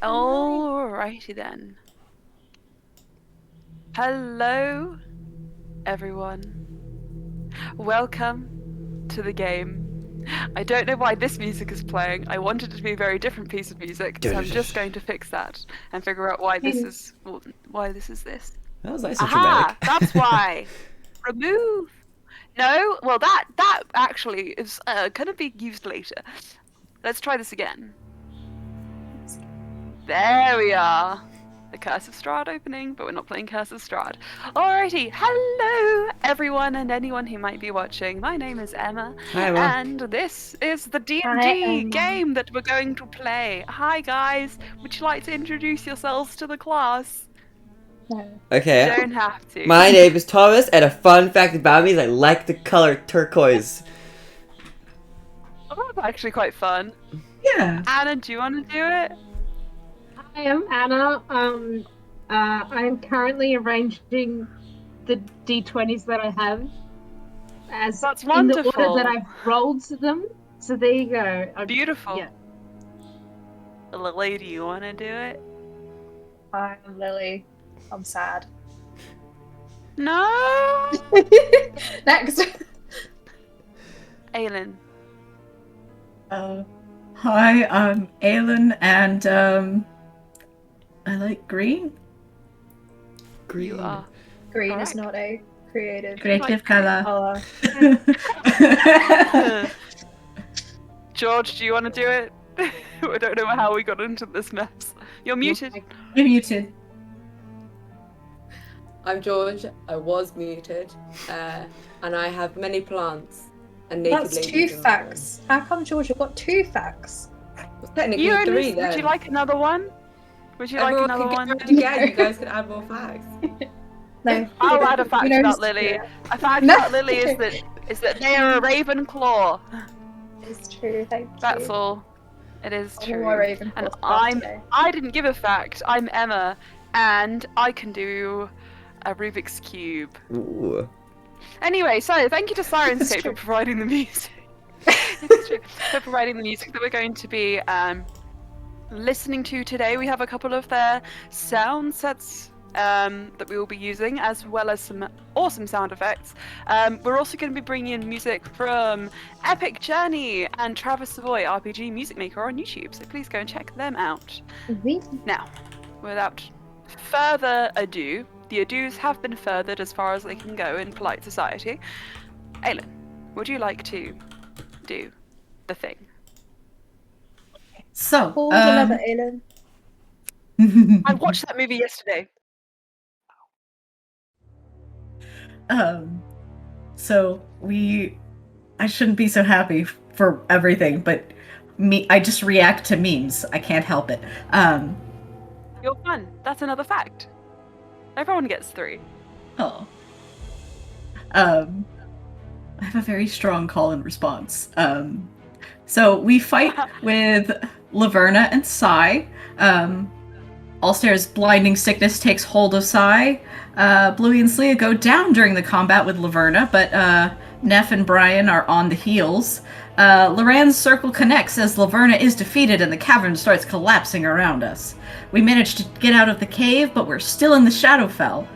Alrighty then. Hello, everyone. Welcome to the game. I don't know why this music is playing. I wanted it to be a very different piece of music, so I'm just going to fix that and figure out why this is this. That was nice and Aha! dramatic. That's why. Remove. No, well that actually is gonna be used later. Let's try this again. There we are. The Curse of Strahd opening, but we're not playing Curse of Strahd. Alrighty, hello everyone and anyone who might be watching. My name is Emma, Hi, Emma. and this is the D&D game that we're going to play. Hi guys, would you like to introduce yourselves to the class? No. Okay. You don't have to. My name is Thomas, and a fun fact about me is I like the color turquoise. Oh, that's actually quite fun. Yeah. Anna, do you want to do it? I am Anna. I'm currently arranging the d20s that I have as That's in the wonderful. order that I've rolled them. So there you go. Beautiful. Yeah. Lily, do you want to do it? I'm Lily. I'm sad. No. Next. Aylin. Hi, I'm Aylin, and I like green. Green. You are. Green Correct. is not a creative Creative color. color. George, do you want to do it? I don't know how we got into this mess. You're muted. You're muted. I'm George. I was muted, and I have many plants. And naked That's ladies two in my facts. How come, George, you've got two facts? room. Well, technically You only, three then. would you like another one? Would you like Everyone another can one? get again. You guys can add more facts. No. I'll add a fact You know, about Lily. A fact No. about Lily is that they are a Ravenclaw. It's true, thank you. That's all. It is I'm true. more Ravenclaw And stuff today. I didn't give a fact. I'm Emma, and I can do a Rubik's Cube. Ooh. Anyway, so thank you to It's Slyan'ssun true. for providing the music. It's true. For providing the music that we're going to be listening to today. We have a couple of their sound sets that we will be using, as well as some awesome sound effects. We're also going to be bringing in music from Epic Journey and Travis Savoy, RPG Music Maker, on YouTube, so please go and check them out. Now, without further ado, the ados have been furthered as far as they can go in polite society. Aylin, would you like to do the thing? So, Called another Aylin. I watched that movie yesterday. so I shouldn't be so happy for everything, but I just react to memes. I can't help it. You're fun. That's another fact. Everyone gets 3. Oh. I have a very strong call and response. So we fight with Laverna and Sai. Allstair's blinding sickness takes hold of Sai. Bluey and Slia go down during the combat with Laverna, but Neff and Brian are on the heels. Loran's circle connects as Laverna is defeated and the cavern starts collapsing around us. We manage to get out of the cave, but we're still in the Shadowfell.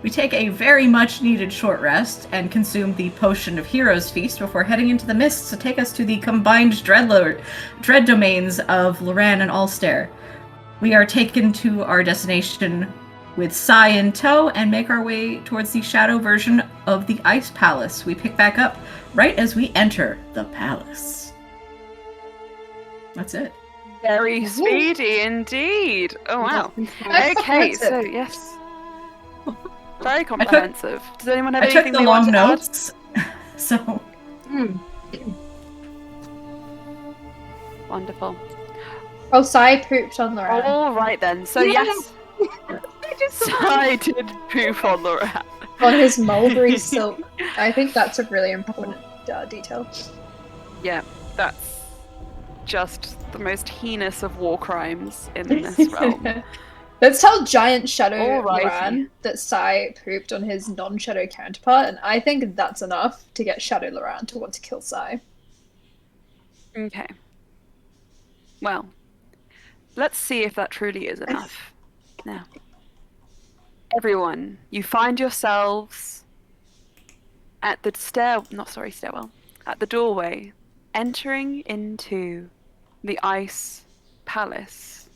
We take a very much needed short rest and consume the Potion of Heroes Feast before heading into the mists to take us to the combined dread domains of Loran and Allstair. We are taken to our destination with Sai in tow and make our way towards the shadow version of the Ice Palace. We pick back up right as we enter the palace. That's it. Very speedy indeed. Oh wow. That's Okay, so comprehensive. yes. Very comprehensive. Does anyone have I took anything the they long want to add? notes, so Wonderful. Oh, Sai pooped on the rat. All right then. So yes, I did poop on the rat. On his mulberry silk. I think that's a really important detail. Yeah, that's just the most heinous of war crimes in this realm. Let's tell Giant Shadow Alrighty. Loran that Sai pooped on his non-Shadow counterpart, and I think that's enough to get Shadow Loran to want to kill Sai. Okay. Well, let's see if that truly is enough. Now, everyone, you find yourselves at the stairwell, at the doorway, entering into the ice palace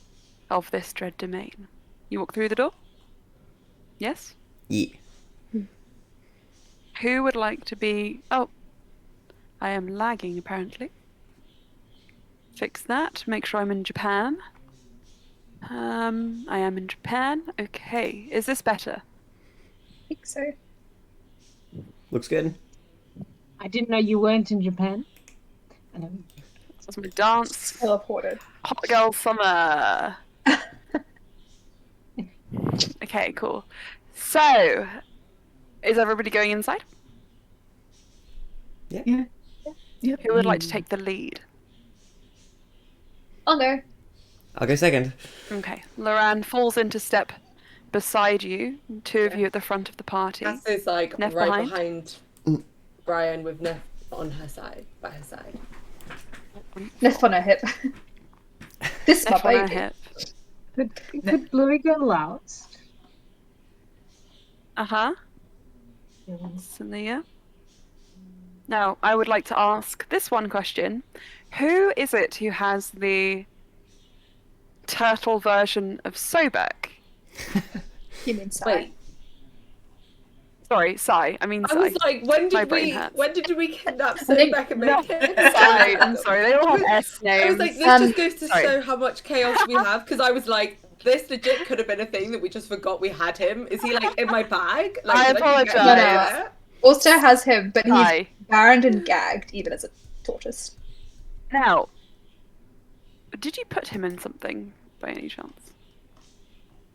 of this dread domain. You walk through the door? Yes? Yeah. Who would like to be... Oh, I am lagging, apparently. Fix that. Make sure I'm in Japan. I am in Japan. Okay. Is this better? I think so. Looks good. I didn't know you weren't in Japan. Let's dance. Teleported. Hot girl summer. Okay, cool. So, is everybody going inside? Yeah. Yep. Who would like to take the lead? I'll go. I'll go second. Okay. Loran falls into step beside you. Two of you at the front of the party. Cass is like Neff right behind? behind Brian with Neff on her side, by her side. Neff on her hip. This is my Neff on her baby. hip. Could Bluey go last? Uh-huh. Celia? Now, I would like to ask this one question. Who is it who has the turtle version of Sobek? You mean Sai? Wait, Sorry, Sai. I mean I Sai. was like, when My did brain we hurts. kidnap think- Sobek and No. make it? Sorry, I'm sorry. They all have S names. I was like, this Um, just goes to sorry. show how much chaos we have, because I was like, this legit could have been a thing that we just forgot we had him. Is he like in my bag? Like, I did just get him apologise. there? Ulster has him, but he's Sai. bound and gagged, even as a tortoise. Now, did you put him in something by any chance?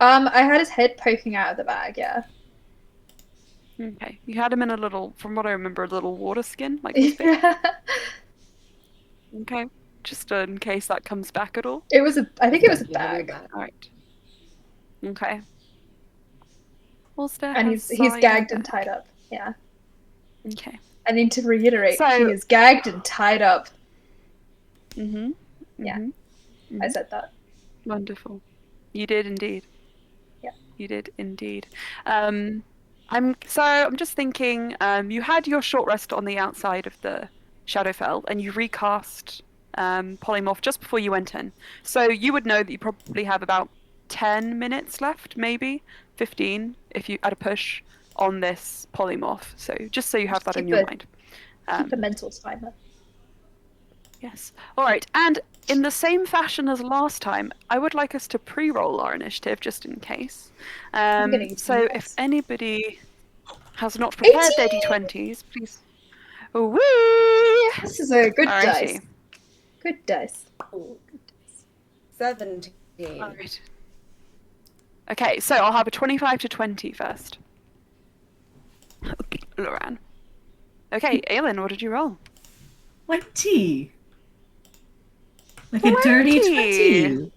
I had his head poking out of the bag, yeah. Okay. You had him in a little, from what I remember, a little water skin, like this big. Okay. Just in case that comes back at all. I think it was a Yeah, bag. Alright. Okay. Ulster And has he's Sai in gagged the and bag. tied up. Yeah. Okay. I need to reiterate, So- he is gagged and tied up. Mm-hmm. Yeah. Mm-hmm. I said that. Wonderful. You did indeed. Yeah. You did indeed. I'm just thinking, you had your short rest on the outside of the Shadowfell and you recast Polymorph just before you went in. So you would know that you probably have about 10 minutes left, maybe 15 if you at a push on this Polymorph. So just so you have that in Keep your it- mind. Keep a mental timer. Yes. All right. And in the same fashion as last time, I would like us to pre-roll our initiative just in case. gonna use So my if dice. anybody has not prepared their 18! d20s, please. Whee! This is a good Alrighty. dice. Good dice. Ooh, 17. All right. Okay, so I'll have a 25 to 20 first. Loran. Okay, Aelin, what did you roll? 20. Like a dirty 20.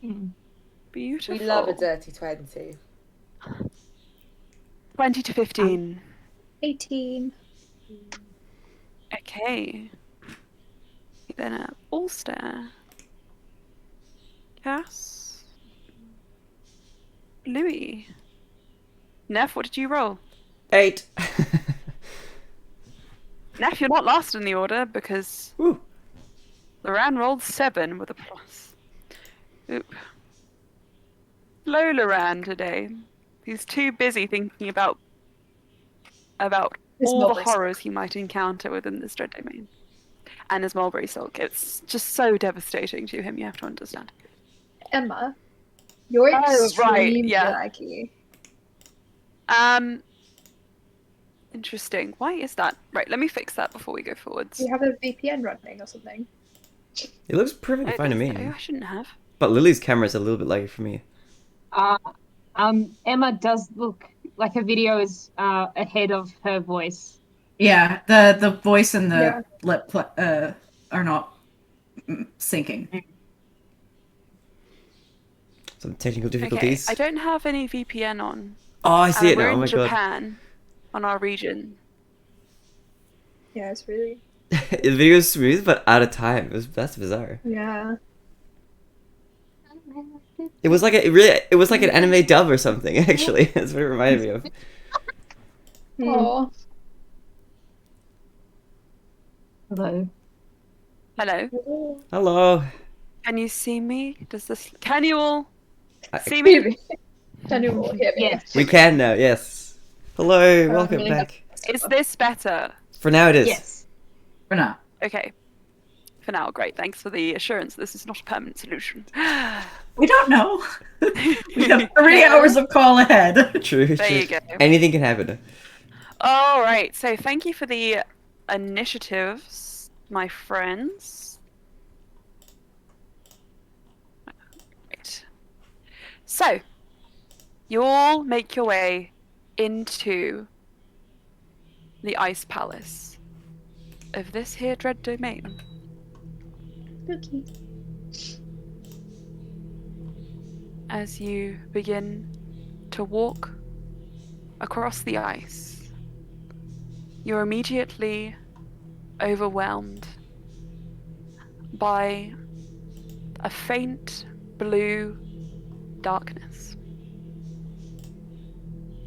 20. Beautiful. We love a dirty 20. 20 to 15. 18. Okay. Then Ulster. Cass. Louis. Neff, what did you roll? 8. Neff, you're not last in the order because Woo. Loran rolled 7 with a plus. Oop. Low Loran today. He's too busy thinking about His all the mulberry horrors he might encounter within this dread domain. And his mulberry silk. It's just so devastating to him, you have to understand. Emma, you're Oh, right, extremely yeah. laggy. Interesting. Why is that? Right, let me fix that before we go forwards. Do you have a VPN running or something? It looks perfectly fine to me. I shouldn't have. But Lily's camera is a little bit laggy for me. Emma does look like her video is ahead of her voice. Yeah, the voice and the Yeah. lip are not syncing. Some technical Okay, difficulties. I don't have any VPN on. Oh, I see it We're now. Oh in my Japan, on our region. Yeah, it's really. god. The video is smooth, but out of time. That's bizarre. Yeah. It was like it was like an anime dub or something. Actually, that's what it reminded me of. Oh, Hello. Hello. Hello. Can you see me? Can you all see hear me? me. Can you all hear me? Yes. We can now. Yes. Hello. Welcome really back. Is this better? For now, it is. Yes. For now. Okay. For now, great. Thanks for the assurance. This is not a permanent solution. We don't know. We have 3 hours of call ahead. True. There you go. Anything can happen. All right. So thank you for the initiatives, my friends. Right. So you all make your way into the Ice Palace of this here dread domain. Spooky. As you begin to walk across the ice, you're immediately overwhelmed by a faint blue darkness,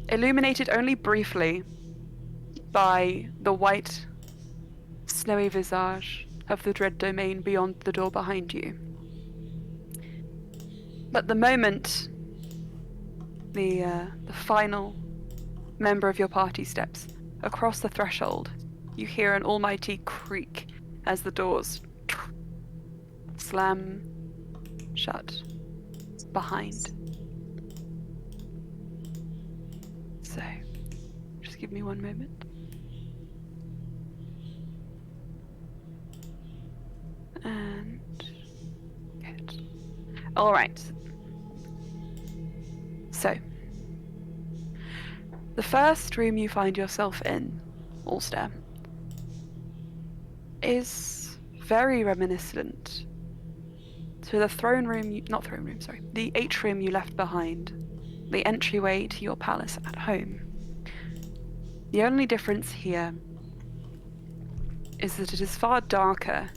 illuminated only briefly by the white, snowy visage of the dread domain beyond the door behind you. But the moment the final member of your party steps across the threshold, you hear an almighty creak as the doors slam shut behind. So, just give me one moment. And good. All right. So, the first room you find yourself in, Ulster, is very reminiscent to the the atrium you left behind, the entryway to your palace at home. The only difference here is that it is far darker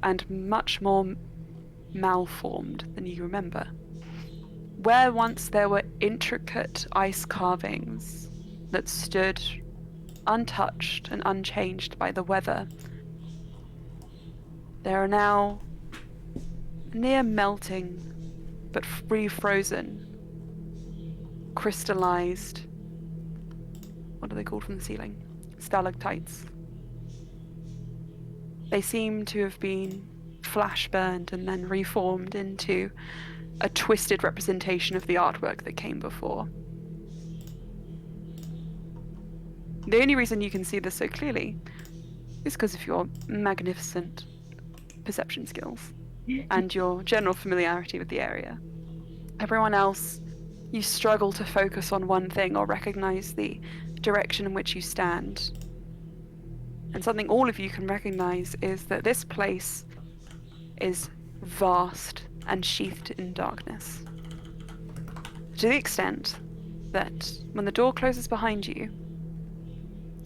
and much more malformed than you remember. Where once there were intricate ice carvings that stood untouched and unchanged by the weather, there are now near melting but refrozen, crystallized, what are they called from the ceiling? Stalactites. They seem to have been flash burned and then reformed into a twisted representation of the artwork that came before. The only reason you can see this so clearly is because of your magnificent perception skills and your general familiarity with the area. Everyone else, you struggle to focus on one thing or recognize the direction in which you stand. And something all of you can recognize is that this place is vast and sheathed in darkness. To the extent that when the door closes behind you,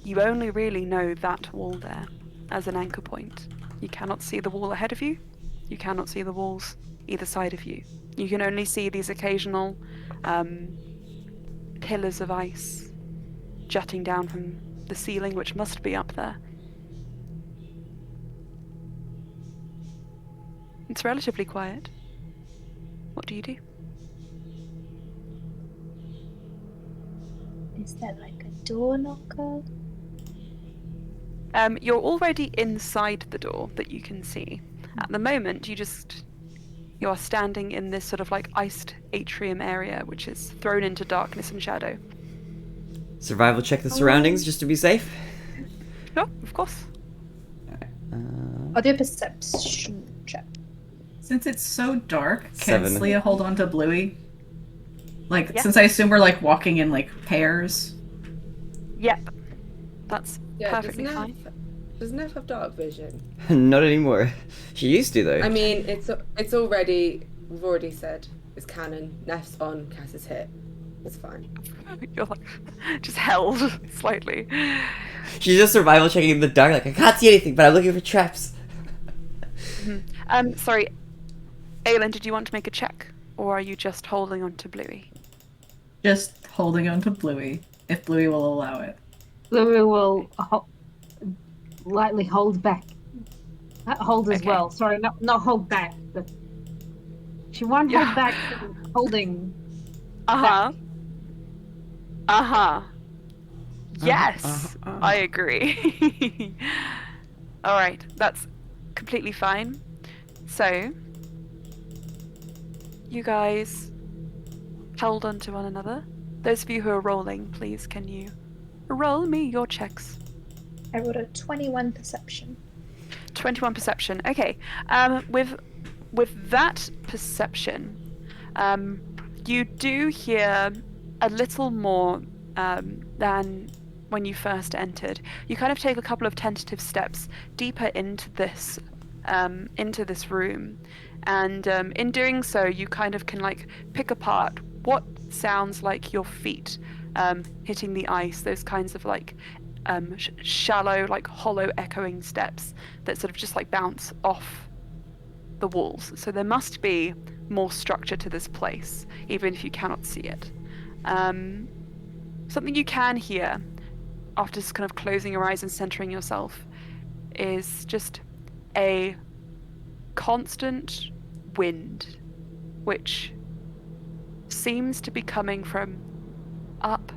you only really know that wall there as an anchor point. You cannot see the wall ahead of you. You cannot see the walls either side of you. You can only see these occasional pillars of ice jutting down from the ceiling, which must be up there. It's relatively quiet. What do you do? Is there like a door knocker? You're already inside the door that you can see. At the moment, you're standing in this sort of like iced atrium area, which is thrown into darkness and shadow. Survival check the surroundings just to be safe. Sure, of course. I'll do a perception check. Since it's so dark, can 7. Slia hold on to Bluey? Like, Yeah. since I assume we're like walking in like pairs. Yep. That's Yeah, perfectly does fine. Neff have dark vision? Not anymore. She used to though. I mean, it's already, we've already said, it's canon. Neff's on, Cass is hit. It's fine. You're like just held slightly. She's just survival checking in the dark. Like I can't see anything, but I'm looking for traps. Sorry. Aelin, did you want to make a check? Or are you just holding on to Bluey? Just holding on to Bluey, if Bluey will allow it. Bluey will lightly hold back. Hold as Okay. well. Sorry, not hold back, but she won't Yeah. hold back from holding. Uh-huh. Uh-huh. Yes, I agree. All right, that's completely fine. So, you guys held onto one another. Those of you who are rolling, please, can you roll me your checks? I rolled a 21 perception. 21 perception. Okay. With that perception, you do hear a little more than when you first entered. You kind of take a couple of tentative steps deeper into this room, and in doing so, you kind of can like pick apart what sounds like your feet hitting the ice. Those kinds of like shallow, like hollow, echoing steps that sort of just like bounce off the walls. So there must be more structure to this place, even if you cannot see it. Something you can hear after just kind of closing your eyes and centering yourself is just a constant wind, which seems to be coming from up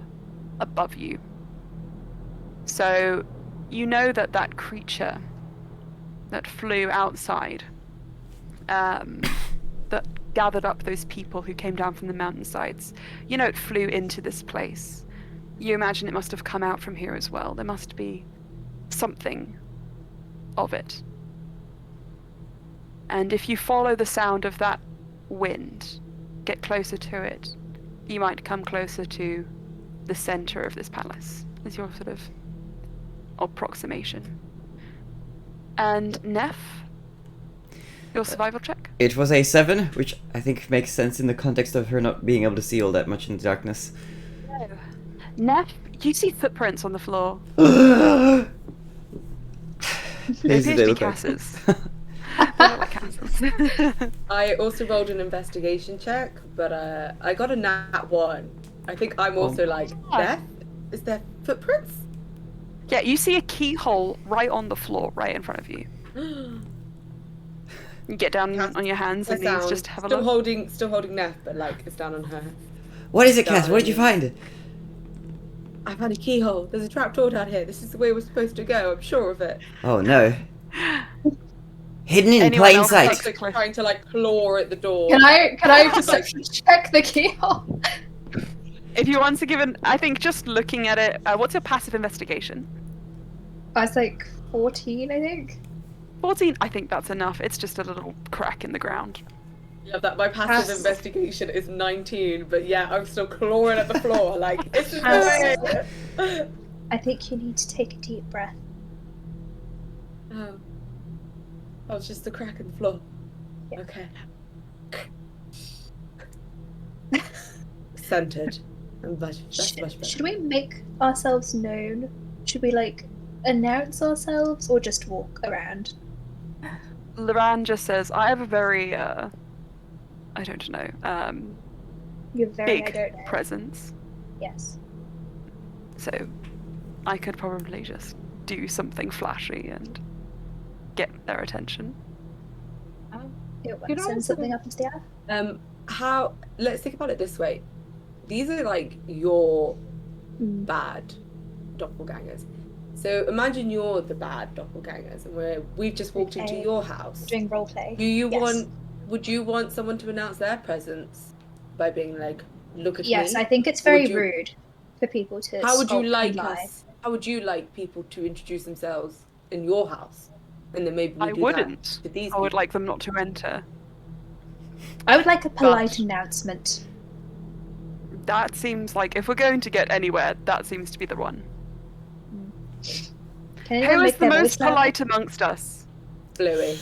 above you. So you know that that creature that flew outside, that gathered up those people who came down from the mountainsides, you know it flew into this place. You imagine it must have come out from here as well. There must be something of it. And if you follow the sound of that wind, get closer to it, you might come closer to the center of this palace, as your sort of approximation. And Neff, your survival check? It was a 7, which I think makes sense in the context of her not being able to see all that much in the darkness. No. Neff, you see footprints on the floor. They These appear they to be look like. Cass's. They look like Cass's. I also rolled an investigation check, but I got a nat 1. I think I'm also like, Beth? Is there footprints? Yeah, you see a keyhole right on the floor, right in front of you. You get down on your hands and knees, just have a still look. Still holding Neff, but like it's down on her. What is it, Cass? What did you find? I found a keyhole. There's a trapdoor down here. This is the way we're supposed to go. I'm sure of it. Oh no. Hidden in Anyone plain else sight. like- Like, trying to like claw at the door. Can I perception check the keyhole? If you want to give an, I think just looking at it, what's your passive investigation? I was like 14, I think. 14, I think that's enough. It's just a little crack in the ground. Yeah, that my passive investigation is 19, but yeah, I'm still clawing at the floor. Like this is the way. I think you need to take a deep breath. Oh, it's just a crack in the floor. Yeah. Okay. Centered. That's much better. Should we make ourselves known? Should we like announce ourselves or just walk around? Loran just says, I have a very, I don't know, You're very I big don't know. presence. Yes. So I could probably just do something flashy and get their attention. You want Could to I send also- something up into the air? Let's think about it this way. These are like your Mm. bad doppelgangers. So imagine you're the bad doppelgangers and we've just walked into Okay. your house. Doing roleplay. Would you want someone to announce their presence by being like, look at Yes, me? I think it's Or very would you- rude for people to How would you skulk like and lie. us? How would you like people to introduce themselves in your house? And then maybe we I do wouldn't. that to these I would people. like them not to enter. I would like a polite But- announcement. That seems like, if we're going to get anywhere, that seems to be the one. Can anyone Who is make the their most voice louder? polite amongst us? Bluey.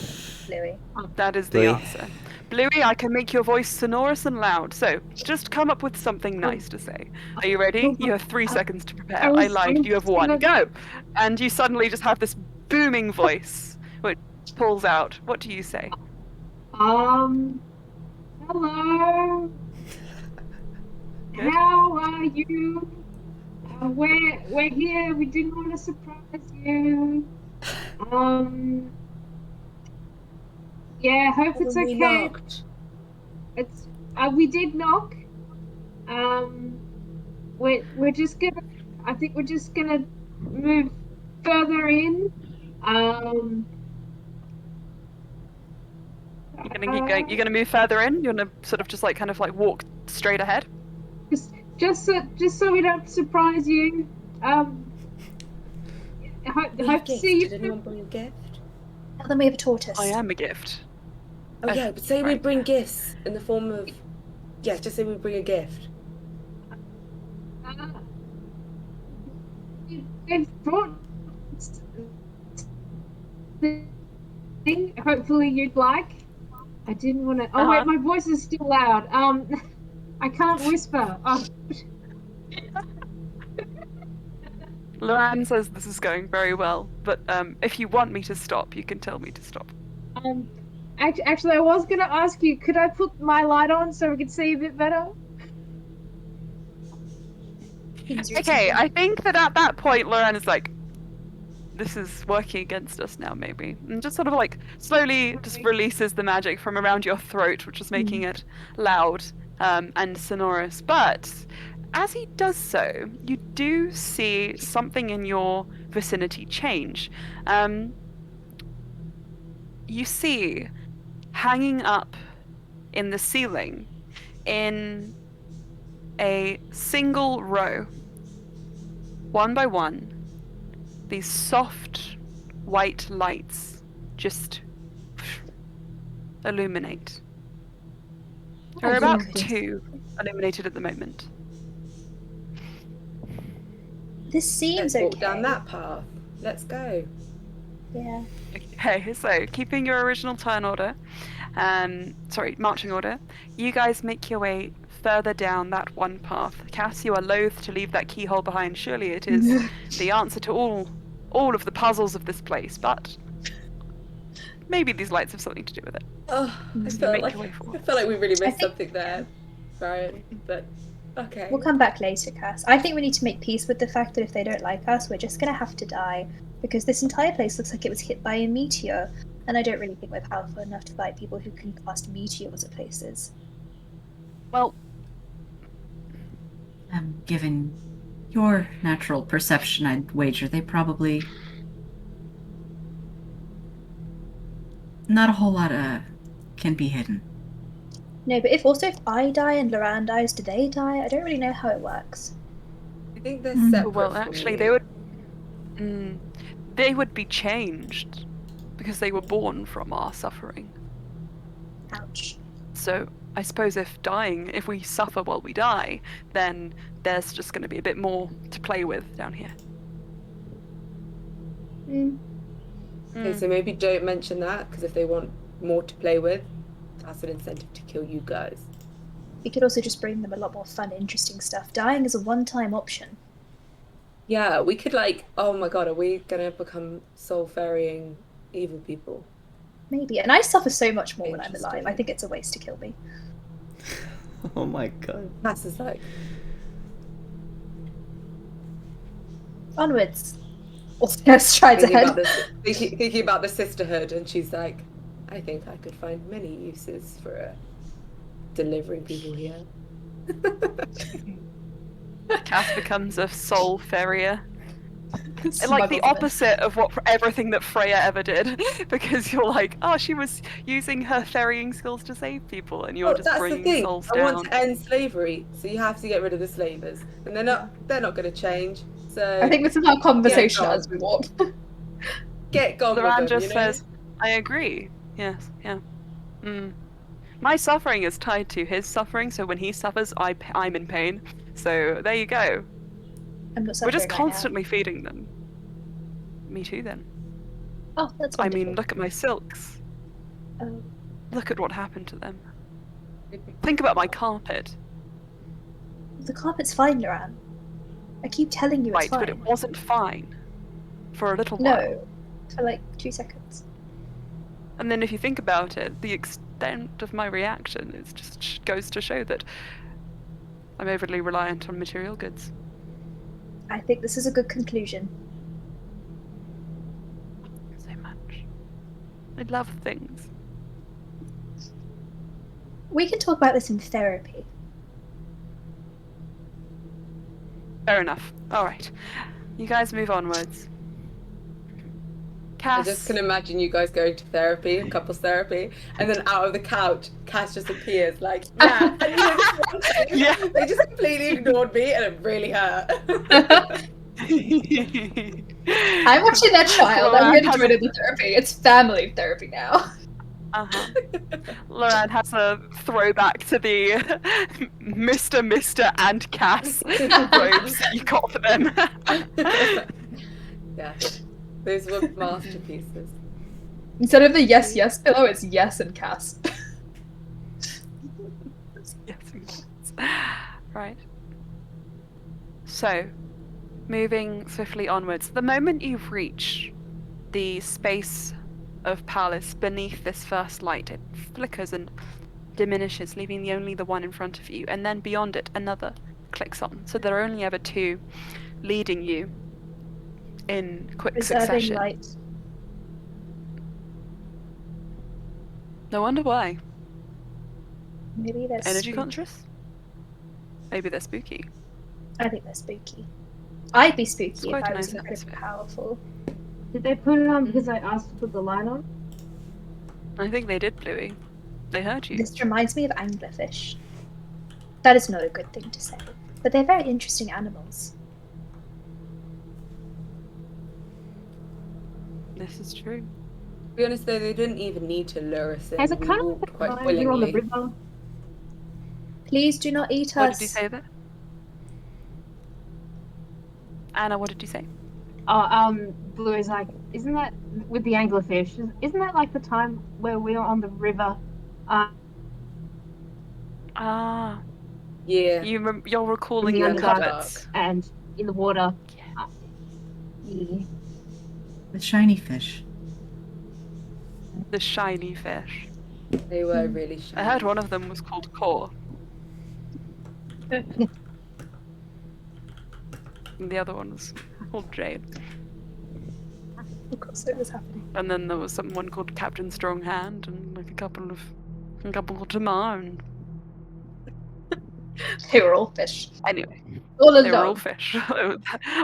Louis. That is the Bluey. answer. Bluey, I can make your voice sonorous and loud, so just come up with something nice to say. Are you ready? You have 3 seconds to prepare. I lied, you have 1. Go! And you suddenly just have this booming voice, which pulls out. What do you say? you. We're here. We didn't want to surprise you. Yeah, hope it's Haven't we okay. knocked? It's we did knock. We're just gonna. I think we're just gonna move further in. You're gonna keep going. You're gonna move further in. You're gonna sort of just like kind of like walk straight ahead. Just so we don't surprise you. We Hope have to gifts. see you. Did anyone bring a gift? Tell them we have a tortoise. I am a gift. Oh Oh, yeah, but say we right. bring gifts in the form of... Yeah, just say we bring a gift. They've brought thing. Hopefully you'd like. I didn't want to. Oh wait, my voice is still loud. I can't whisper. Oh. Loran says this is going very well, but if you want me to stop, you can tell me to stop. Actually, I was gonna ask you. Could I put my light on so we could see a bit better? Okay, I think that at that point, Loran is like, this is working against us now, maybe. And just sort of like slowly just releases the magic from around your throat, which is making it loud and sonorous. But as he does so, you do see something in your vicinity change. You see, hanging up in the ceiling, in a single row, one by one, these soft white lights just illuminate. There are about beautiful. 2 illuminated at the moment. This seems Let's okay. walk down that path. Let's go. Yeah. Okay, so keeping your original turn order, marching order, you guys make your way further down that one path. Cass, you are loath to leave that keyhole behind. Surely it is the answer to all of the puzzles of this place, but maybe these lights have something to do with it. Oh, I So felt make like your way forward. we really missed think- something there, Brian. But okay. We'll come back later, Cass. I think we need to make peace with the fact that if they don't like us, we're just gonna have to die. Because this entire place looks like it was hit by a meteor. And I don't really think we're powerful enough to fight people who can cast meteors at places. Well, Given your natural perception, I'd wager they probably... Not a whole lot can be hidden. No, but if I die and Loran dies, do they die? I don't really know how it works. I think they're Mm. separate. well, from actually, you. they would be changed because they were born from our suffering. Ouch. So I suppose if we suffer while we die, then there's just going to be a bit more to play with down here. Okay, so maybe don't mention that, because if they want more to play with, that's an incentive to kill you guys. We could also just bring them a lot more fun, interesting stuff. Dying is a one-time option. Yeah, we could oh my god, are we gonna become soul-ferrying evil people? Maybe. And I suffer so much more when I'm alive. Interesting. I think it's a waste to kill me. Oh my god. Cass is like, Onwards. Also strides ahead. thinking about the sisterhood, and she's like, I think I could find many uses for delivering people here. Cass becomes a soul farrier. Like Smuggles the in. opposite of everything that Freya ever did, because you're like, oh, she was using her ferrying skills to save people, and you're Oh, just that's the bringing thing. souls I down. want to end slavery, so you have to get rid of the slavers, and they're not going to change. So I think this is our conversation Yeah, as we walk. get gone with Loran them, just you know? says, I agree. Yes, yeah. My suffering is tied to his suffering, so when he suffers, I'm in pain. So there you go. I'm not We're suffering just right now. constantly feeding them. Me too, then. Oh, that's I wonderful. mean, look at my silks. Oh, Look at what happened to them. Think about my carpet. the carpet's fine, Loran. I keep telling you it's Right, fine. but it wasn't fine. For a little while. No, for like 2 seconds. And then if you think about it, the extent of my reaction is just goes to show that I'm overly reliant on material goods. I think this is a good conclusion. So much. I love things. We can talk about this in therapy. Fair enough. Alright. You guys move onwards. I Cass. just can imagine you guys going to therapy, couples therapy, and then out of the couch, Cass just appears like, yeah, and you know, this one thing, Yeah. they just completely ignored me, and it really hurt. I'm actually their child. I'm Loran going to has join in the therapy. It's family therapy now. Loran has a throwback to the Mr. and Cass robes that you got for them. Yeah, those were masterpieces. Instead of the yes pillow, it's yes and Cass. Yes. Right. So, moving swiftly onwards. The moment you reach the space of Palace beneath this first light, it flickers and diminishes, leaving only the one in front of you, and then beyond it, another clicks on. So there are only ever two leading you in quick Reserving succession. light. No wonder why. Maybe they're Energy spooky. conscious? Maybe they're spooky. I think they're spooky. I'd be It's spooky if quite a I was nice incredibly atmosphere. powerful. Did they put it on because I asked to put the light on? I think they did, Bluey. They heard you. This reminds me of anglerfish. That is not a good thing to say, but they're very interesting animals. This is true. To be honest though, they didn't even need to lure us in. Has it We kind of walked quite like you're on the willingly. river? Please do not eat What us. did you say there? Anna, what did you say? Oh, Blue is like, isn't that with the anglerfish? Isn't that like the time where we were on the river? Ah, Yeah. you're recalling In the the Underdark. cupboards. And in the water. Yeah. Yeah. The shiny fish. The shiny fish. They were really shy. I heard one of them was called Core. And the other one was called Jade. Of course it was happening. And then there was someone called Captain Stronghand and like a couple called Tamar and They were all fish. anyway. All They were all alone. fish.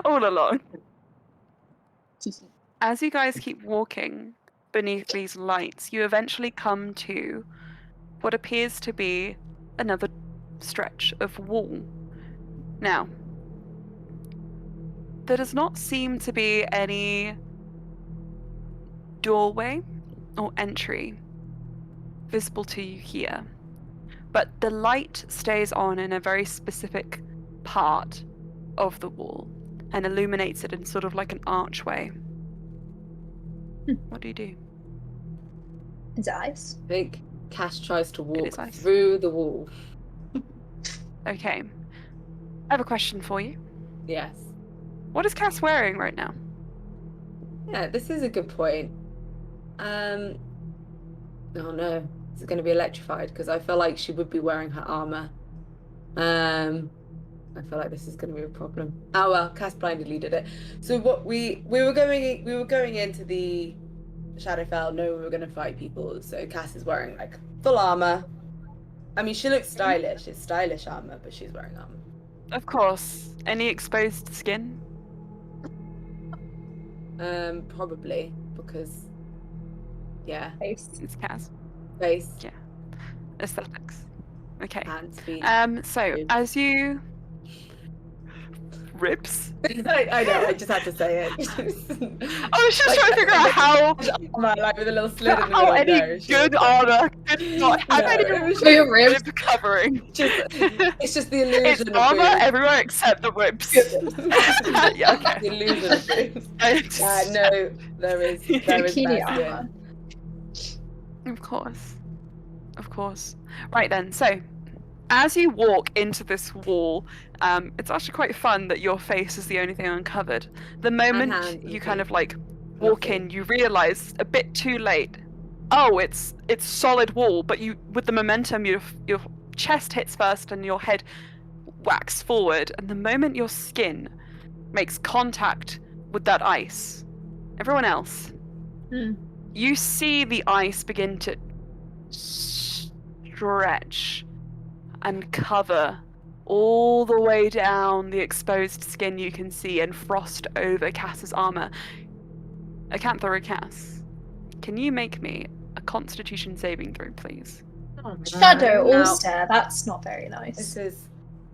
all along. As you guys keep walking beneath these lights, you eventually come to what appears to be another stretch of wall. Now, there does not seem to be any doorway or entry visible to you here, but the light stays on in a very specific part of the wall and illuminates it in sort of like an archway. What do you do? His eyes. I think Cass tries to walk is ice. through the wall. Okay. I have a question for you. Yes. What is Cass wearing right now? Yeah, this is a good point. Oh no, is it going to be electrified? Because I feel like she would be wearing her armor. I feel like this is going to be a problem. Oh well, Cass blindly did it. So what we were going into the Shadowfell knowing we were going to fight people. So Cass is wearing like full armor. I mean, she looks stylish. It's stylish armor, but she's wearing armor. Of course. Any exposed skin? Probably because yeah, Face. It's Cass. face, Aesthetics. Okay. hands, feet. So Ribs. as you ribs. I know. I just had to say it. I was just trying to figure out how armor, like with a little slit in the how middle. any No, she good was- armor could not have No, any it was Show your rib ribs. covering. It's just the illusion It's of armor boobs. everywhere except the ribs. Yeah, okay. The illusion of boobs. It's- No, there is Bikini bare skin. armor. Of course. Right then, so as you walk into this wall, it's actually quite fun that your face is the only thing uncovered. The moment hands and you kind feet. of like walk Nothing. in, you realize a bit too late. Oh, it's solid wall, but you with the momentum, your chest hits first and your head wax forward, and the moment your skin makes contact with that ice, everyone else, you see the ice begin to stretch and cover all the way down the exposed skin you can see and frost over Cass's armor. Acantha or Cass, can you make me a Constitution saving throw, please? Oh, Shadow No. Ulster, that's not very nice. This is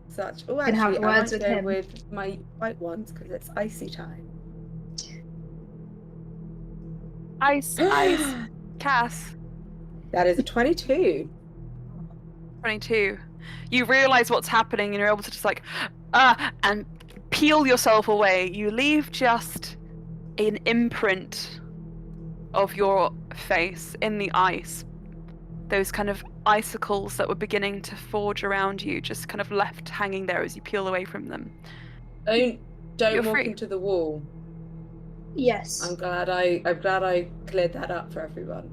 such. Oh, Can have actually, I words might with go him. with my white ones because it's icy time. Ice, Cass. That is a 22. 22. You realize what's happening and you're able to just and peel yourself away. You leave just an imprint of your face in the ice. Those kind of icicles that were beginning to forge around you, just kind of left hanging there as you peel away from them. Don't You're walk free. into the wall. Yes. I'm glad I cleared that up for everyone.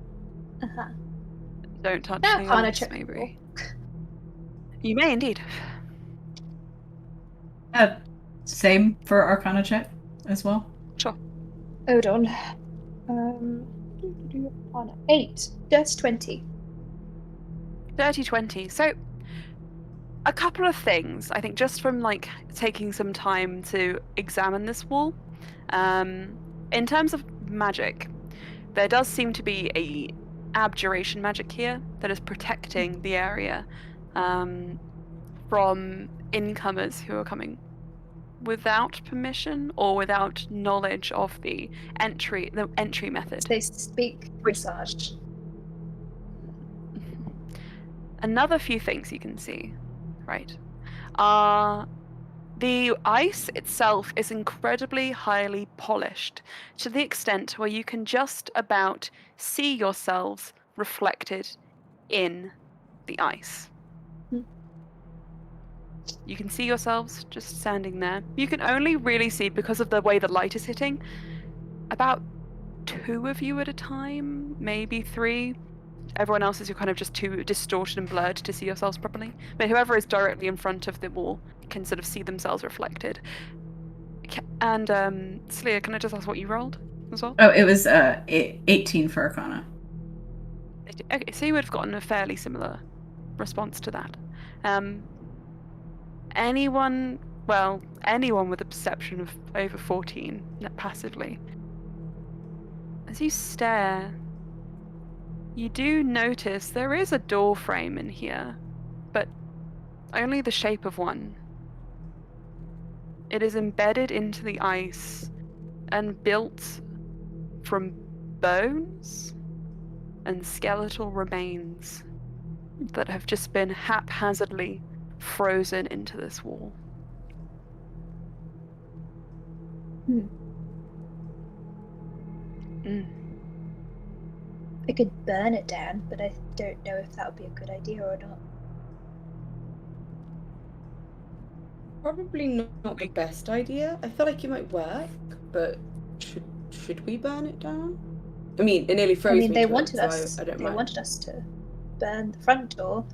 Uh-huh. Don't touch Now the can't I ice, check maybe. You may indeed. Same for Arcana check as well. Sure. Hold on. 8. That's 20. Dirty 20. So, a couple of things, I think, just from taking some time to examine this wall. In terms of magic, there does seem to be a abjuration magic here that is protecting the area from incomers who are coming without permission or without knowledge of the entry method. They speak Visage. Another few things you can see, right, are the ice itself is incredibly highly polished to the extent where you can just about see yourselves reflected in the ice. You can see yourselves just standing there. You can only really see, because of the way the light is hitting, about 2 of you at a time, maybe 3. Everyone else is kind of just too distorted and blurred to see yourselves properly. But whoever is directly in front of the wall can sort of see themselves reflected. And Slia, can I just ask what you rolled as well? Oh, it was 18 for Arcana. Okay, so you would have gotten a fairly similar response to that. Anyone with a perception of over 14 passively, as you stare, you do notice there is a door frame in here, but only the shape of one. It is embedded into the ice and built from bones and skeletal remains that have just been haphazardly frozen into this wall. I could burn it down, but I don't know if that would be a good idea or not. Probably not the best idea. I feel like it might work, but should we burn it down? I mean, it nearly froze me they to wanted it, us. so I don't They mind. wanted us to burn the front door.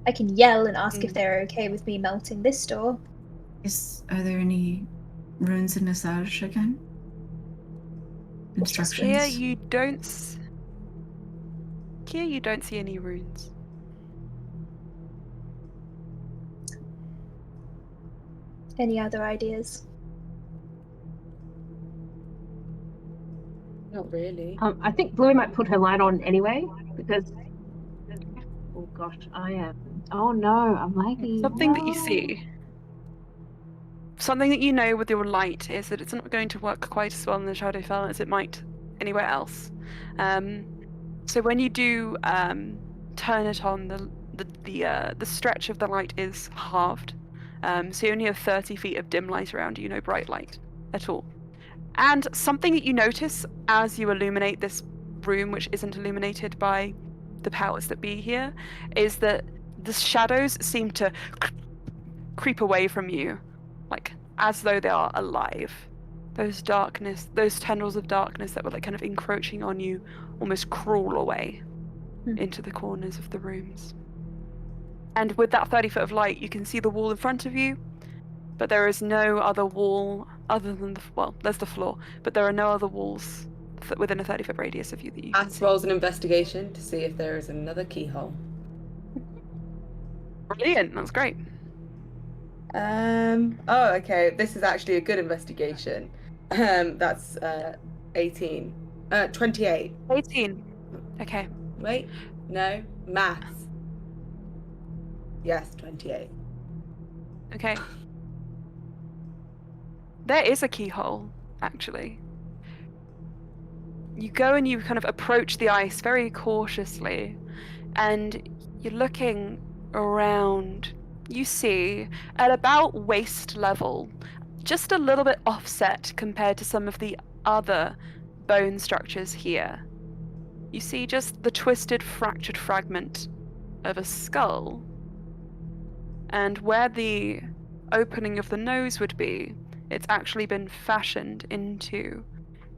I can yell and ask if they're okay with me melting this door. Are there any runes in Massage again? Instructions? Here you don't see any runes. Any other ideas? Not really. I think Blue might put her light on anyway because. Oh gosh, I am. Oh no, I'm lagging. Something that you see, something that you know with your light, is that it's not going to work quite as well in the Shadowfell as it might anywhere else. So when you do turn it on, the stretch of the light is halved. So you only have 30 feet of dim light around you, no bright light at all. And something that you notice as you illuminate this room, which isn't illuminated by the powers that be here, is that the shadows seem to creep away from you, like as though they are alive. Those tendrils of darkness that were kind of encroaching on you almost crawl away into the corners of the rooms. And with that 30 foot of light, you can see the wall in front of you, but there is no other wall other than there's the floor, but there are no other walls within a 30 foot radius of you that you can Cass see. rolls an investigation to see if there is another keyhole. Brilliant, that's great. Oh, okay. This is actually a good investigation. That's 18. 28. 18. Okay. Wait, no, maths. Yes, 28. Okay. There is a keyhole, actually. You go and you kind of approach the ice very cautiously, and you're looking around. You see, at about waist level, just a little bit offset compared to some of the other bone structures here, you see just the twisted, fractured fragment of a skull. And where the opening of the nose would be, it's actually been fashioned into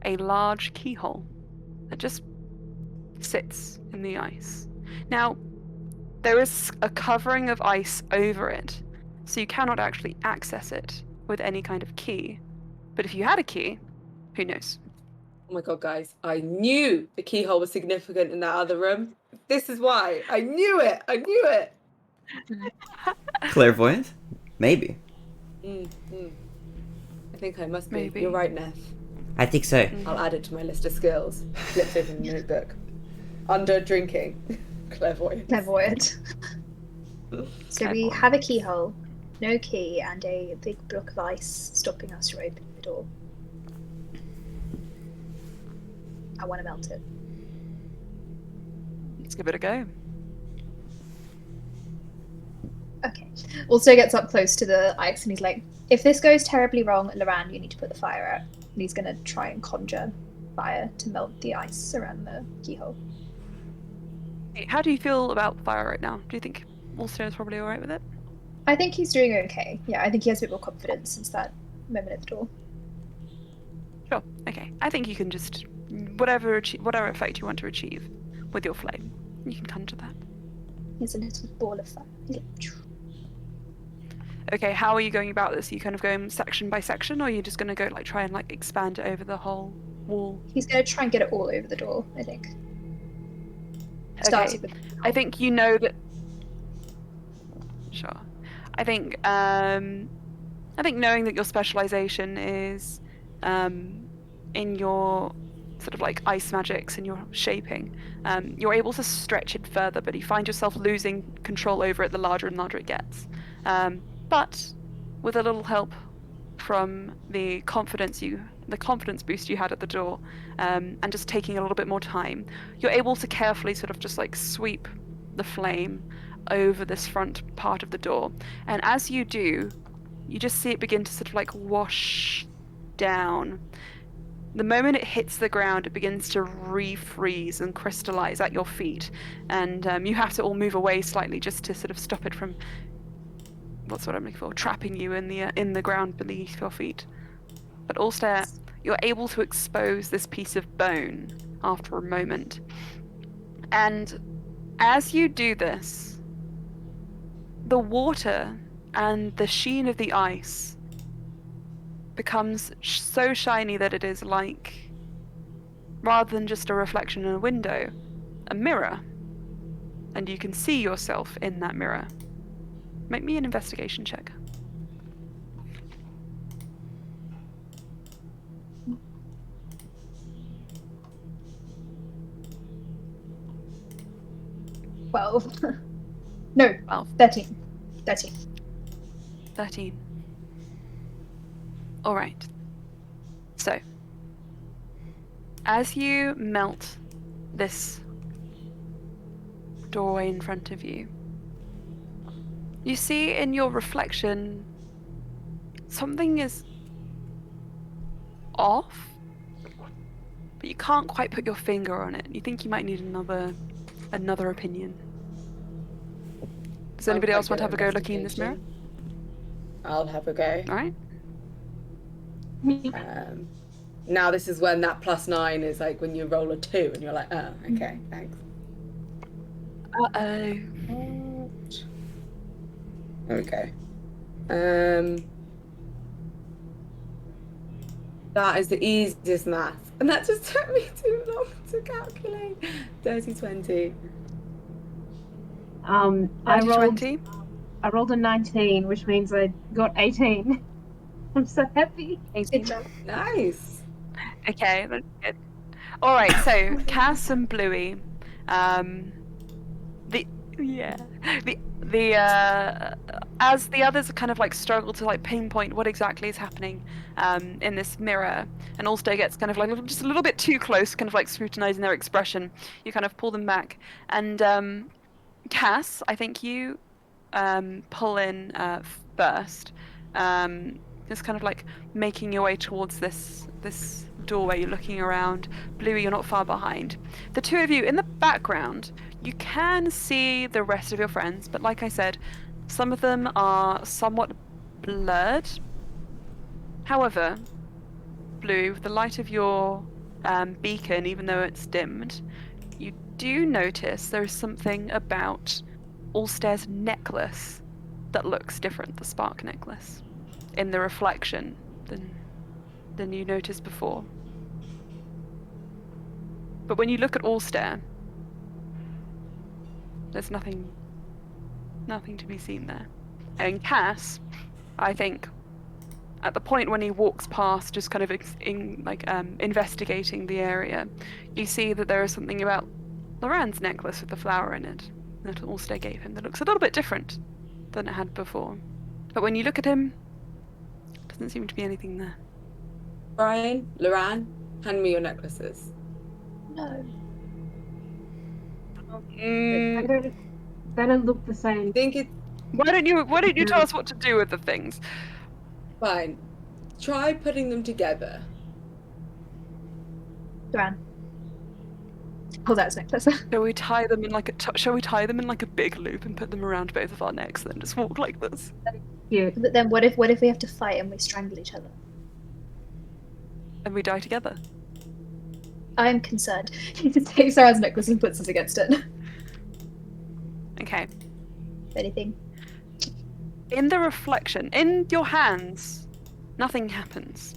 a large keyhole that just sits in the ice. Now, there is a covering of ice over it, so you cannot actually access it with any kind of key. But if you had a key, who knows? Oh my god, guys. I knew the keyhole was significant in that other room. This is why. I knew it. I knew it. Clairvoyant? Maybe. I think I must be. Maybe. You're right, Neff. I think so. I'll add it to my list of skills. Flips open the notebook. Under drinking. Clairvoyant. Clairvoyant. So we have a keyhole, no key, and a big block of ice stopping us from opening the door. I want to melt it. Let's give it a go. Okay. Also gets up close to the ice and he's like, if this goes terribly wrong, Loran, you need to put the fire out. And he's going to try and conjure fire to melt the ice around the keyhole. How do you feel about fire right now? Do you think Ulster is probably alright with it? I think he's doing okay. Yeah, I think he has a bit more confidence since that moment at the door. Sure. Okay. I think you can just whatever effect you want to achieve with your flame, you can conjure that. He's a little ball of fire. He's like, Okay. How are you going about this? Are you kind of going section by section, or are you just going to go try and expand it over the whole wall? he's going to try and get it all over the door, I think. Starting with... I think you know that. Sure. I think knowing that your specialization is in your sort of ice magics and your shaping, you're able to stretch it further, but you find yourself losing control over it the larger and larger it gets. But with a little help from the confidence boost you had at the door, and just taking a little bit more time, you're able to carefully sort of just sweep the flame over this front part of the door. And as you do, you just see it begin to sort of wash down. The moment it hits the ground, it begins to refreeze and crystallize at your feet, and you have to all move away slightly just to sort of stop it from, what's what I'm looking for, trapping you in the ground beneath your feet. But also, you're able to expose this piece of bone after a moment. And as you do this, the water and the sheen of the ice becomes so shiny that it is rather than just a reflection in a window, a mirror. And you can see yourself in that mirror. Make me an investigation check. No, 12. 13. 13. Alright. So, as you melt this doorway in front of you, you see in your reflection something is off, but you can't quite put your finger on it. You think you might need another opinion. Does anybody else want to have a go looking in this mirror? I'll have a go. Alright. Now this is when that +9 is when you roll a 2 and you're like, oh, okay, thanks. Uh-oh. Okay. That is the easiest math. And that just took me too long to calculate. Dirty 20. I rolled 20. I rolled a 19, which means I got 18. I'm so happy. Good job. Nice. Okay, that's good. All right, so Cass and Bluey, the as the others kind of like struggle to like pinpoint what exactly is happening in this mirror, and Ulster gets kind of like just a little bit too close, kind of like scrutinizing their expression. You kind of pull them back, and Cass, I think you pull in first, just kind of like making your way towards this doorway. You're looking around. Bluey, you're not far behind. The two of you in the background, you can see the rest of your friends, but like I said, some of them are somewhat blurred. However, Bluey, with the light of your beacon, even though it's dimmed, you do notice there's something about Ulster's necklace that looks different, the spark necklace, in the reflection than you noticed before. But when you look at Ulster, there's nothing to be seen there. And Cass, I think, at the point when he walks past, just kind of investigating the area, you see that there is something about Loran's necklace with the flower in it that Ulster gave him that looks a little bit different than it had before. But when you look at him, doesn't seem to be anything there. Brian, Loran, hand me your necklaces. No. They don't look the same. I think it's Why don't you tell us what to do with the things? fine. Try putting them together. Duran. Pull out his necklace. Shall we tie them in like a big loop and put them around both of our necks, and then just walk like this? Yeah. But then what if we have to fight and we strangle each other? And we die together. I'm concerned. He just takes Sarah's necklace and puts us against it. Okay. Anything? In the reflection, in your hands, nothing happens.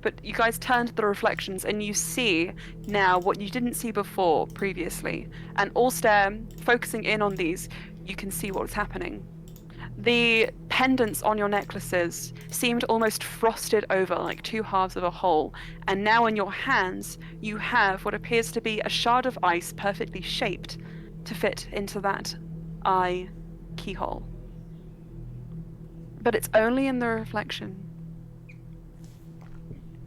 But you guys turn to the reflections and you see now what you didn't see before previously. And Ulster, focusing in on these, you can see what's happening. The pendants on your necklaces seemed almost frosted over, like two halves of a whole. And now in your hands, you have what appears to be a shard of ice perfectly shaped to fit into that eye keyhole. But it's only in the reflection.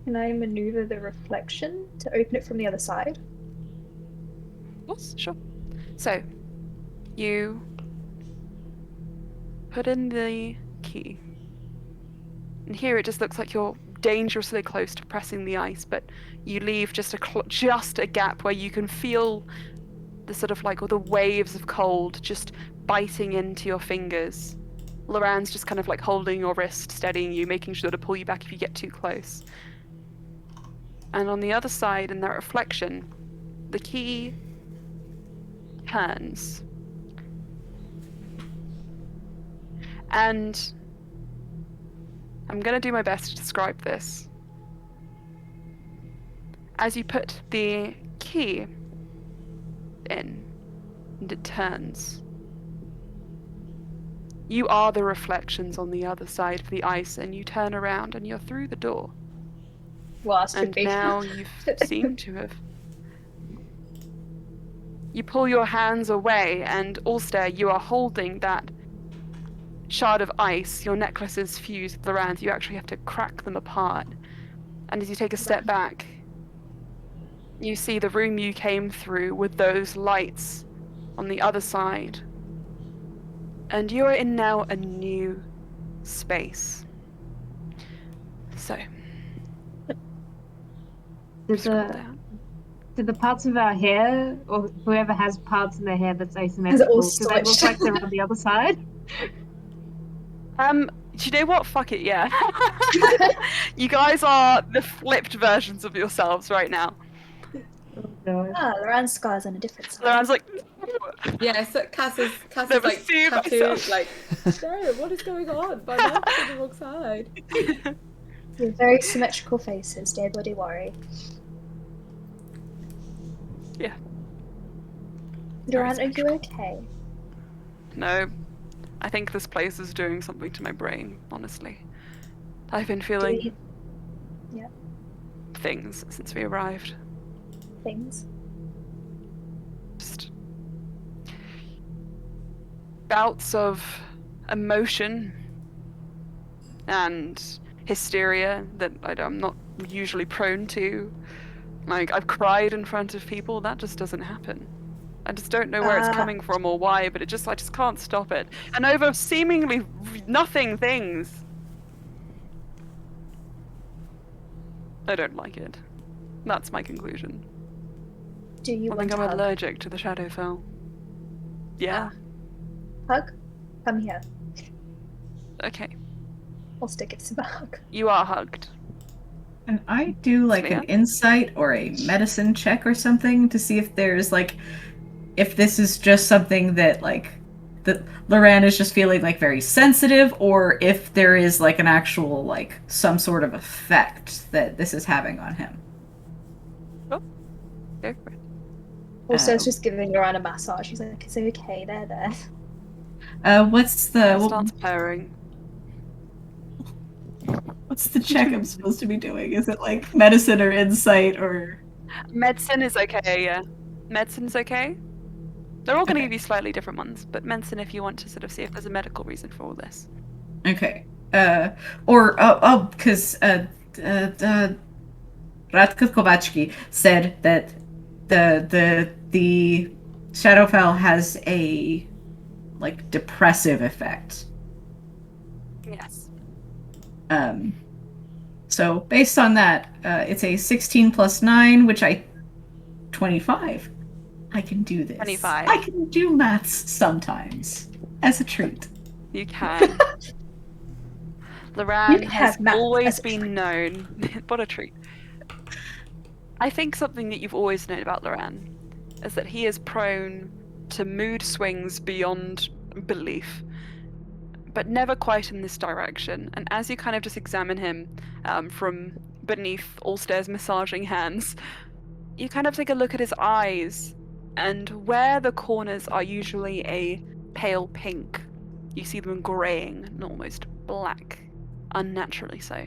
Can I maneuver the reflection to open it from the other side? Yes, sure. So, you put in the key. And here it just looks like you're dangerously close to pressing the ice, but you leave just a gap where you can feel the sort of like all the waves of cold just biting into your fingers. Loran's just kind of like holding your wrist, steadying you, making sure to pull you back if you get too close. And on the other side, in that reflection, the key turns. And I'm going to do my best to describe this. As you put the key in, and it turns, you are the reflections on the other side of the ice, and you turn around and you're through the door. Well, that's And trippy. now you seem to have. You pull your hands away, and Ulster, you are holding that shard of ice. Your necklaces fuse with Loran's. You actually have to crack them apart. And as you take a step back, you see the room you came through with those lights on the other side. And you're in now a new space. So. Scroll down. Do the parts of our hair, or whoever has parts in their hair that's asymmetrical, all do they look switched? like they're on the other side? Do you know what? Fuck it, yeah. You guys are the flipped versions of yourselves right now. Oh no. Ah, Loran's scar's on a different side. Loran's like, Yeah, so Cass is Never like seen tattooed, myself. like, no, what is going on? My mouth's on the wrong side. You're very symmetrical faces, dear body worry. Yeah. Loran, are you symmetrical. okay? No, I think this place is doing something to my brain, honestly. I've been Do feeling we Yeah. things since we arrived. things? Just bouts of emotion and hysteria that I'm not usually prone to. Like, I've cried in front of people, that just doesn't happen. I just don't know where it's coming from or why, but I just can't stop it. And over seemingly nothing things. I don't like it. That's my conclusion. Do you I want think a I'm hug? allergic to the Shadowfell. Yeah. Hug? Come here. Okay. I'll stick it to a hug. You are hugged. Can I do like an Slya? insight or a medicine check or something to see if there's like, if this is just something that like, that Loran is just feeling like very sensitive, or if there is like an actual like some sort of effect that this is having on him. Go for it. Also, it's just giving Loran a massage. She's like, it's okay, there. What's It the starts purring. what's the check I'm supposed to be doing? Is it like medicine or insight or? Medicine is okay, yeah. Medicine's okay. They're all going to Okay. give you slightly different ones, but medicine if you want to sort of see if there's a medical reason for all this. Okay. Because Radko Kovachki said that the Shadowfell has a like depressive effect. Yes. So based on that, it's a 16 plus 9, which 25. I can do this. 25. I can do maths sometimes as a treat. You can. Loran You can has have math always as a been known. What a treat. I think something that you've always known about Loran is that he is prone to mood swings beyond belief, but never quite in this direction. And as you kind of just examine him from beneath Ulster's massaging hands, you kind of take a look at his eyes, and where the corners are usually a pale pink, you see them greying and almost black, unnaturally so.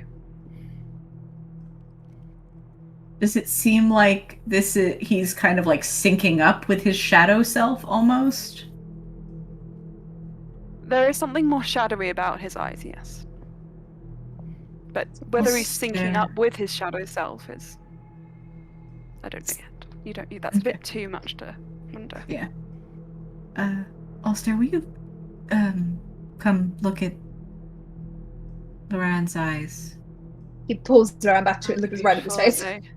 Does it seem like he's kind of like syncing up with his shadow self almost? There is something more shadowy about his eyes, yes. But whether he's syncing up with his shadow self is... I don't know yet. You don't. That's a bit too much to wonder. Yeah. Ulster, will you come look at Loran's eyes? He pulls Loran back to it and looks right at his face. Aren't they?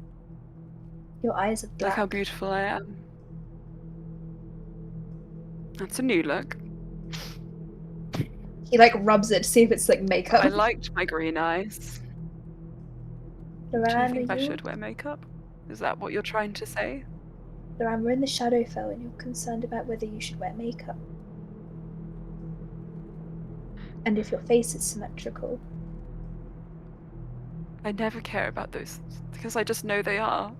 Your eyes are Look black. how beautiful I am. That's a new look. He like rubs it to see if it's like makeup. I liked my green eyes. Do you Loran, think I are you? should wear makeup? Is that what you're trying to say? Loran, we're in the Shadowfell and you're concerned about whether you should wear makeup. And if your face is symmetrical. I never care about those because I just know they are.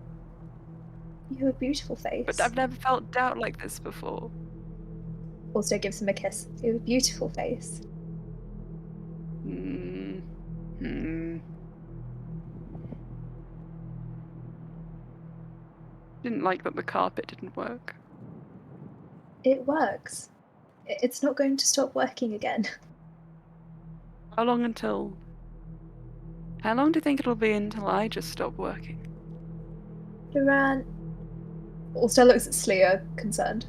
You have a beautiful face. But I've never felt doubt like this before. Also gives him a kiss. You have a beautiful face. Didn't like that the carpet didn't work. It works. It's not going to stop working again. How long do you think it'll be until I just stop working? Loran also looks at Slya, concerned.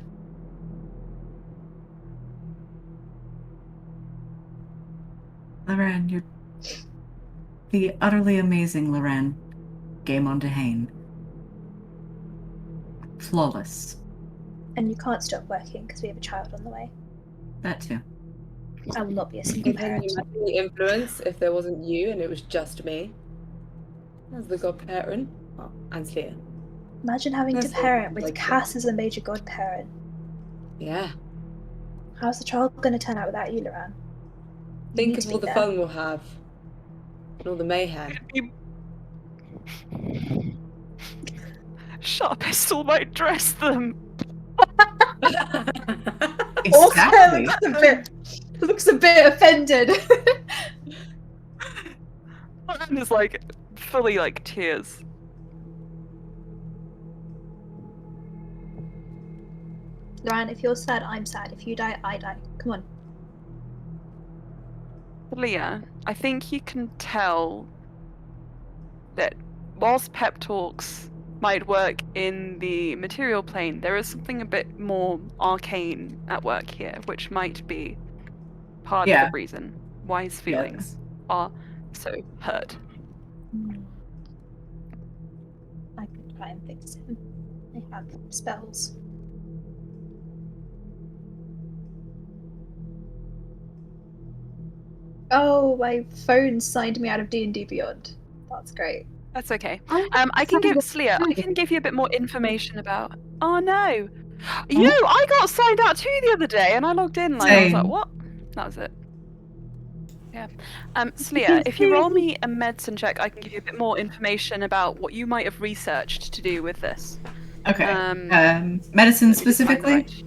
Loran, you're the utterly amazing Loran. Game on Dehane. Flawless. And you can't stop working because we have a child on the way. That too. I will not be a single Can parent. you imagine the influence if there wasn't you and it was just me? As the godparent. Oh, and Slya. Imagine having to That's parent with like- Cass as a major godparent. Yeah. How's the child going to turn out without you, Loran? You Think need of to all be the there. fun we'll have. And all the mayhem. Sharp pistol might dress them. Exactly. Looks a bit offended. And is like fully like tears. Loran, if you're sad, I'm sad. If you die, I die. Come on. Leah, I think you can tell that whilst pep talks might work in the material plane, there is something a bit more arcane at work here, which might be part of Yeah. the reason why his Yeah. feelings are so hurt. I can try and fix him. I have spells. Oh, my phone signed me out of D&D Beyond. That's great. That's okay. I I can give something- Slia. I can give you a bit more information about. Oh no, I got signed out too the other day, and I logged in like I was like, Same. what? That was it. Yeah. Slia, if you roll me a medicine check, I can give you a bit more information about what you might have researched to do with this. Okay. Um, Medicine Let me just find the specifically? right-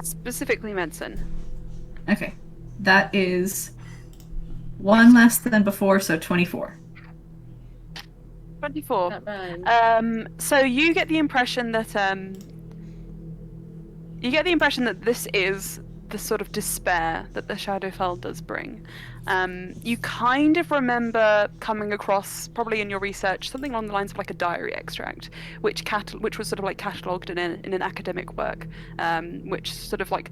Specifically medicine. Okay. That is one less than before, so 24. 24. Not bad. So you get the impression that this is the sort of despair that the Shadowfell does bring. You kind of remember coming across, probably in your research, something along the lines of like a diary extract, which was sort of like catalogued in an academic work, which sort of like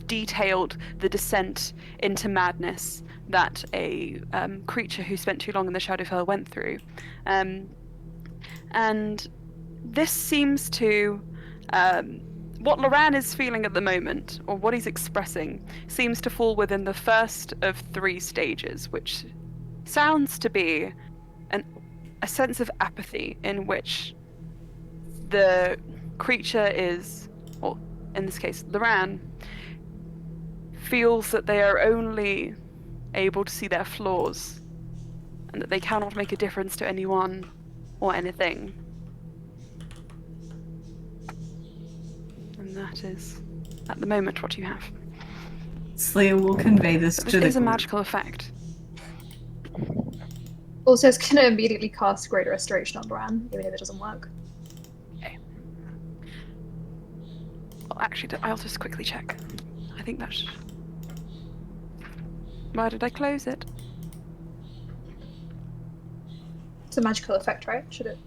detailed the descent into madness that a creature who spent too long in the Shadowfell went through, and this seems to. What Loran is feeling at the moment, or what he's expressing, seems to fall within the first of 3 stages, which sounds to be a sense of apathy in which the creature is, or in this case, Loran, feels that they are only able to see their flaws, and that they cannot make a difference to anyone or anything. And that is, at the moment, what you have. Slaya will convey this But to this the is a group. magical effect. Also, it's going to immediately cast Greater Restoration on Loran, even if it doesn't work. Well, actually, I'll just quickly check. I think that's... Why did I close it? It's a magical effect, right? Should it?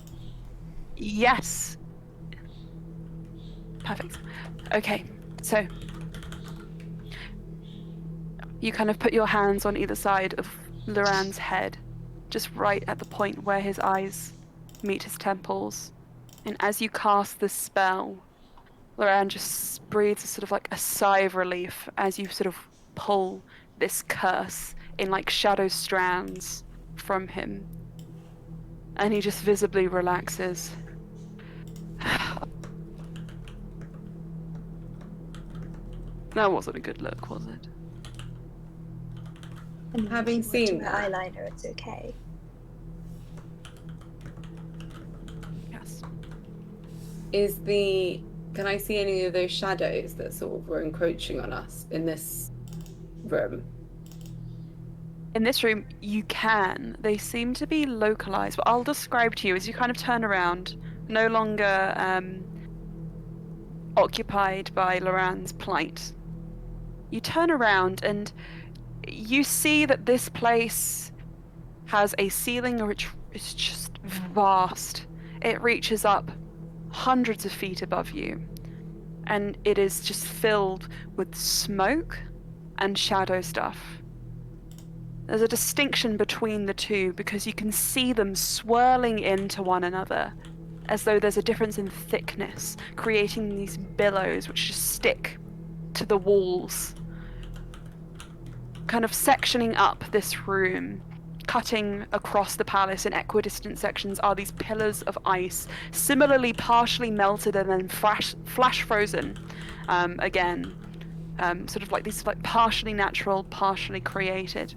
Yes! Perfect. Okay, so... You kind of put your hands on either side of Loran's head, just right at the point where his eyes meet his temples. And as you cast this spell, Loran just breathes a sort of like a sigh of relief as you sort of pull this curse in like shadow strands from him. And he just visibly relaxes. That wasn't a good look, was it? I mean, Having if you want to seen wear that- eyeliner, it's okay. Yes. Can I see any of those shadows that sort of were encroaching on us in this room? In this room, you can. They seem to be localized, but I'll describe to you as you kind of turn around, no longer occupied by Loran's plight. You turn around and you see that this place has a ceiling which is just vast. It reaches up hundreds of feet above you, and it is just filled with smoke and shadow stuff. There's a distinction between the two because you can see them swirling into one another, as though there's a difference in thickness, creating these billows which just stick to the walls, kind of sectioning up this room. cutting across the palace in equidistant sections are these pillars of ice, similarly partially melted and then flash frozen again. Sort of like these like partially natural, partially created.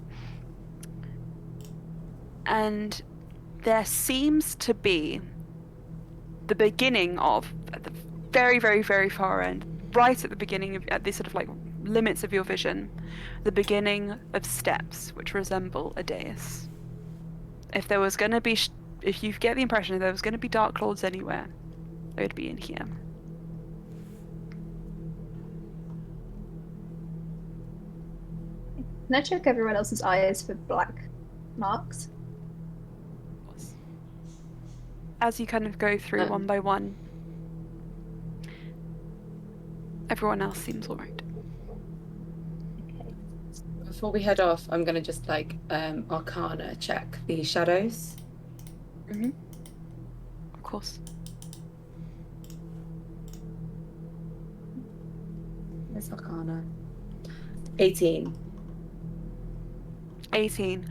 And there seems to be the beginning of, at the very, very, very far end, right at the beginning of, at the sort of like limits of your vision, the beginning of steps which resemble a dais. If there was going to be, if you get the impression that there was going to be Dark Lords anywhere, they would be in here. Can I check everyone else's eyes for black marks? As you kind of go through one by one, everyone else seems alright. Okay. Before we head off, I'm gonna just like Arcana check the shadows. Mm-hmm. Of course. Where's Arcana? 18. 18.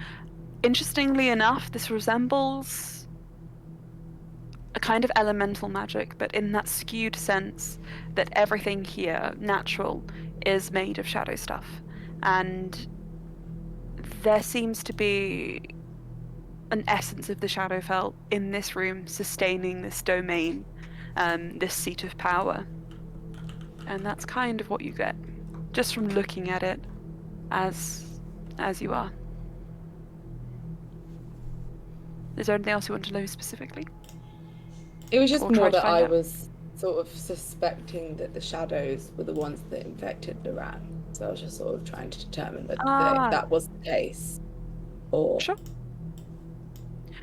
Interestingly enough, this resembles a kind of elemental magic, but in that skewed sense that everything here, natural, is made of shadow stuff. And there seems to be an essence of the Shadowfell in this room, sustaining this domain, this seat of power. And that's kind of what you get, just from looking at it as you are. Is there anything else you want to know specifically? It was just Or try more to that find I out. was sort of suspecting that the shadows were the ones that infected Duran. So I was just sort of trying to determine that that was the case. Or Sure.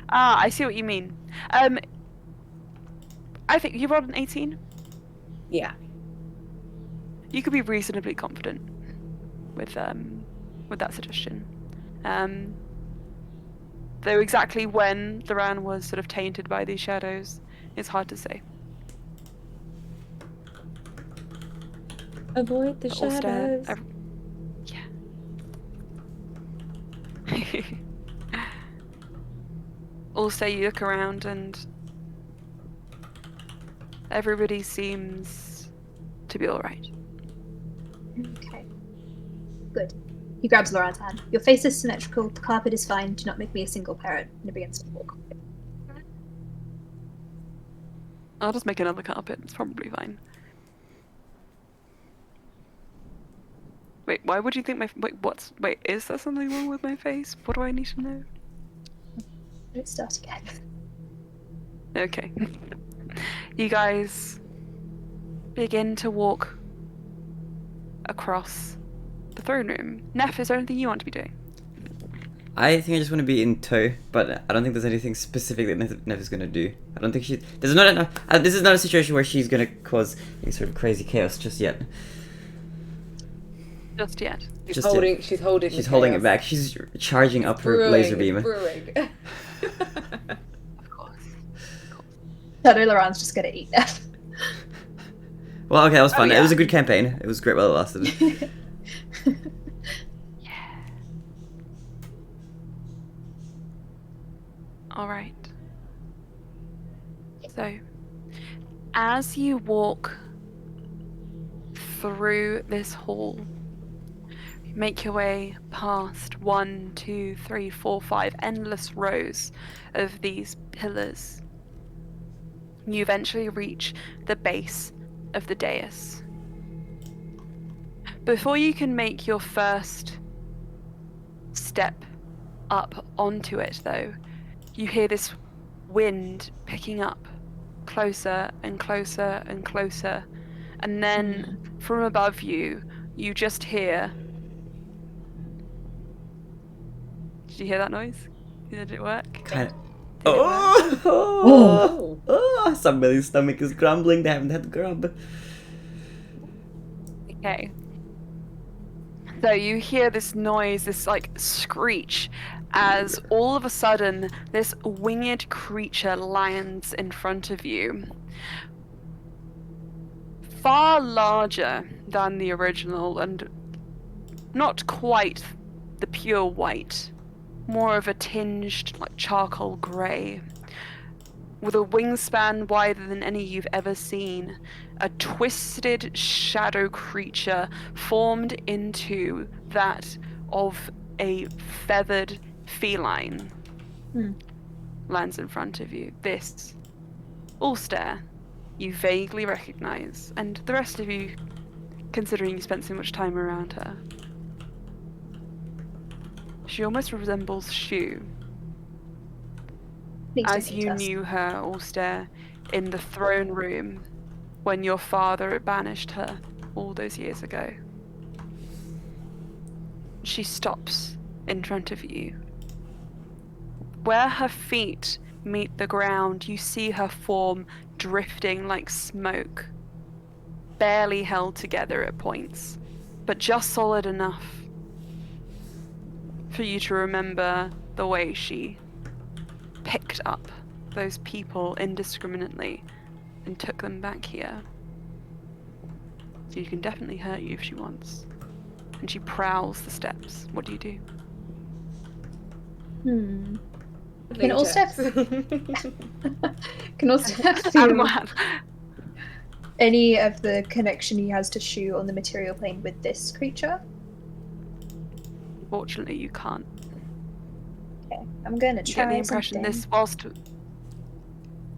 I see what you mean. I think you rolled an 18. yeah. You could be reasonably confident with that suggestion. Though exactly when Duran was sort of tainted by these shadows is hard to say. Avoid the But all stare- shadows. Yeah. Also, you look around and everybody seems to be alright. Okay. Good. He grabs Laura's hand. Your face is symmetrical, the carpet is fine, do not make me a single parrot. And he begins to walk. I'll just make another carpet, it's probably fine. Wait, why would you think wait, is there something wrong with my face? What do I need to know? Let's start again. Okay. You guys begin to walk across the throne room. Neff, is there anything you want to be doing? I think I just want to be in tow, but I don't think there's anything specific that Nev is going to do. I don't think there's not enough. This is not a situation where she's going to cause any sort of crazy chaos just yet. Just yet. She's Just holding yet. she's holding She's the holding it chaos. back. She's charging up her Brewing, laser beam. it's brewing. Of course. Shadow Laurent's just gonna eat them. Well, okay, that was fun. yeah. It was a good campaign. It was great while it lasted. Alright. So, as you walk through this hall, you make your way past 1, 2, 3, 4, 5 endless rows of these pillars. You eventually reach the base of the dais. Before you can make your first step up onto it, though, you hear this wind picking up closer and closer and closer, and then from above you, you just hear... Did you hear that noise? Did it work? Kind of. Did it work? Oh! Somebody's stomach is grumbling. They haven't had grub. Okay. So you hear this noise, this like screech, as all of a sudden this winged creature lands in front of you. Far larger than the original and not quite the pure white more of a tinged, like charcoal grey, with a wingspan wider than any you've ever seen. A twisted shadow creature formed into that of a feathered feline lands in front of you. This, Ulster, you vaguely recognise, and the rest of you, considering you spent so much time around her. She almost resembles Shu, Please don't as hate you us. knew her, Ulster, in the throne room when your father banished her all those years ago. She stops in front of you. Where her feet meet the ground, you see her form drifting like smoke, barely held together at points, but just solid enough for you to remember the way she picked up those people indiscriminately and took them back here. She can definitely hurt you if she wants. And she prowls the steps. What do you do? Can all checks. Can also I'm feel glad. any of the connection he has to Shu on the material plane with this creature? Fortunately, you can't. Okay, I'm gonna You try get the impression something. this, whilst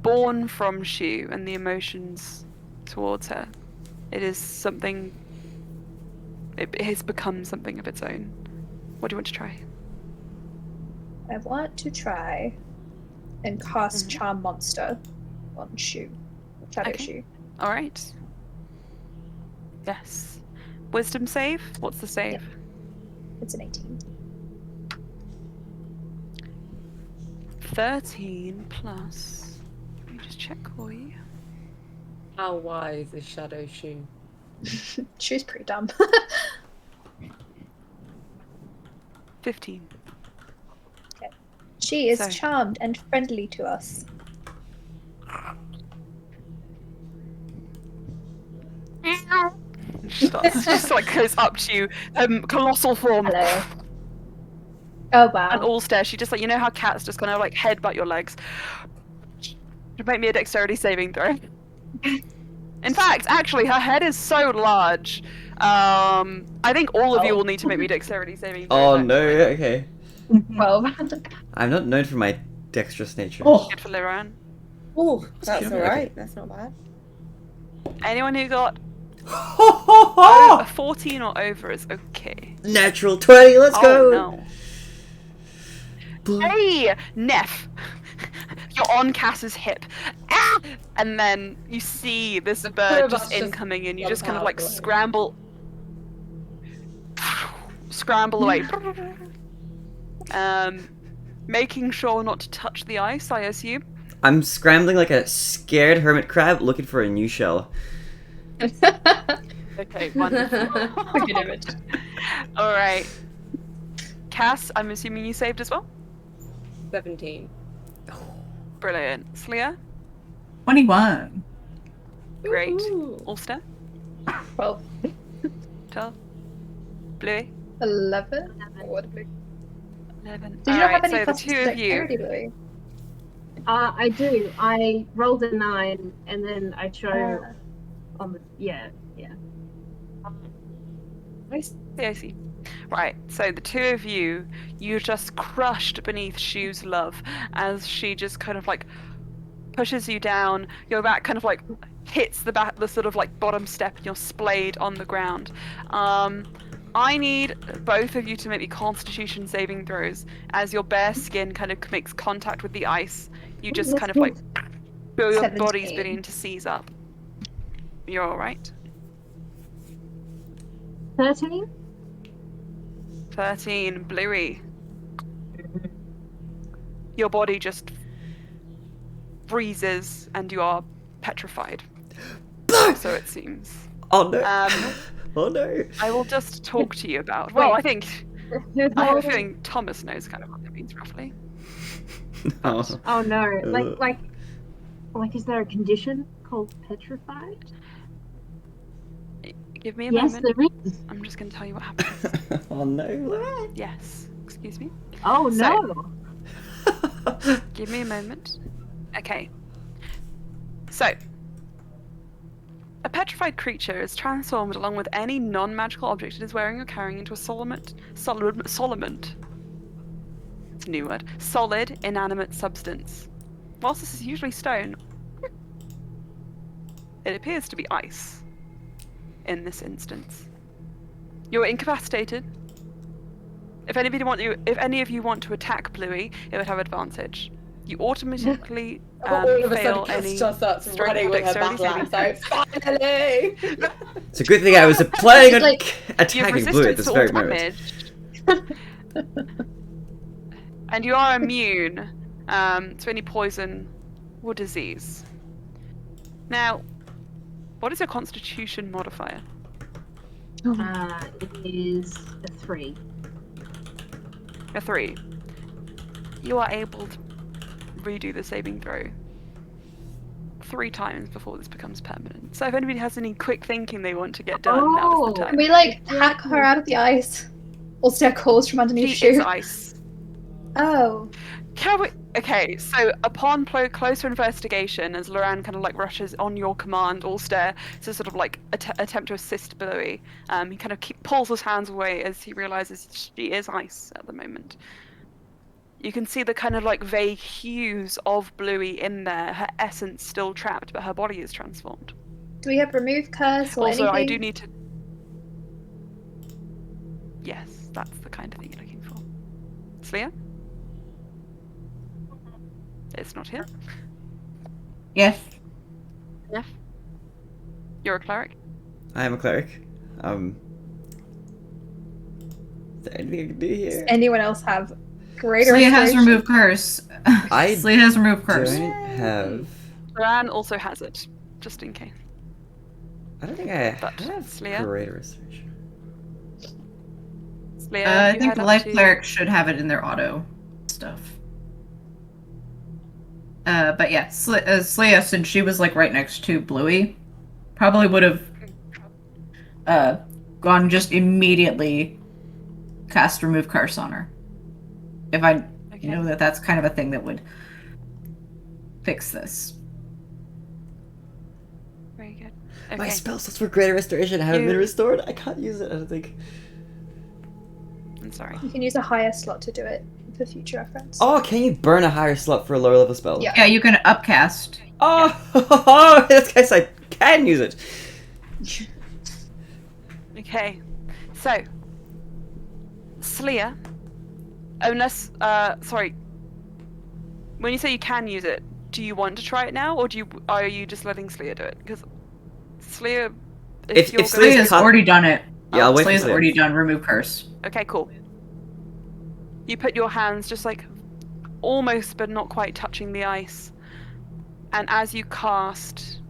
born from Shu and the emotions towards her, it is something. It has become something of its own. What do you want to try? I want to try and cast Charm Monster on Shu. Shadow Okay. Shu. All right. Yes. Wisdom save. What's the save? Yep. It's an 18. 13 plus. Let me just check for you. How wise is Shadow Shoe? Shu's pretty dumb. 15. She is So- charmed and friendly to us. She starts, just like goes up to you, colossal form. Hello. Oh And wow. all stare. She just like, you know how cats just kind of like headbutt your legs. Make me a dexterity saving throw. In fact, actually, her head is so large. I think all of you Oh. will need to make me dexterity saving Oh throws. no, actually. okay. Well, I'm not known for my dexterous nature. Oh, Good for Liran. Oh, that's Okay. alright. That's not bad. Anyone who got a Oh, 14 or over is okay. natural 20, let's Oh go! no. Hey, Neff! You're on Cass's hip. Ah! And then you see this bird just just incoming and you jump just kind of out like of the way. scramble away. Making sure not to touch the ice, I assume. I'm scrambling like a scared hermit crab looking for a new shell. Okay, wonderful. good image. Alright. Cass, I'm assuming you saved as well? 17. Brilliant. Slia? 21. Great. Ooh. Ulster? 12. 12? Bluey? 11. What? 11. Did you not have Alright, any so the plus two of you. dexterity, Louis? I do. I rolled a 9 and then I show on the yeah. I see. Right, so the two of you, you just crushed beneath Shu's love as she just kind of like pushes you down. Your back kind of like hits the sort of like bottom step, and you're splayed on the ground. I need both of you to make me Constitution saving throws as your bare skin kind of makes contact with the ice. You just kind of like feel your body's 17. beginning to seize up. You're all right. 13. 13, Bluey. Your body just freezes and you are petrified. So it seems. Oh no. Oh no. I will just talk to you about. Well, Wait. I think I have a feeling Thomas knows kind of what that means roughly. Oh. Oh no! Ugh. Like, is there a condition called petrified? Give me a Yes, moment. there is. I'm just going to tell you what happens. Oh no. Yes. Excuse me. Oh So- no! Give me a moment. Okay. So, a petrified creature is transformed along with any non-magical object it is wearing or carrying into a solid, it's a new word, solid, inanimate substance. Whilst this is usually stone, it appears to be ice in this instance. You're incapacitated. If any of you want to attack Bluey, it would have advantage. You automatically All of a fail sudden, any Cass starts strength running or with her dexterity battle saving axe out. Finally! It's a good thing I was planning on Like, You have attacking Blue at resistance this to all very moment. damage. And you are immune to any poison or disease. Now, what is your constitution modifier? It is a 3. A 3. You are able to redo the saving throw 3 times before this becomes permanent. So if anybody has any quick thinking they want to get done, now's the Oh. time. Can we like hack her out of the ice? Or stare calls from underneath She is shoe? ice. Oh. Can we? Okay, so upon closer investigation, as Loran kind of like rushes on your command, Allstare to sort of like attempt to assist Bluey, he kind of pulls his hands away as he realizes she is ice at the moment. You can see the kind of like vague hues of Bluey in there, her essence still trapped, but her body is transformed. Do we have remove curse or Also, anything? I do need to. Yes, that's the kind of thing you're looking for. Slya? It's not here. Yes. Neff? You're a cleric? I am a cleric. Is there anything I can do here? Does anyone else have greater Slya has restoration? removed curse. I Slya has removed curse. don't have. Loran also has it, just in case. I don't think I But have Slya? greater restoration. Slya, I you think head the up life to- cleric should have it in their auto stuff. But yeah, Slya, since she was like right next to Bluey, probably would have gone just immediately cast remove curse on her. If I Okay. know that that's kind of a thing that would fix this. Very good. My Okay. spell slots for greater restoration haven't You- been restored. I can't use it, I don't think. I'm sorry. You can use a higher slot to do it for future reference. Oh, can you burn a higher slot for a lower level spell? Yeah. Yeah, you can upcast. Oh, I guess I can use it. Okay. So, Slya, unless, sorry. When you say you can use it, do you want to try it now, or are you just letting Slya do it? Because Slya, If you're Slya's going Slya's cut- already done it. Yeah, I'll wait for Slya's Slya. already done remove curse. Okay, cool. You put your hands just like almost but not quite touching the ice. And as you cast,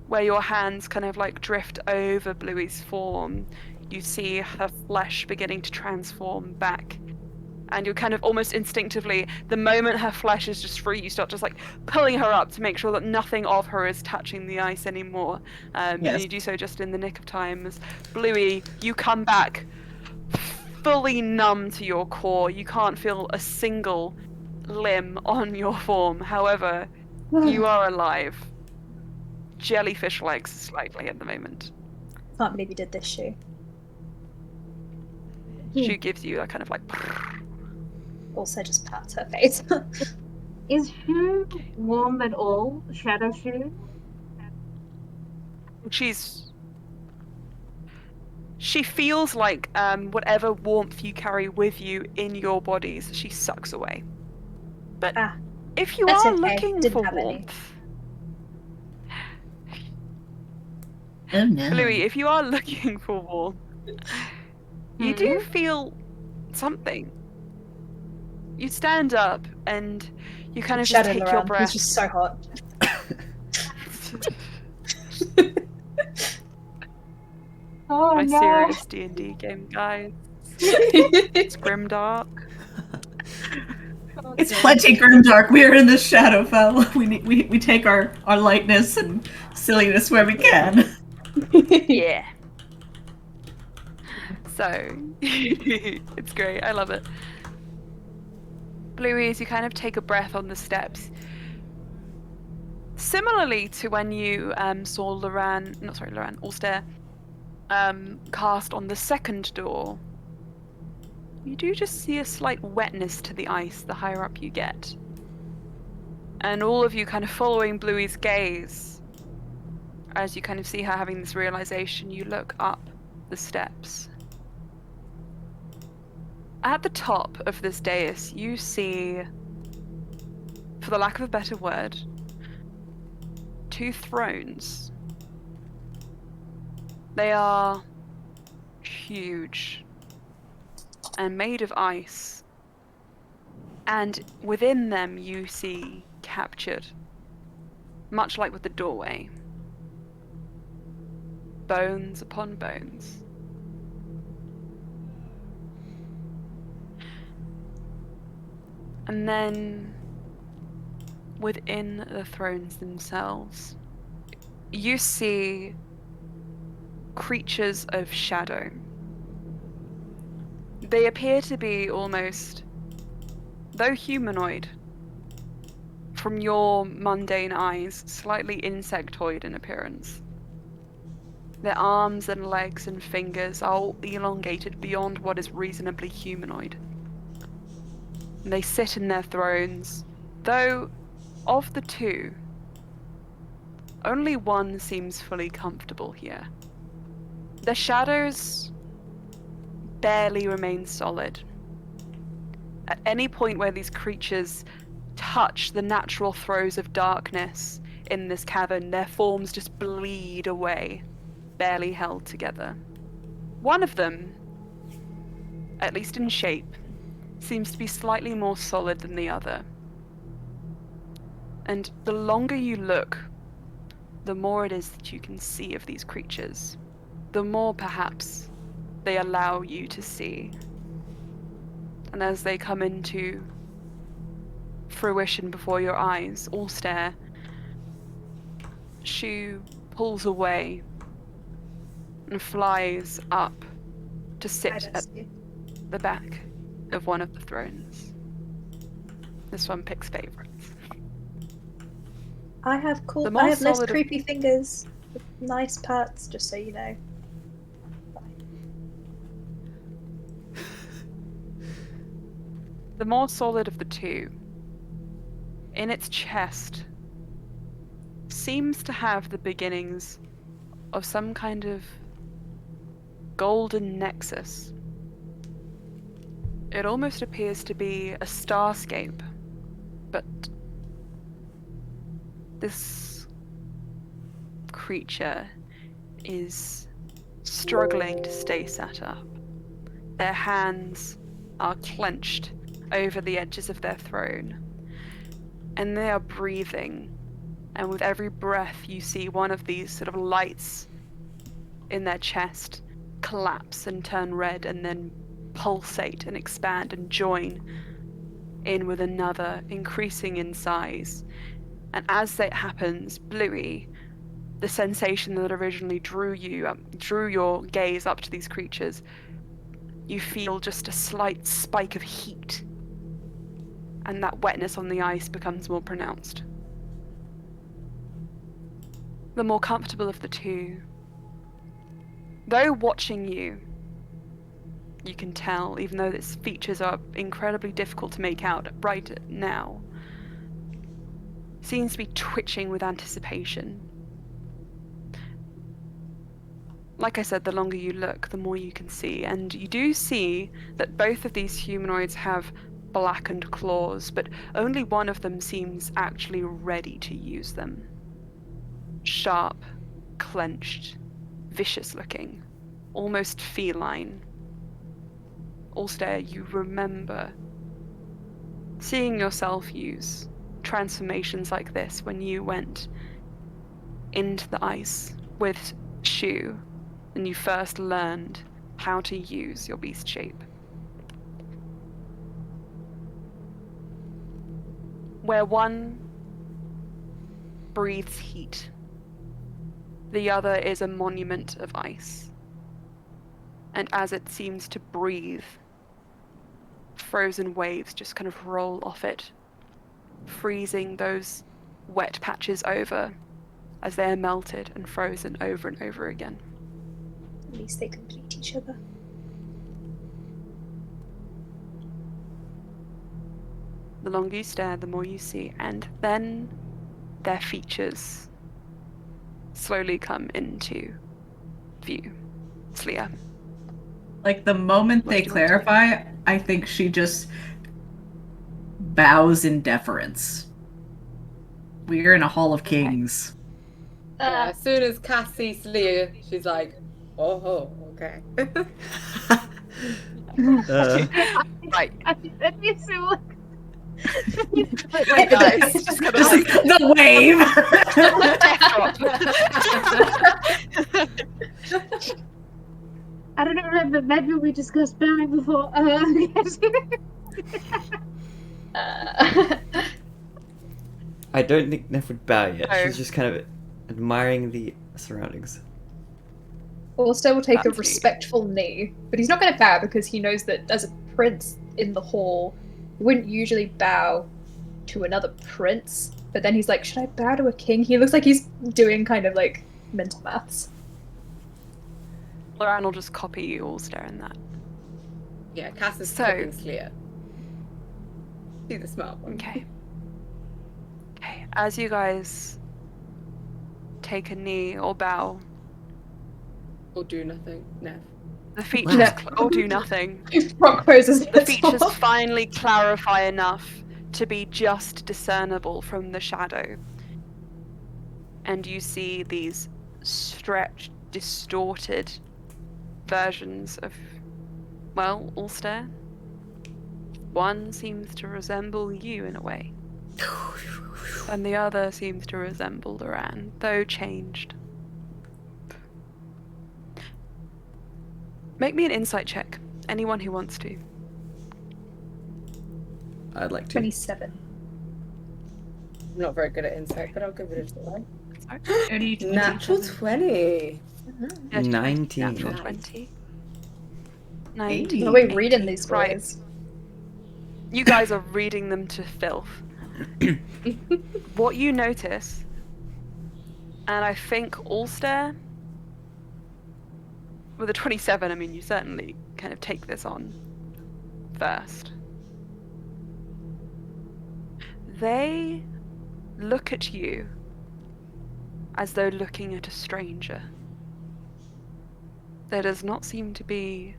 where your hands kind of like drift over Bluey's form, you see her flesh beginning to transform back. And you're kind of almost instinctively, the moment her flesh is just free, you start just like pulling her up to make sure that nothing of her is touching the ice anymore. And Yes. you do so just in the nick of time as Bluey, you come back fully numb to your core. You can't feel a single limb on your form. However, you are alive. Jellyfish legs slightly at the moment. Can't believe you did this, Shu. She gives you a kind of like. Also just pats her face. Is Shu warm at all? Shadow Shu? She feels like whatever warmth you carry with you in your bodies, she sucks away. But Ah, if you that's are okay. looking Didn't for have any. warmth, Oh no. Bluey, if you are looking for warmth, you do feel something. You stand up and you kind of just Shadow take Laurent, your It's breath. just so hot. Oh My no! serious D&D game, guys. It's grimdark. It's plenty grimdark. We are in the Shadowfell. We take our lightness and silliness where we can. Yeah. So, it's great. I love it. Bluey, as you kind of take a breath on the steps, similarly to when you saw Ulster cast on the second door, you do just see a slight wetness to the ice the higher up you get. And all of you kind of following Bluey's gaze, as you kind of see her having this realization, you look up the steps. At the top of this dais, you see, for the lack of a better word, 2 thrones. They are huge and made of ice, and within them you see captured, much like with the doorway, bones upon bones. And then, within the thrones themselves, you see creatures of shadow. They appear to be almost, though humanoid, from your mundane eyes, slightly insectoid in appearance. Their arms and legs and fingers are all elongated beyond what is reasonably humanoid. They sit in their thrones, though of the 2, only one seems fully comfortable here. The shadows barely remain solid. At any point where these creatures touch the natural throes of darkness in this cavern, their forms just bleed away, barely held together. One of them, at least in shape, seems to be slightly more solid than the other. And the longer you look, the more it is that you can see of these creatures. The more, perhaps, they allow you to see. And as they come into fruition before your eyes, all stare, Shu pulls away and flies up to sit at the back of one of the thrones. This one picks favorites. I have The more less solid of- creepy fingers with nice parts, just so you know. The more solid of the 2, in its chest, seems to have the beginnings of some kind of golden nexus. It almost appears to be a starscape, but this creature is struggling to stay sat up. Their hands are clenched over the edges of their throne, and they are breathing, and with every breath you see one of these sort of lights in their chest collapse and turn red and then pulsate and expand and join in with another, increasing in size. And as that happens, Bluey, the sensation that originally drew your gaze up to these creatures, you feel just a slight spike of heat, and that wetness on the ice becomes more pronounced. The more comfortable of the 2, though watching you can tell, even though its features are incredibly difficult to make out right now, seems to be twitching with anticipation. Like I said, the longer you look, the more you can see, and you do see that both of these humanoids have blackened claws, but only one of them seems actually ready to use them. Sharp, clenched, vicious looking, almost feline. Ulster, you remember seeing yourself use transformations like this when you went into the ice with Shu and you first learned how to use your beast shape. Where one breathes heat, the other is a monument of ice. And as it seems to breathe, frozen waves just kind of roll off it, freezing those wet patches over as they are melted and frozen over and over again. At least they complete each other. The longer you stare, the more you see, and then their features slowly come into view. Slia. Like, the moment What they do you want to do? clarify, I think she just bows in deference. We're in a Hall of Kings. Yeah, as soon as Cass sees Leah, she's like, oh, okay. Right. I think that'd be similar. Wait, guys. Just gonna Just like the wave! I don't remember. Maybe we discussed bowing before. I don't think Neff would bow yet. No. She's just kind of admiring the surroundings. Ulster will take a Fancy. respectful knee, but he's not going to bow because he knows that as a prince in the hall, he wouldn't usually bow to another prince. But then he's like, should I bow to a king? He looks like he's doing kind of like mental maths. Loran will just copy you all staring that. Yeah, Cass is So- copying Leah. See the smart one. Okay. Okay. As you guys take a knee or bow, Or do nothing. No. the features or do nothing. Rock poses. The features finally clarify enough to be just discernible from the shadow. And you see these stretched, distorted versions of, well, Ulster. One seems to resemble you in a way. And the other seems to resemble Loran, though changed. Make me an insight check. Anyone who wants to. I'd like to. 27. I'm not very good at insight, but I'll give it a try. Sorry? Natural 20. Yeah, 19. Natural 20. 19. Are we reading 18. these Right. boys? You guys are reading them to filth. What you notice, and I think Ulster, with a 27, I mean, you certainly kind of take this on first. They look at you as though looking at a stranger. There does not seem to be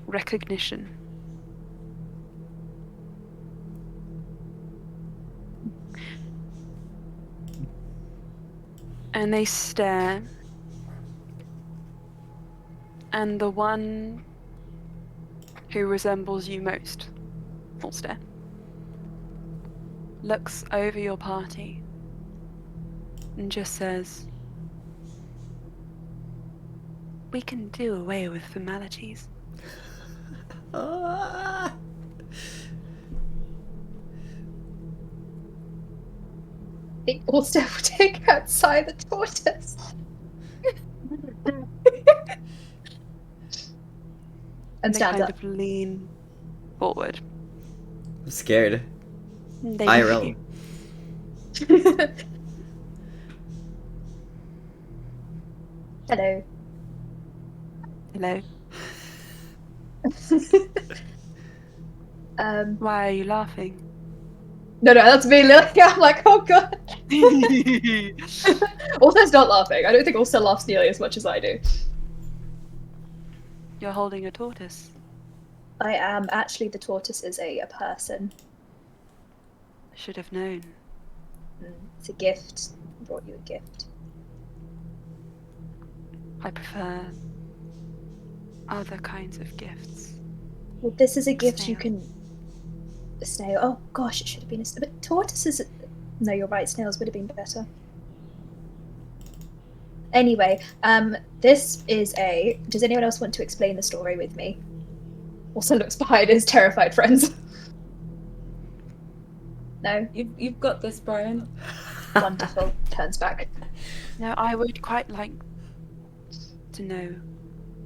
recognition. And they stare. And the one who resembles you most, Ulster, looks over your party and just says, "We can do away with formalities." Ah. I think Ulster will take outside the tortoise. And They stands kind up. of lean forward. I'm scared. They I look at roll. you. Hello. Hello. Um, Why are you laughing? no, that's me looking. I'm like, oh god. Ulster's not laughing. I don't think Ulster laughs nearly as much as I do. You're holding a tortoise. I am actually the tortoise is a person. I should have known. It's a gift. I brought you a gift. I prefer other kinds of gifts. Well, this is a gift you Snail. can. A snail. Oh gosh, it should have been a. But tortoises. No, you're right. Snails would have been better. Anyway, this is a. Does anyone else want to explain the story with me? Also looks behind his terrified friends. No, You've got this, Brian. wonderful. Turns back. No, I would quite like to know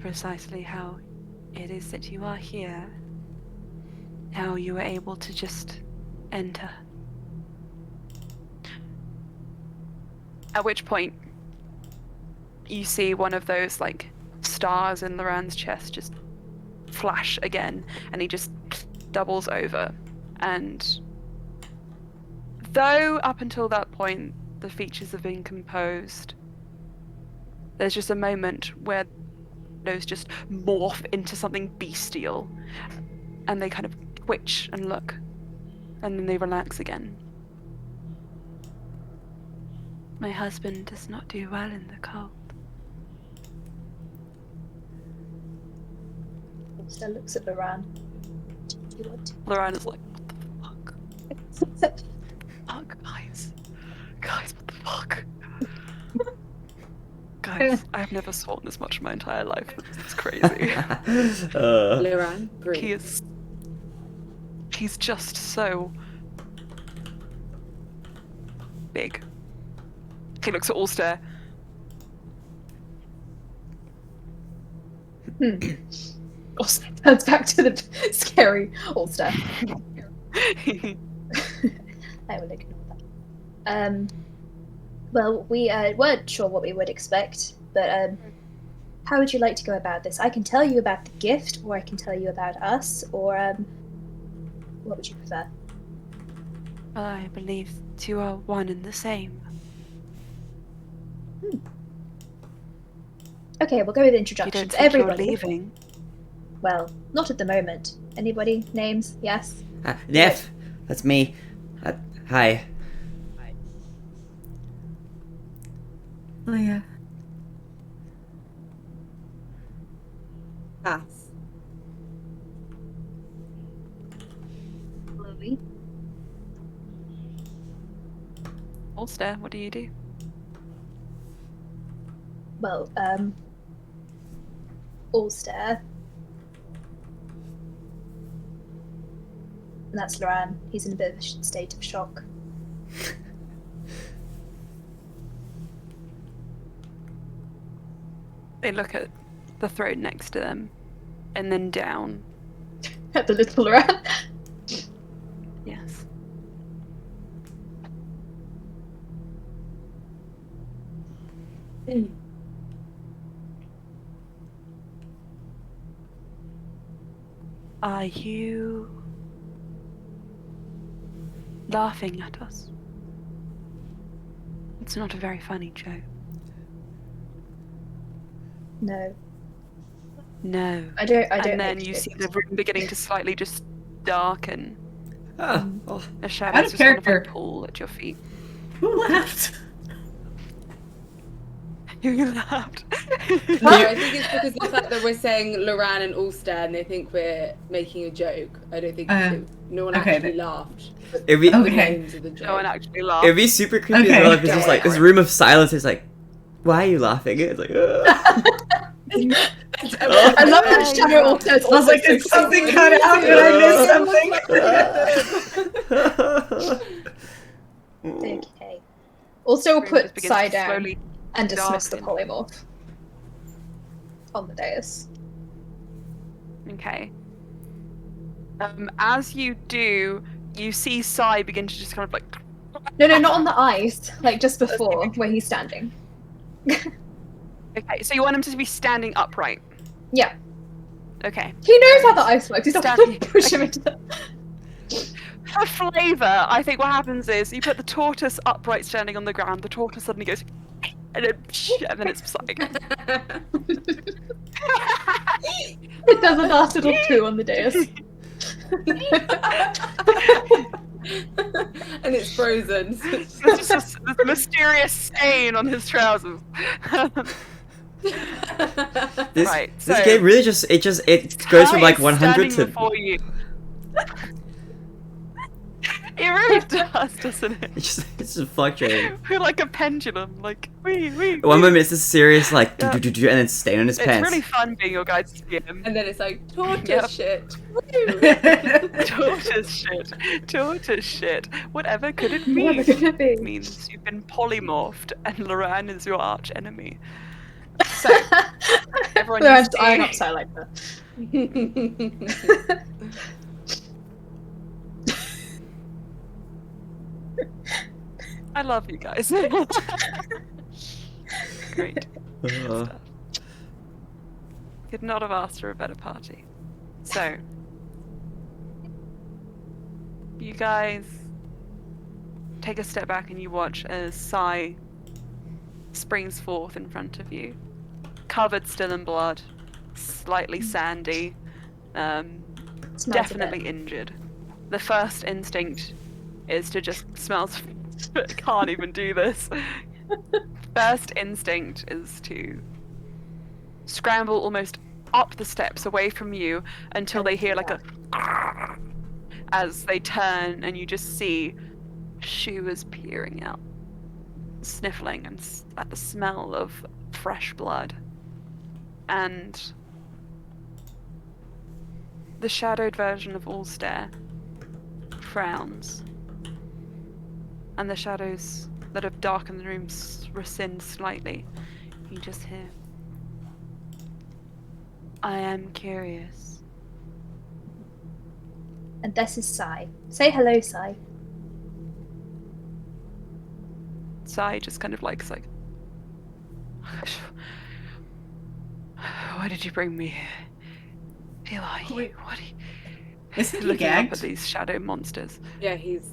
precisely how it is that you are here. How you were able to just enter. At which point, you see one of those, like, stars in Loran's chest just flash again, and he just doubles over. And though up until that point the features have been composed, there's just a moment where those just morph into something bestial, and they kind of twitch and look, and then they relax again. My husband does not do well in the cold. So looks at Loran. Do you want to? Loran is like, what the fuck? Fuck, guys. Guys, what the fuck? Guys, I've never sworn this much in my entire life. This is crazy. Loran, breathe. He's just so big. He looks at Ulster. Ulster turns back to the scary Ulster. I will ignore that. Well, we weren't sure what we would expect, but how would you like to go about this? I can tell you about the gift, or I can tell you about us, or what would you prefer? Well, I believe two are one and the same. Okay, we'll go with You introductions. don't think Everybody. you're leaving? Well, not at the moment. Anybody? Names? Yes? Neff, that's me. Hi. Leah. Cass. Chloe? Ulster, what do you do? Well, Ulster. And that's Loran. He's in a bit of a state of shock. They look at the throne next to them, and then down. At the little Loran. Yes. Are you laughing at us? It's not a very funny joke. No. No. I don't And then make you see jokes. the room beginning to slightly just darken. Oh, A shadow Out of just kind of like character. pull at your feet. Who laughed? You laughed. No, I think it's because of the fact that we're saying Loran and Ulster and they think we're making a joke. I don't think no one okay, actually then. laughed. it'd be The Okay. names of the joke. No one actually laughed. it'd be super creepy Okay. as well if it's just like this room of silence is like, why are you laughing? It's like, I love that Shadow also. I was like, did something cut out? Did I miss something? Okay. Also, The room put just begins Sai to down slowly and dismiss the darken. polymorph on the dais. Okay. As you do, you see Sai begin to just kind of like. No, not on the ice. Like just before, where he's standing. Okay, so you want him to be standing upright. Yeah. Okay. He knows how the ice works. He's not Standing- going to push him into the... For flavour, I think what happens is you put the tortoise upright standing on the ground, the tortoise suddenly goes, and then it's like. It does a last little poo on the dais. And it's frozen. There's just this mysterious stain on his trousers. this Right, this so- game really just it goes from Kai like is 100 standing to before you. It really does, doesn't it? it's just fluctuating. We're like a pendulum, like wee. One moment it's this serious like Yeah. and then stain on his It's pants. really fun being your guide's GM. And then it's like, tortoise Yep. shit. Tortoise shit. Whatever could it What mean? is it gonna be? It means you've been polymorphed and Loran is your arch enemy. So, everyone They're needs just to- eyeing up Sai like that. I love you guys. Great. Uh, Stuff. Could not have asked for a better party. So, you guys take a step back and you watch as Sai springs forth in front of you, covered still in blood, slightly sandy, Smells a definitely bit. injured. The first instinct is to just smell. Can't even do this. First instinct is to scramble almost up the steps away from you until they hear like a as they turn, and you just see Shu is peering out, sniffling and at the smell of fresh blood. And the shadowed version of Allstare frowns, and the shadows that have darkened the room rescind slightly. You just hear, I am curious. And this is Sai. Say hello, Sai. Sai just kind of like, why did you bring me here? Who are you? Wait. What are you? Isn't he Looking up gagged? at these shadow monsters. Yeah, he's.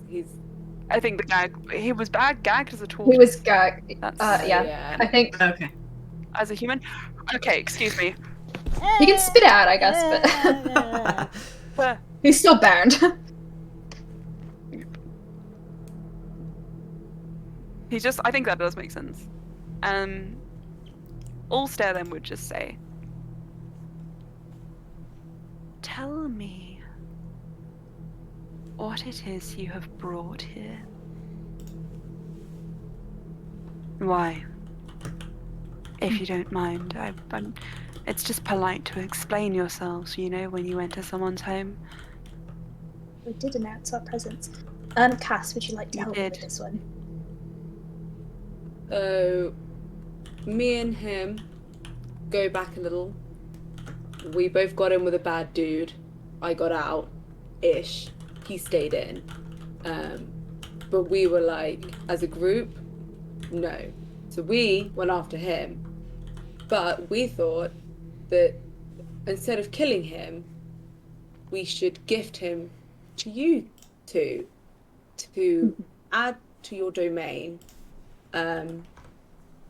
I think the he was gagged as a He tortoise. was gagged. That's Yeah, I think Okay. as a human. Okay, excuse me. he can spit it out, I guess, but Uh, he's still bound. He's just. I think that does make sense. Allstare then would just say, "Tell me what it is you have brought here. Why? If you don't mind, I'm. It's just polite to explain yourselves, you know, when you enter someone's home." We did announce our presence. Cass, would you like to You help me did. with this one? So, me and him go back a little. We both got in with a bad dude. I got out, ish. He stayed in. But we were like, as a group, no. So we went after him. But we thought that instead of killing him, we should gift him to you two to add to your domain.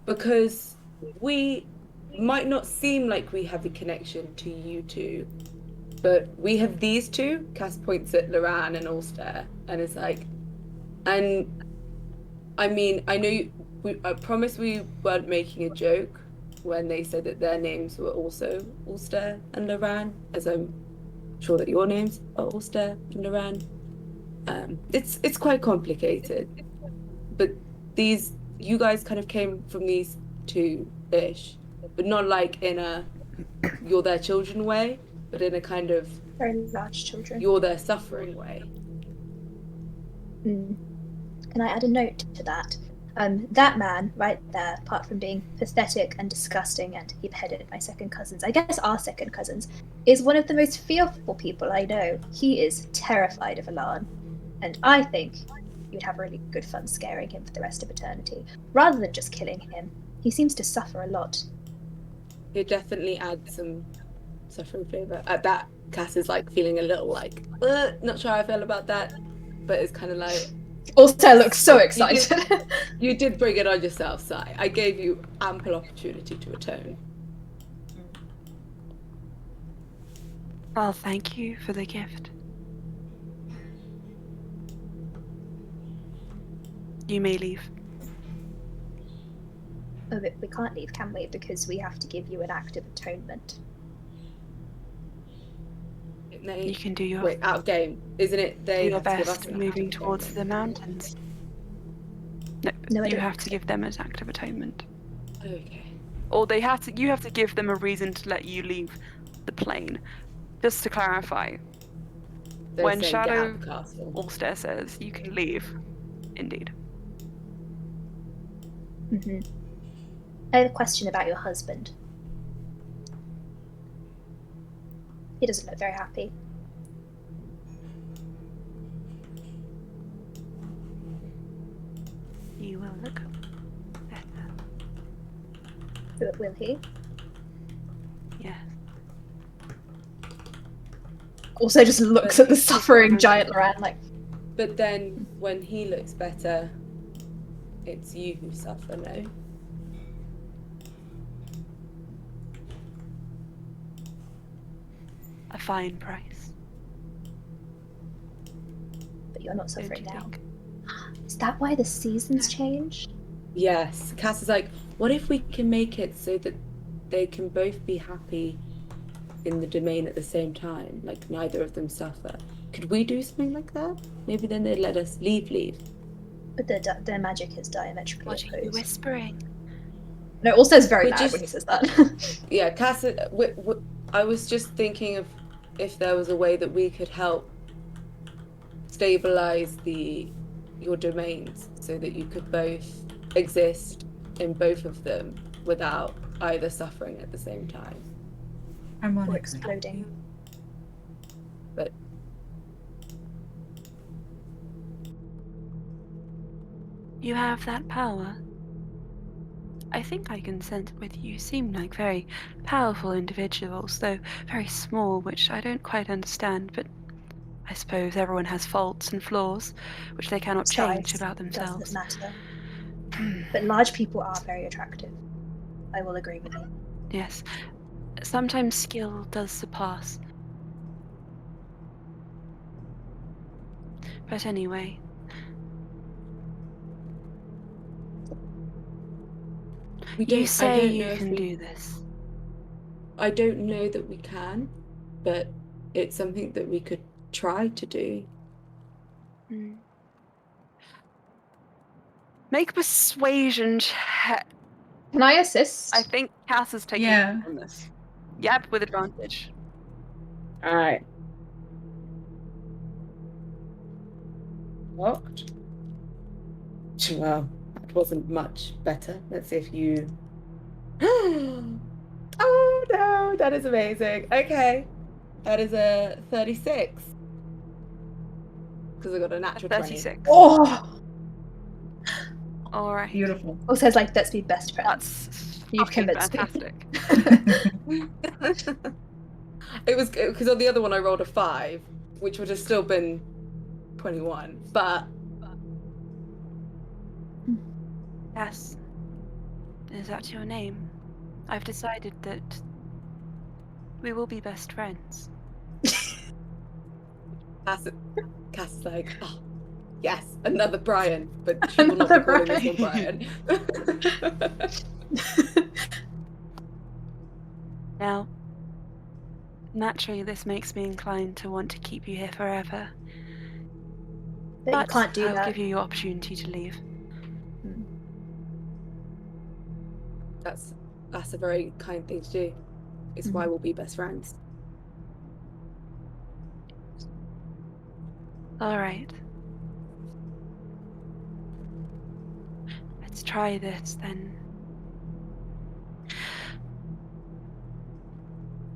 Because we might not seem like we have a connection to you two, but we have these two. Cass points at Loran and Allstare, and it's like, and I mean, I know I promise we weren't making a joke when they said that their names were also Allstare and Loran, as I'm sure that your names are Allstare and Loran. It's quite complicated, but you guys kind of came from these two-ish, but not like in a you're their children way, but in a kind of Very large children. you're their suffering way. Can I add a note to that? That man right there, apart from being pathetic and disgusting, and he beheaded my second cousins, I guess our second cousins, is one of the most fearful people I know. He is terrified of Alan, and I think you'd have really good fun scaring him for the rest of eternity, rather than just killing him. He seems to suffer a lot. It definitely adds some suffering flavor. At that, Cass is like feeling a little like, not sure how I feel about that, but it's kind of like. Allstare looks so excited. You did bring it on yourself, Sai. I gave you ample opportunity to atone. Well, thank you for the gift. You may leave. Oh, but we can't leave, can we? Because we have to give you an act of atonement. You can do your Wait, out of game, isn't it? They your have to give us best an moving act of towards the atonement. mountains. No, I You don't have think to so. give them an act of atonement. Okay. Or you have to give them a reason to let you leave the plane. Just to clarify, They're when saying, "Get out Shadow of the castle." Allstare says you can leave, indeed. I had a question about your husband. He doesn't look very happy. You will look better. Will he? Yes. Also just looks But at the he's suffering just- giant Loran like, But then when he looks better, it's you who suffer, no? A fine price. but you're not Don't suffering you now. think? Is that why the seasons changed? Yes. Cass is like, what if we can make it so that they can both be happy in the domain at the same time? Like, neither of them suffer. Could we do something like that? Maybe then they'd let us leave. But their magic is diametrically What are you opposed. whispering? No, also it's very We're loud just- when he says that. Yeah, Cass, I was just thinking of if there was a way that we could help stabilize your domains so that you could both exist in both of them without either suffering at the same time. Or Harmonically. exploding. But You have that power. I think I can sense with you. You seem like very powerful individuals, though very small, which I don't quite understand, but I suppose everyone has faults and flaws, which they cannot change Size about themselves. doesn't matter. But large people are very attractive. I will agree with you. Yes. Sometimes skill does surpass. But anyway. You say you can do this. I don't know that we can, but it's something that we could try to do. Hmm. Make a persuasion check. Can I assist? I think Cass is taking Yeah. on this. Yep, with advantage. All right. What? Well, that wasn't much better. Let's see if you. Oh no, that is amazing. Okay, that is a 36. Because I got a natural 20. 36. Oh! Alright. Beautiful. Also says like, let's be best friends. That's You've fucking convinced me. fantastic. It was because on the other one I rolled a 5, which would have still been 21. But Yes. Is that your name? I've decided that we will be best friends. Cass is like, oh, yes, another Brian, but she will not be Another calling this one Brian. Now, naturally, this makes me inclined to want to keep you here forever. But you can't do I will that. give you your opportunity to leave. That's a very kind thing to do. It's why we'll be best friends. All right. Let's try this then.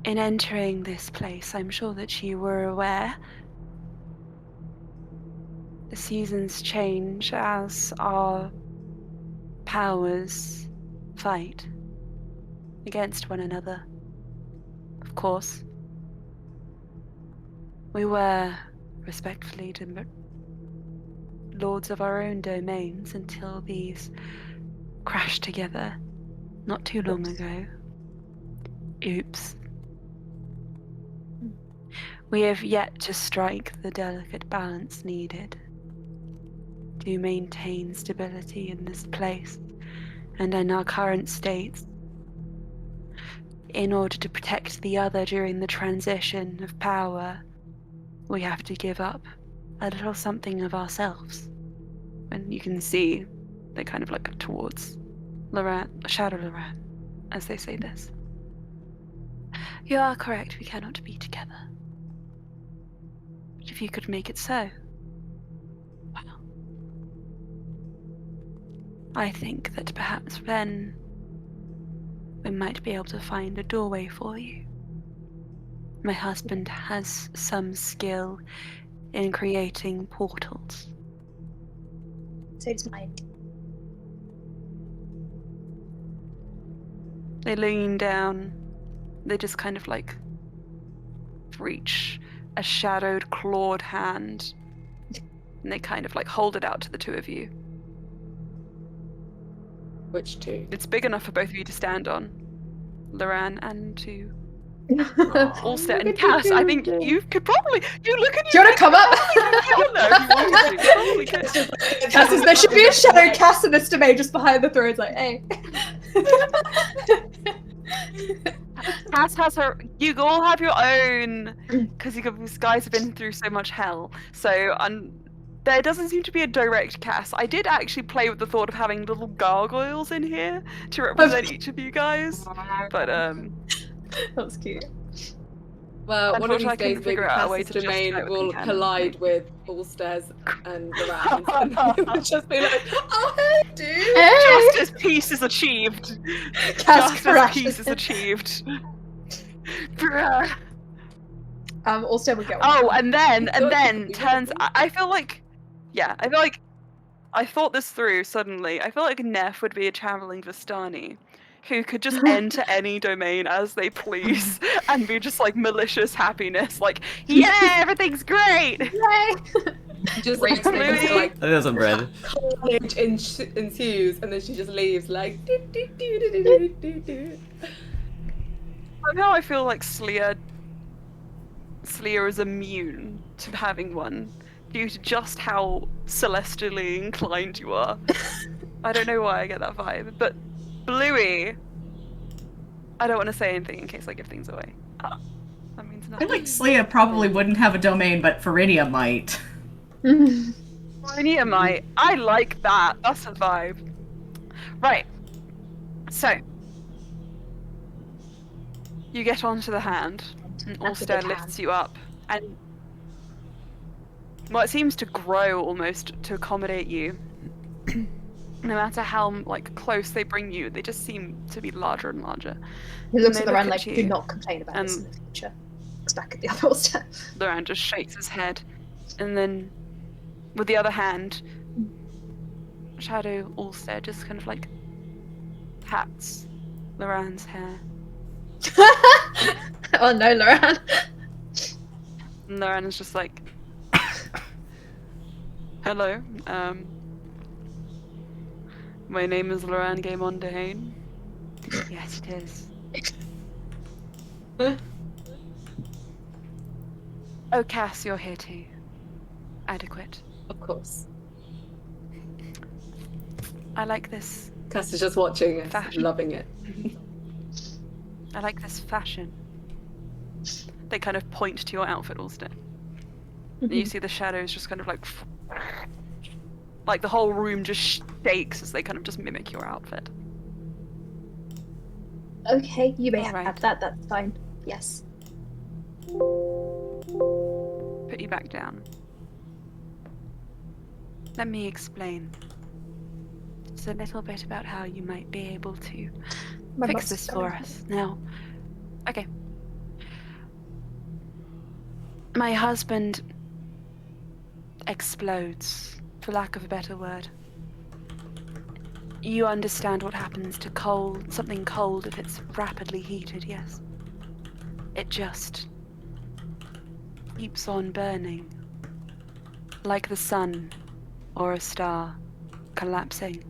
In entering this place, I'm sure that you were aware the seasons change as our powers fight against one another. Of course, we were respectfully lords of our own domains until these crashed together not too long ago. Oops. We have yet to strike the delicate balance needed to maintain stability in this place and in our current states. In order to protect the other during the transition of power, we have to give up a little something of ourselves. And you can see they kind of look towards Shadow Loran as they say this. You are correct, we cannot be together. But if you could make it so, well, I think that perhaps then we might be able to find a doorway for you. My husband has some skill in creating portals. So does mine. They lean down. They just kind of like reach a shadowed, clawed hand. And they kind of like hold it out to the two of you. Which two? It's big enough for both of you to stand on. Loran and to Allstet and Cass. I think you could probably. You look at Do you want to come up? I don't know if you wanted to. You probably could. Cass is, there should be a shadow Cass in this domain just behind the throne. It's like, hey. Cass has her. You all have your own, because you guys have been through so much hell. So there doesn't seem to be a direct Cass. I did actually play with the thought of having little gargoyles in here to represent each of you guys, but That's cute. Well, one of these Unfortunately, I couldn't days, maybe figure out a way Cass's to justify domain it with will Kincaid. collide with Allstairs and Loran's, and it will just be like, oh, hey, dude! Hey! Justice peace is achieved. Cass Justice crashes. peace is achieved. Bruh. Also would get one. Oh, and then thought you could be turns. wonderful. I feel like, yeah, I feel like I thought this through suddenly. I feel like Neff would be a traveling Vistani who could just enter any domain as they please and be just like malicious happiness, like, yeah, everything's great. Yay! Just Great like, movie. just, like I think that's some bread. carnage ensues, and then she just leaves like. Do, do, do, do, do, do, do. Somehow I feel like Slya is immune to having one due to just how celestially inclined you are. I don't know why I get that vibe, but Bluey, I don't want to say anything in case I give things away. That means I feel nothing. like Slya probably wouldn't have a domain, but Faridia might. Linia might. I like that. That's a vibe. Right. So you get onto the hand, and That's a Allsted big lifts hand. you up, and well, it seems to grow almost to accommodate you. No matter how like close they bring you, they just seem to be larger and larger. He looks they at the look round at like, you, do not complain about this in and- the future. Looks back at the other step. Loran just shakes his head, and then with the other hand, Shadow Allsted just kind of like pats Loran's hair. Oh no, Loran. And Loran is just like, hello, my name is Loran Gaemon Dehane. Yes, it is. Oh, Cass, you're here too. Adequate. Of course. I like this. Cass is just watching it, Fashion. loving it. I like this fashion. They kind of point to your outfit, Allsted. And you see the shadows just kind of like the whole room just shakes as they kind of just mimic your outfit. Okay, you may Alright. have that. That's fine. Yes. Put you back down. Let me explain. Just a little bit about how you might be able to My fix boss this is for coming. us. Now, okay. My husband explodes, for lack of a better word. You understand what happens to something cold if it's rapidly heated, yes? It just keeps on burning, like the sun or a star collapsing.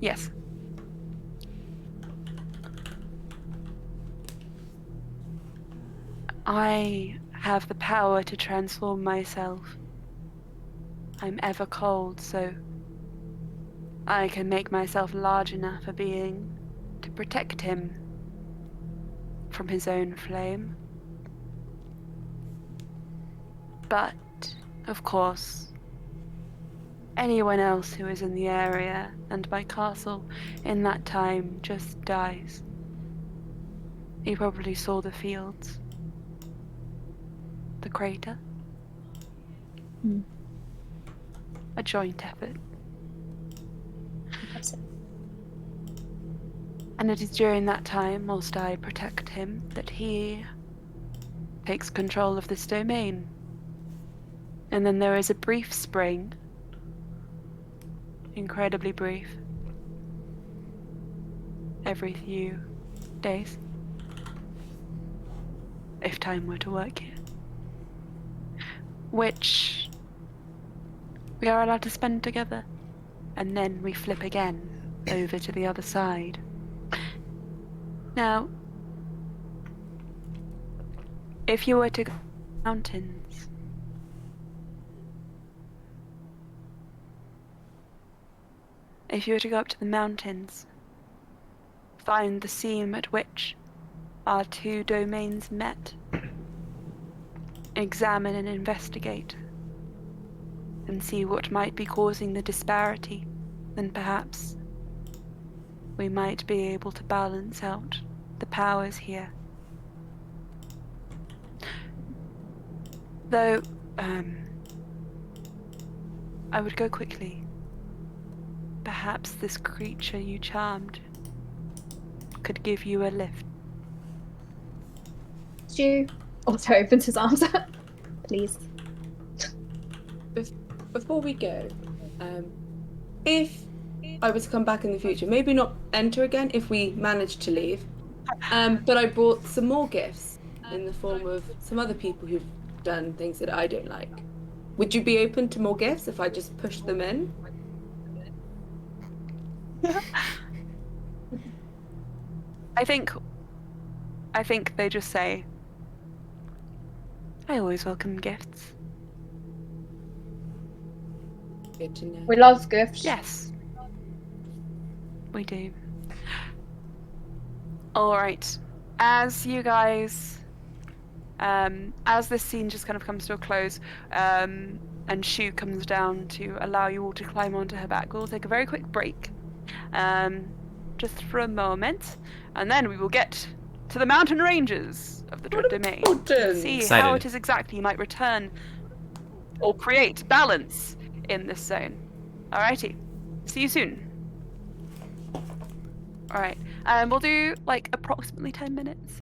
Yes. I have the power to transform myself. I'm ever cold, so I can make myself large enough a being to protect him from his own flame. But, of course, anyone else who is in the area and my castle in that time just dies. You probably saw the fields. The crater. Hmm. A joint effort. Impressive. And it is during that time, whilst I protect him, that he takes control of this domain. And then there is a brief spring, incredibly brief, every few days, if time were to work here, which we are allowed to spend together, and then we flip again over to the other side. Now, if you were to go to the mountains, find the seam at which our two domains met, examine and investigate, and see what might be causing the disparity, then perhaps we might be able to balance out the powers here. Though, I would go quickly. Perhaps this creature you charmed could give you a lift. Stu also opens his arms up. Please. Before we go, if I was to come back in the future, maybe not enter again if we manage to leave, but I brought some more gifts in the form of some other people who've done things that I don't like. Would you be open to more gifts if I just push them in? I think they just say, I always welcome gifts. Good to know. We love gifts. Yes, we do. Alright, as you guys, as this scene just kind of comes to a close, and Shu comes down to allow you all to climb onto her back, we'll take a very quick break, just for a moment, and then we will get to the mountain ranges of the Dread Domain. See Excited. how it is exactly you might return or create balance in this zone. Alrighty, see you soon. Alright, we'll do like approximately 10 minutes.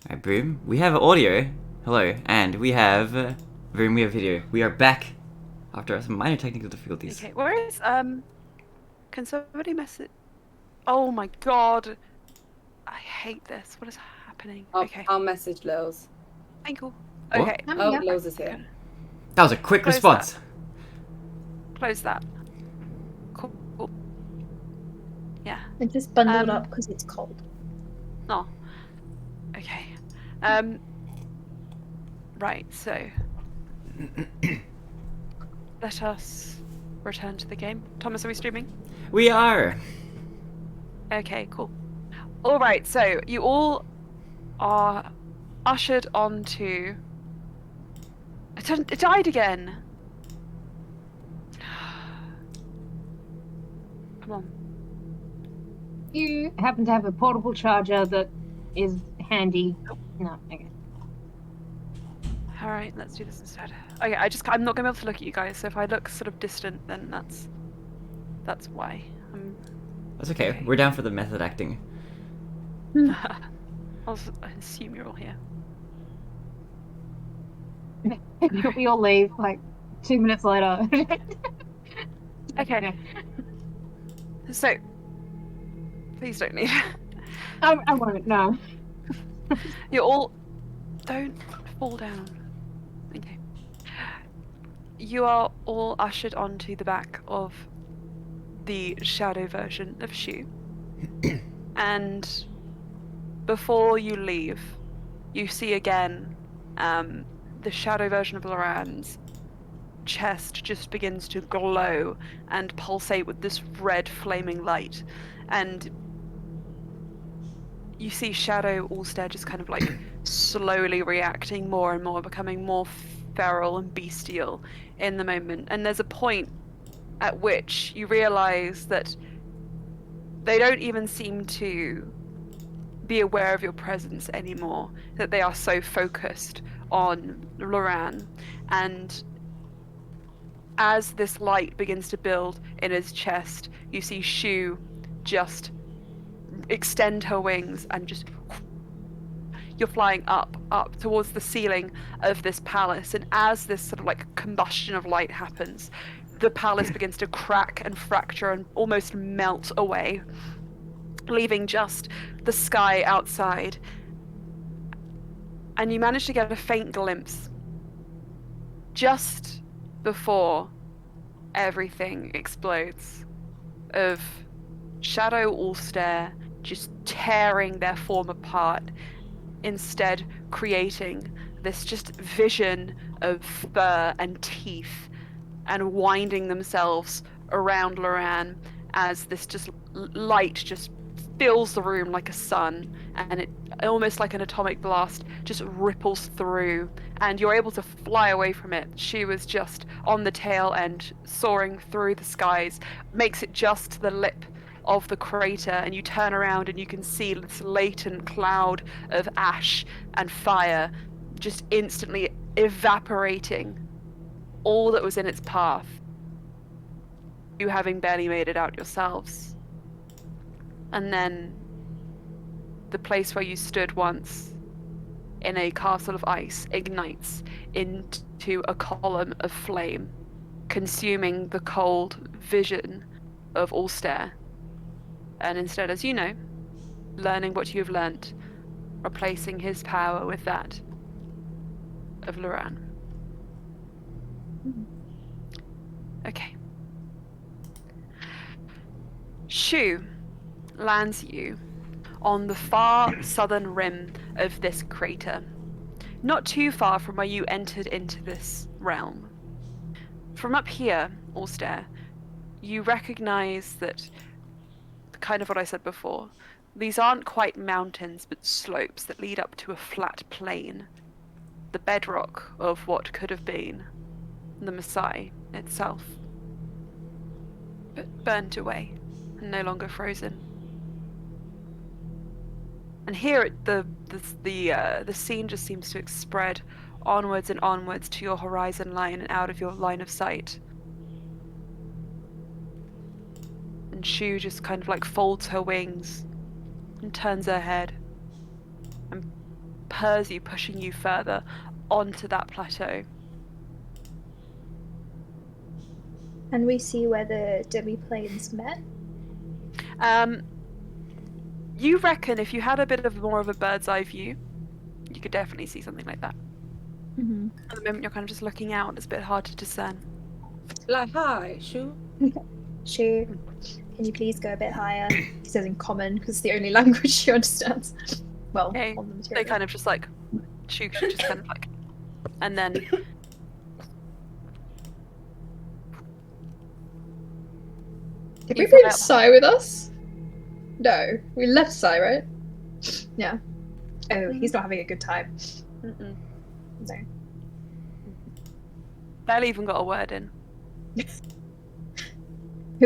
Alright, Boom. We have audio. Hello. And we have... Boom, we have video. We are back after some minor technical difficulties. Okay, where is can somebody message? Oh my god, I hate this. What is happening? Okay, I'll message Lils. thank you. What? Okay, Oh, Yeah. Lils is here. That was a quick Close response. close that. Cool. Yeah. And just bundled Um, up because it's cold. Oh. Okay. Right. So let us return to the game. Thomas, are we streaming? We are. Okay, cool. All right, so you all are ushered onto. It died again. Come on. You happen to have a portable charger that is handy. No, okay. All right, let's do this instead. Okay, I'm not gonna be able to look at you guys. So if I look sort of distant, then that's why. That's okay. Okay. We're down for the method acting. I'll assume you're all here. We all leave like 2 minutes later. Okay. So, please don't leave. I won't. No. You all don't fall down. Okay. You are all ushered onto the back of the shadow version of Shu. And before you leave, you see again the shadow version of Loran's chest just begins to glow and pulsate with this red flaming light. And you see Shadow Allstead just kind of like slowly reacting more and more, becoming more feral and bestial in the moment. And there's a point at which you realize that they don't even seem to be aware of your presence anymore, that they are so focused on Loran. And as this light begins to build in his chest, you see Shu just extend her wings and just you're flying up towards the ceiling of this palace. And as this sort of like combustion of light happens, the palace begins to crack and fracture and almost melt away, leaving just the sky outside. And you manage to get a faint glimpse just before everything explodes of Shadow Allstead just tearing their form apart, instead creating this just vision of fur and teeth and winding themselves around Loran as this just light just fills the room like a sun, and it almost like an atomic blast just ripples through, and you're able to fly away from it. She was just on the tail end, soaring through the skies, makes it just to the lip of the crater, and you turn around and you can see this latent cloud of ash and fire just instantly evaporating all that was in its path, you having barely made it out yourselves. And then the place where you stood once in a castle of ice ignites into a column of flame, consuming the cold vision of Allstead. And instead, as you know, learning what you've learnt, replacing his power with that of Loran. Okay. Shu lands you on the far southern rim of this crater, not too far from where you entered into this realm. From up here, Allstead, you recognize that, kind of what I said before, these aren't quite mountains but slopes that lead up to a flat plain, the bedrock of what could have been the Maasai itself, but burnt away and no longer frozen. And here the scene just seems to spread onwards and onwards to your horizon line and out of your line of sight. And Shu just kind of like folds her wings and turns her head and propels you, pushing you further onto that plateau. And we see where the demi-planes met. You reckon if you had a bit of more of a bird's eye view, you could definitely see something like that. Mm-hmm. At the moment, you're kind of just looking out. It's a bit hard to discern. Like, hi, Shu. Sure. Can you please go a bit higher? He says in common because it's the only language she understands. Well, Okay. on the They material. kind of just like, she just kind of like, and then Did you we bring fly up- Sai with us? No, we left Sai, right? Yeah. Oh, he's not having a good time. Mm-mm. No. barely even got a word in. He's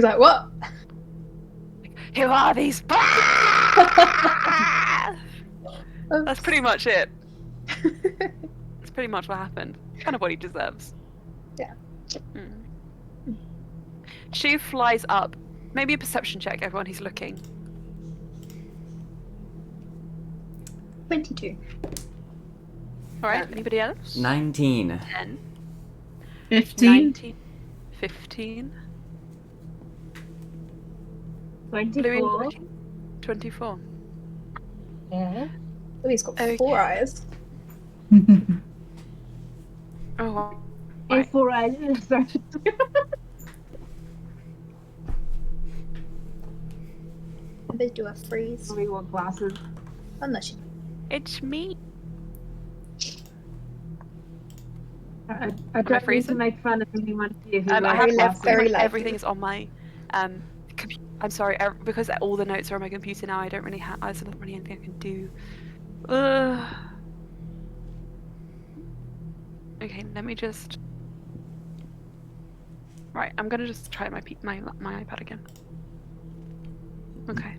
like, what? Who are these? That's pretty much it. That's pretty much what happened. Kind of what he deserves. Yeah. Mm. She flies up. Maybe a perception check, everyone who's looking. 22. Alright, anybody else? 19. 10, 15. 19, 15, 24. 24. Oh, he's got Okay. 4 eyes. Oh, wow. And 4 eyes. Sorry. They do a freeze. Somebody want glasses. Unless you. It's me. I don't need freezing? to make fun of anyone here who I wears have Very glasses. very everything, lively. everything's on my I'm sorry, because all the notes are on my computer now. I don't really have. There's not really anything I can do. Okay, let me just. Right, I'm gonna just try my iPad again. Okay.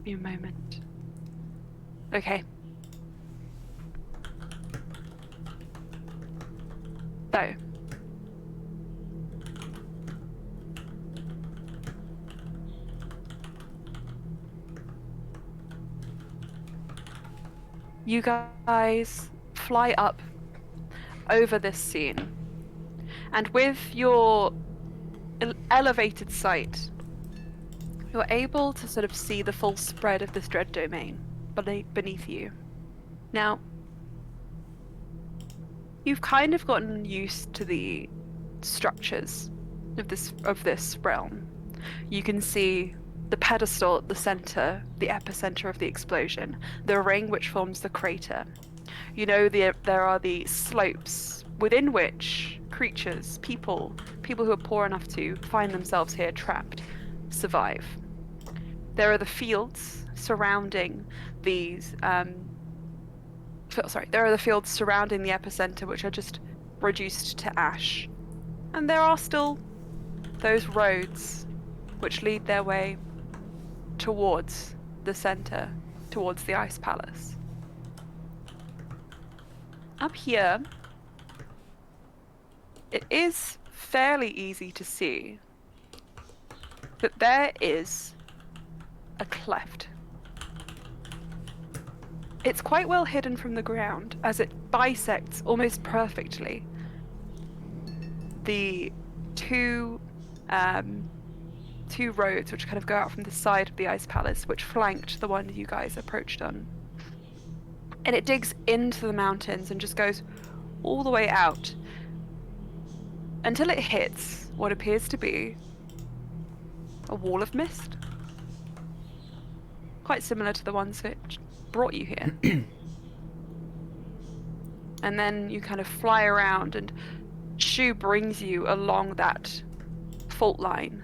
Give me a moment. Okay. So. You guys fly up over this scene, and with your elevated sight, you're able to sort of see the full spread of this dread domain beneath you. Now, you've kind of gotten used to the structures of this realm. You can see the pedestal at the center, the epicenter of the explosion, the ring which forms the crater. You know there are the slopes within which creatures, people who are poor enough to find themselves here trapped, survive. There are the fields surrounding these. There are the fields surrounding the epicenter which are just reduced to ash, and there are still those roads which lead their way towards the center, towards the Ice Palace. Up here, it is fairly easy to see that there is a cleft. It's quite well hidden from the ground, as it bisects almost perfectly the two roads which kind of go out from the side of the Ice Palace, which flanked the one you guys approached on. And it digs into the mountains and just goes all the way out until it hits what appears to be a wall of mist. Quite similar to the ones that brought you here. And then you kind of fly around, and Shu brings you along that fault line.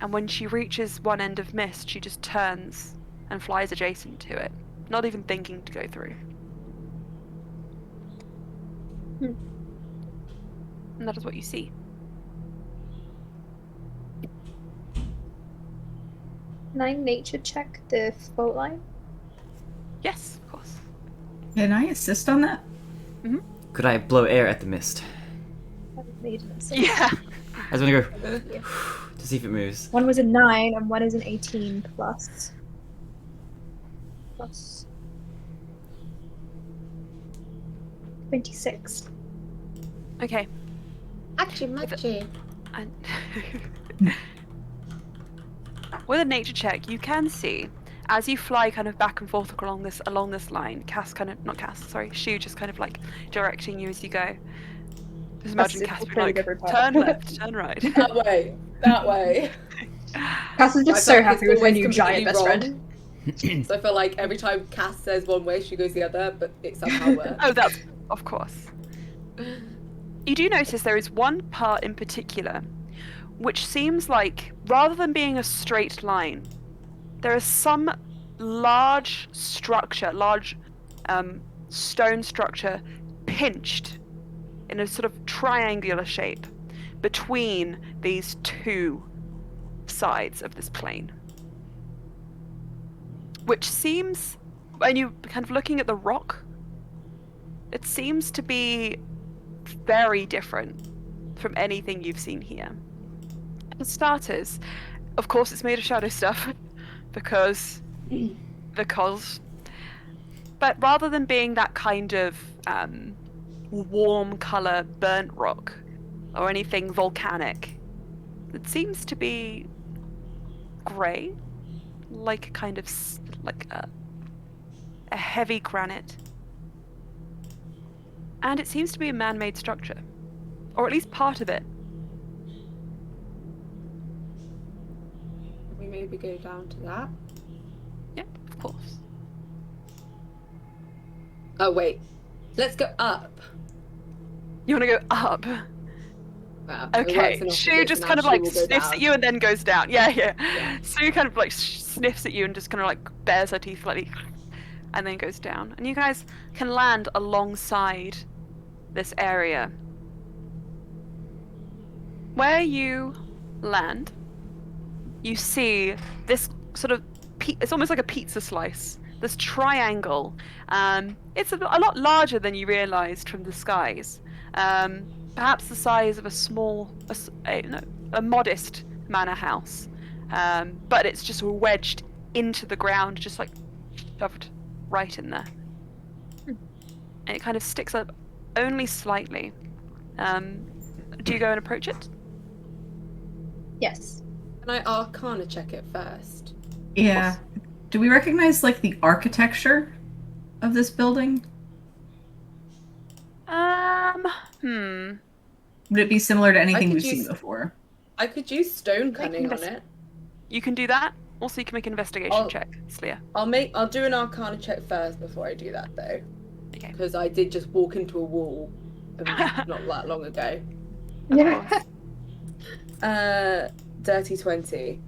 And when she reaches one end of mist, she just turns and flies adjacent to it, not even thinking to go through. And that is what you see. Can I nature check the fault line? Yes, of course. Can I assist on that? Could I blow air at the mist? I haven't made an Yeah. I just want to go to see if it moves. One was a 9 and one is an 18 plus. 26. Okay. Actually, And with a nature check, you can see as you fly kind of back and forth along this line. Shu just kind of like directing you as you go. Just imagine That's Cass a being pretty like, good report. turn left, turn right. that way. Cass is I just feel so like happy it's with her always new giant best completely friend. wrong. So I feel like every time Cass says one way, she goes the other, but it somehow works. Oh, that's of course. You do notice there is one part in particular which seems like, rather than being a straight line, there is some large stone structure pinched in a sort of triangular shape between these two sides of this plane. Which seems, when you kind of looking at the rock, it seems to be very different from anything you've seen here. For starters, of course it's made of shadow stuff, because, but rather than being that kind of warm colour burnt rock, or anything volcanic, it seems to be grey, like a kind of, like a heavy granite. And it seems to be a man-made structure, or at least part of it. We maybe go down to that. Yep, of course. Oh wait, let's go up. You want to go up? Wow, it works Okay, in Shu opposites, just now kind of Shu like will go sniffs down. at you and then goes down. Yeah. Yeah. Sue kind of like sniffs at you and just kind of like bares her teeth slightly, and then goes down. And you guys can land alongside this area. Where you land, you see this sort of it's almost like a pizza slice. This triangle. It's a lot larger than you realised from the skies. Perhaps the size of a modest manor house. But it's just wedged into the ground, just like shoved right in there. And it kind of sticks up only slightly. Do you go and approach it? Yes. Can I Arcana check it first? Yeah. Do we recognize like the architecture of this building? Would it be similar to anything could we've use- seen before? I could use stone cunning on it. You can do that. Also, you can make an investigation check, Slya. I'll do an Arcana check first before I do that though. Okay. Because I did just walk into a wall not that long ago. Yeah. Dirty 20.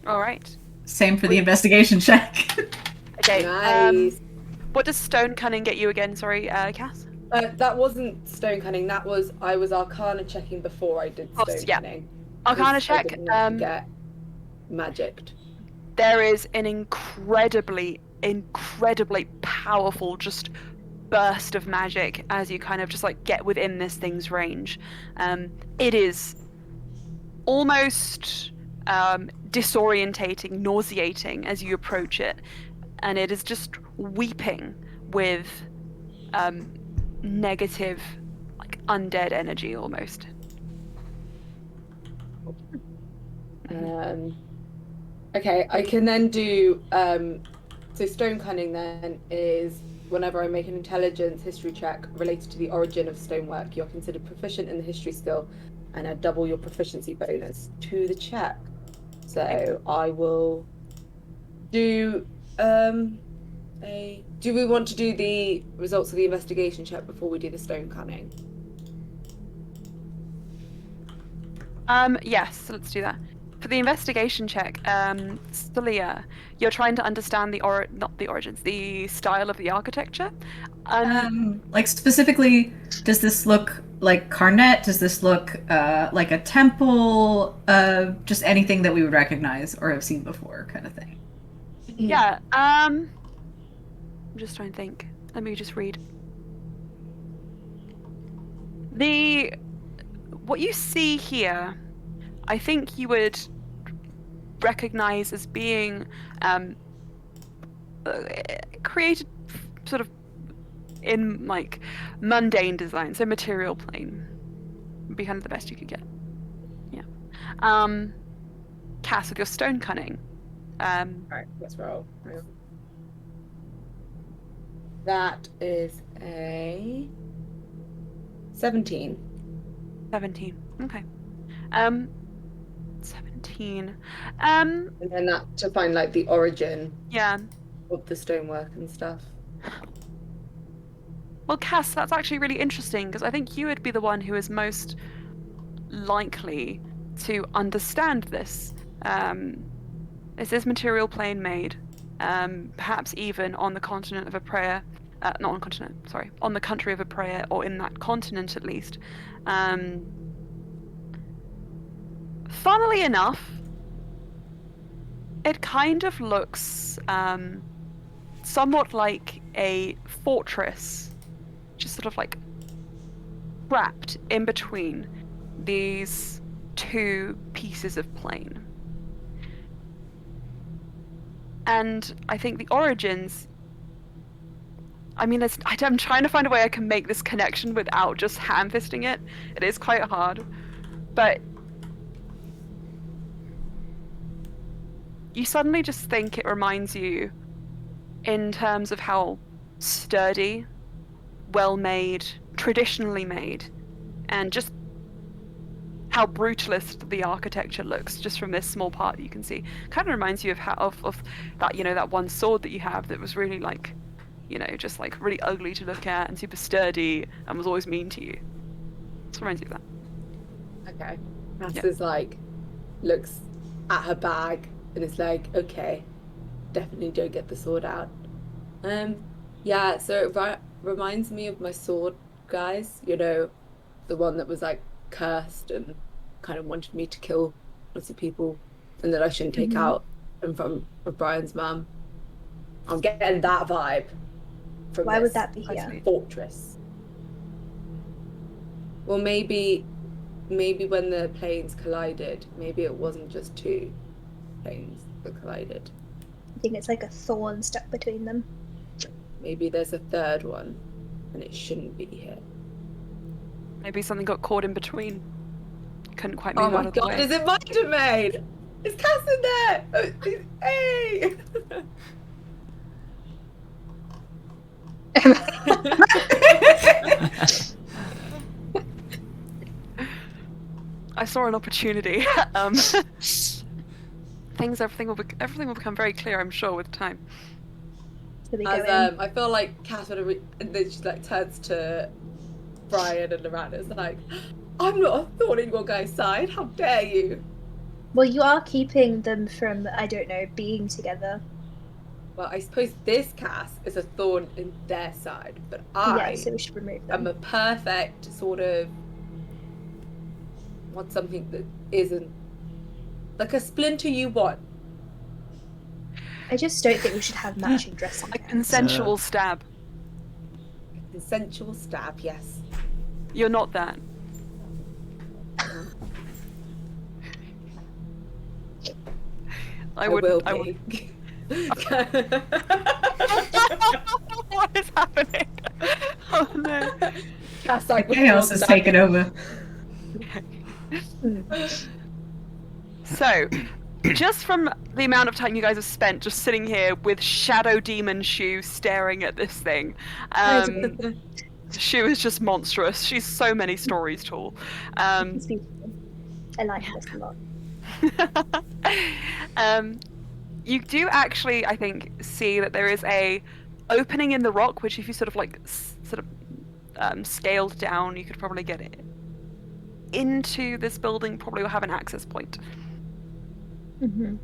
All right. Same for the investigation check. Okay. Nice. What does stone cunning get you again? Sorry, Cass. That wasn't stone cunning. I was Arcana checking before I did stone Yeah. cunning. Arcana I check. didn't want to get magicked. There is an incredibly powerful just burst of magic as you kind of just like get within this thing's range. It is almost disorientating, nauseating as you approach it, and it is just weeping with negative, like undead energy almost. Okay, I can then do so stone cunning then is whenever I make an intelligence history check related to the origin of stonework, you're considered proficient in the history skill and add double your proficiency bonus to the check. So I will do do we want to do the results of the investigation check before we do the stone cunning? Yes, so let's do that. For the investigation check, Slya, you're trying to understand the style of the architecture. Like specifically, does this look like Carnet? Does this look like a temple? Just anything that we would recognize or have seen before, kind of thing. Yeah. I'm just trying to think. Let me just read. The what you see here, I think you would recognize as being created sort of in like mundane design, so material plane would be kind of the best you could get. Yeah. Cass, with your stone cunning. Alright, let's roll. That is a 17. 17. Okay. 17. And then that to find like the origin Yeah. of the stonework and stuff. Well, Cass, that's actually really interesting because I think you would be the one who is most likely to understand this. Is this material plane made? Perhaps even on the continent of a prayer. Not on continent, sorry. On the country of a prayer, or in that continent at least. Funnily enough, it kind of looks somewhat like a fortress, just sort of like wrapped in between these two pieces of plane. And I think the origins, I mean, I'm trying to find a way I can make this connection without just ham-fisting it. It is quite hard. But you suddenly just think it reminds you, in terms of how sturdy, well-made, traditionally made, and just how brutalist the architecture looks just from this small part that you can see. Kind of reminds you of of that, that one sword that you have that was really like, just like really ugly to look at and super sturdy and was always mean to you. It reminds you of that. Okay. Cass is like, looks at her bag and is like, okay, definitely don't get the sword out. Yeah, so it reminds me of my sword, guys. The one that was like cursed and kind of wanted me to kill lots of people and that I shouldn't take out, and from Brian's mum. I'm getting that vibe from Why this would that be here? fortress. Well, maybe when the planes collided, maybe it wasn't just two planes that collided. I think it's like a thorn stuck between them. Maybe there's a third one and it shouldn't be here. Maybe something got caught in between. Couldn't quite move Oh out my of the god, way. is it my domain? Is Cass in there? Hey! I saw an opportunity. Everything will become very clear, I'm sure, with time. So we go As in. I feel like Cass would have, and then she like turns to Brian and Lorana. Is like, I'm not a thorn in your guy's side. How dare you? Well, you are keeping them from, I don't know, being together. Well, I suppose this Cass is a thorn in their side, but Yeah, so we should remove them. I'm a perfect sort of want something that isn't like a splinter you want. I just don't think we should have matching dressing A gowns. consensual stab. Consensual stab, yes. You're not that. I will would. be. What is happening? Oh no. Cass like Chaos is taking over. So, just from the amount of time you guys have spent just sitting here with Shadow Demon Shu staring at this thing, Shu is just monstrous. She's so many stories tall. It's beautiful. I like this a lot. You do actually, I think, see that there is a opening in the rock, which if you sort of scaled down, you could probably get it into this building. Probably will have an access point. Mm-hmm.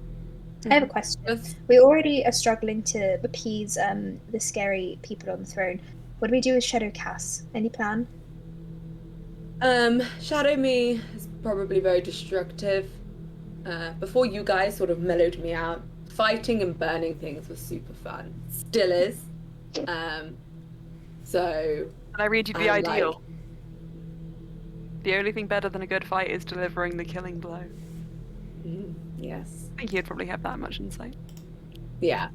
I have a question. We already are struggling to appease the scary people on the throne. What do we do with Shadow Cass? Any plan? Shadow me is probably very destructive. Before you guys sort of mellowed me out, fighting and burning things was super fun. Still is. So. And I read you the I'm ideal. The only thing better than a good fight is delivering the killing blow. Yes. I think you'd probably have that much insight. Yeah.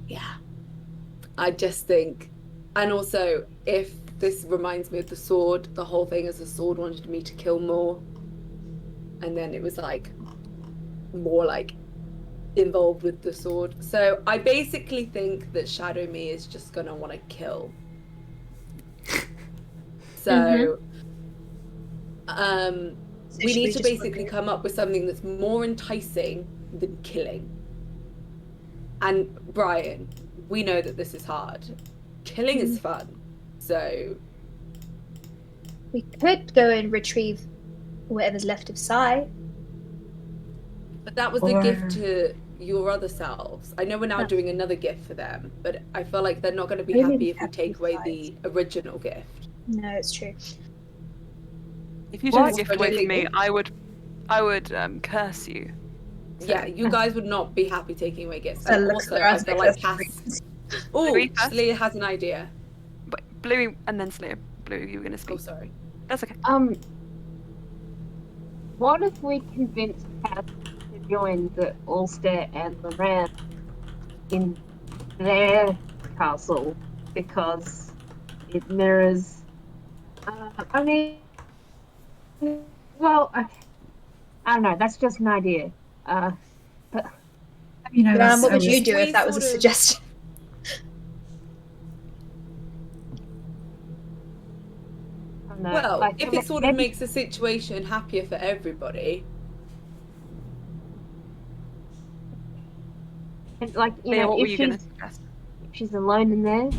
Yeah. I just think, and also, if this reminds me of the sword, the whole thing is the sword wanted me to kill more, and then it was like more like involved with the sword. So I basically think that Shadow Me is just gonna want to kill. So, we need to basically come up with something that's more enticing than killing. And Brian, we know that this is hard. Killing is fun. So We could go and retrieve whatever's left of Sai. but that was the gift to your other selves. I know we're now doing another gift for them, but I feel like they're not going to be happy if we take away the original gift. No, it's true. If you took a gift away from me, I would curse you. So. Yeah, you guys would not be happy taking away gifts. So And also, I feel like Cass... Oh, Slayer has an idea. But Bluey and then Slayer. Bluey, you were going to speak. Oh, sorry. That's okay. What if we convince Cass to join the Ulster and Loran in their castle because it mirrors? I mean, well, I don't know. That's just an idea. But You know, what would you do if that was a suggestion? Well, like, if it sort of makes the situation happier for everybody. And like, you Leah, know, what were if you going to suggest? she's alone in there,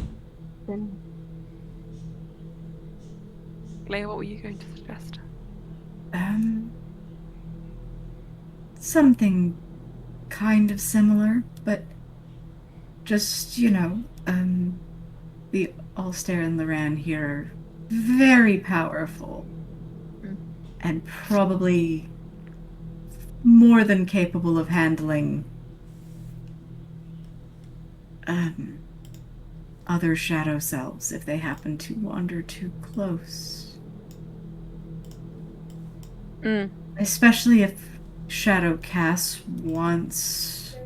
then Leah, what were you going to suggest? Something kind of similar, but just, you know, the Ulster and Loran here are very powerful and probably more than capable of handling other shadow selves if they happen to wander too close. Especially if Shadow Cass wants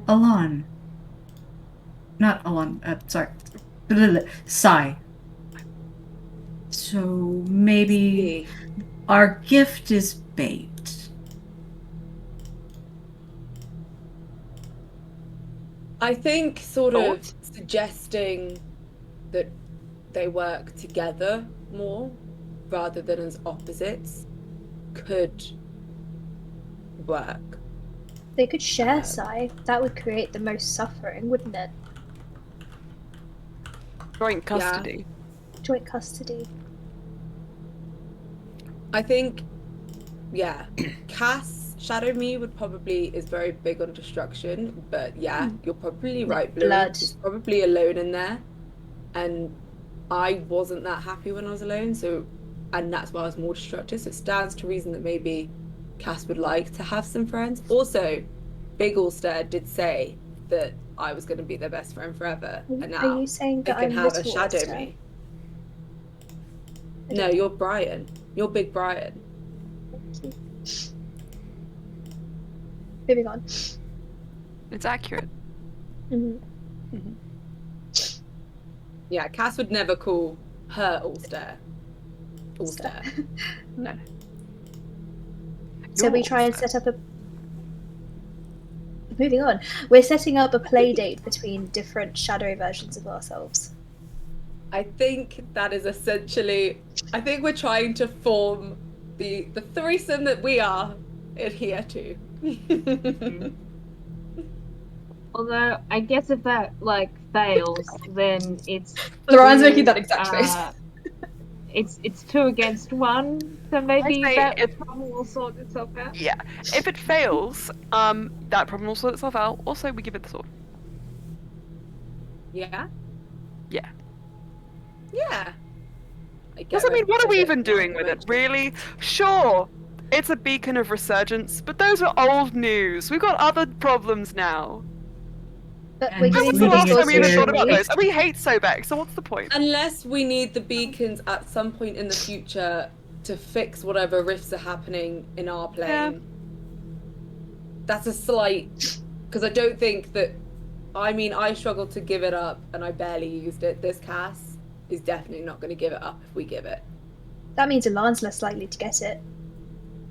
Alon. Not Alon, sorry. Sai. So maybe our gift is bait. I think sort of suggesting that they work together more rather than as opposites could work. They could share Sai. That would create the most suffering, wouldn't it? Joint custody. Joint custody. I think, yeah, Cass, Shadow Me is very big on destruction, but yeah, you're probably right, Blue. She's probably alone in there, and I wasn't that happy when I was alone, and that's why I was more destructive, so it stands to reason that maybe Cass would like to have some friends. Also, Big Ulster did say that I was going to be their best friend forever, and now are you saying that I can I'm have a Little Shadow Ulster? Me. No, you're Brian. You're Big Brian. Thank you. Moving on. It's accurate. Yeah, Cass would never call her Ulster. No. So we try and set up a. Moving on. We're setting up a play date between different shadow versions of ourselves. I think that is essentially. I think we're trying to form the threesome that we are adhere to. although I guess if that like fails, then it's. Laura's making that exact face. It's 2 against 1, so maybe that problem will sort itself out. Yeah. If it fails, that problem will sort itself out. Also, we give it the sword. Yeah? Yeah. Yeah. Because, I mean, what are we even doing with it, really? Sure, it's a beacon of resurgence, but those are old news. We've got other problems now. But And we're When giving was the leaving last it time we even there. thought about this? And we hate Sobek, so what's the point? Unless we need the beacons at some point in the future to fix whatever rifts are happening in our plane. That's a slight, because I don't think that. I mean, I struggled to give it up, and I barely used it. This Cass is definitely not going to give it up if we give it. That means Alan's less likely to get it.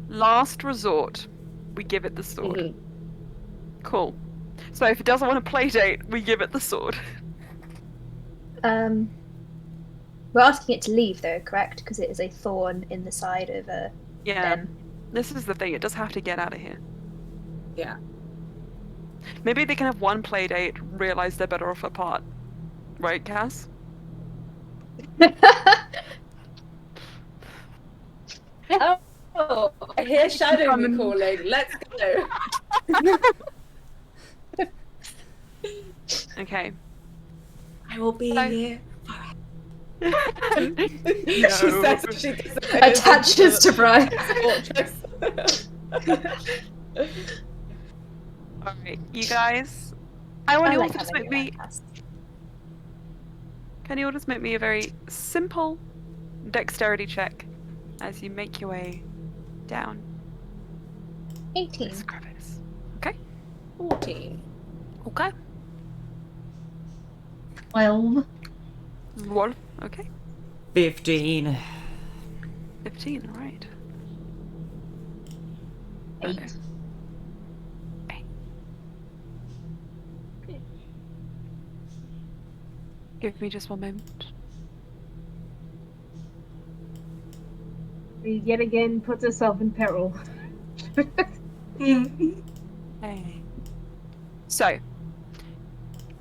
Last resort, we give it the sword. Mhm. Cool. So if it doesn't want to play date, we give it the sword. We're asking it to leave, though, correct? Because it is a thorn in the side of Yeah. them. This is the thing, it does have to get out of here. Yeah. Maybe they can have one play date, realize they're better off apart. Right, Cass? Oh, I hear Shadow Come me and- calling. Let's go. Okay. I will be Hello. here. No. She says she disappears Attaches to Brian. fortress. Alright, you guys. I want I you all like to just having make you me. around, Cass. Can you all just make me a very simple dexterity check as you make your way down 18. this crevice? 14. Okay. 12. Roll. Okay. 15. 15, alright. 8. Okay. Give me just one moment. She yet again puts herself in peril. Hey. So,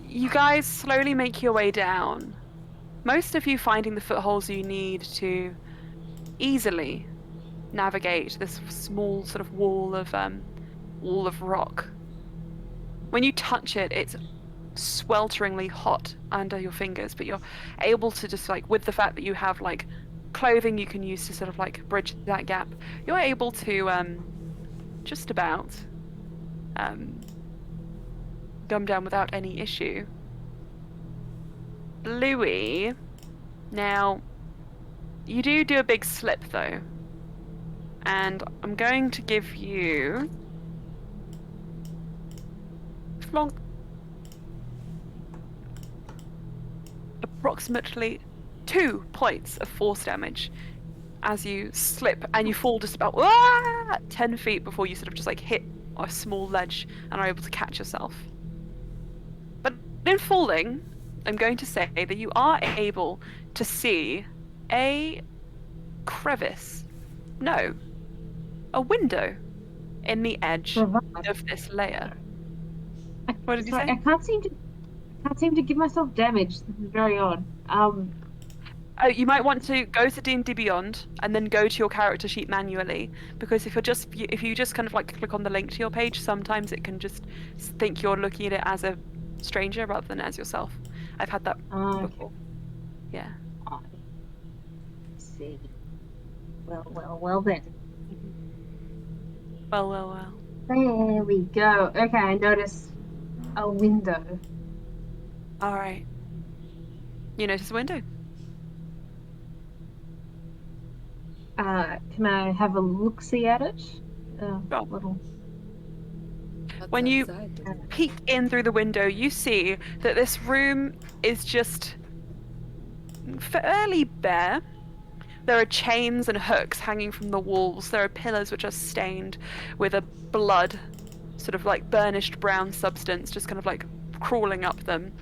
you guys slowly make your way down. Most of you finding the footholds you need to easily navigate this small sort of wall of rock. When you touch it, it's swelteringly hot under your fingers, but you're able to just like, with the fact that you have like clothing you can use to sort of like bridge that gap, you're able to just about come down without any issue. Bluey, now you do a big slip though, and I'm going to give you flonk approximately 2 points of force damage as you slip and you fall just about 10 feet before you sort of just like hit a small ledge and are able to catch yourself. But in falling, I'm going to say that you are able to see a crevice. No, a window in the edge of this layer. What did you Sorry, say? I can't seem to give myself damage. This is very odd. Oh, you might want to go to D&D Beyond and then go to your character sheet manually, because if you just kind of like click on the link to your page, sometimes it can just think you're looking at it as a stranger rather than as yourself. I've had that before. Yeah. I see. Well then. Well. There we go. Okay, I notice a window. All right. You notice a window. Can I have a look-see at it? Sure. Little. When you Outside. peek in through the window, you see that this room is just fairly bare. There are chains and hooks hanging from the walls. There are pillars which are stained with a blood, sort of like burnished brown substance, just kind of like crawling up them.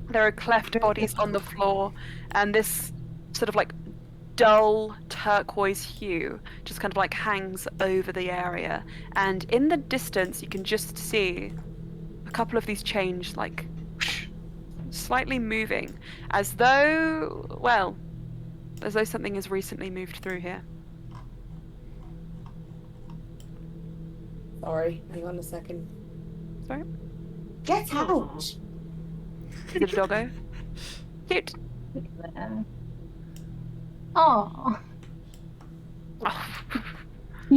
There are cleft bodies on the floor, and this sort of like dull turquoise hue just kind of like hangs over the area. And in the distance, you can just see a couple of these chains like slightly moving, as though something has recently moved through here. Sorry, hang on a second. Sorry? Get out! Is it a doggo? Cute. Oh. Oh.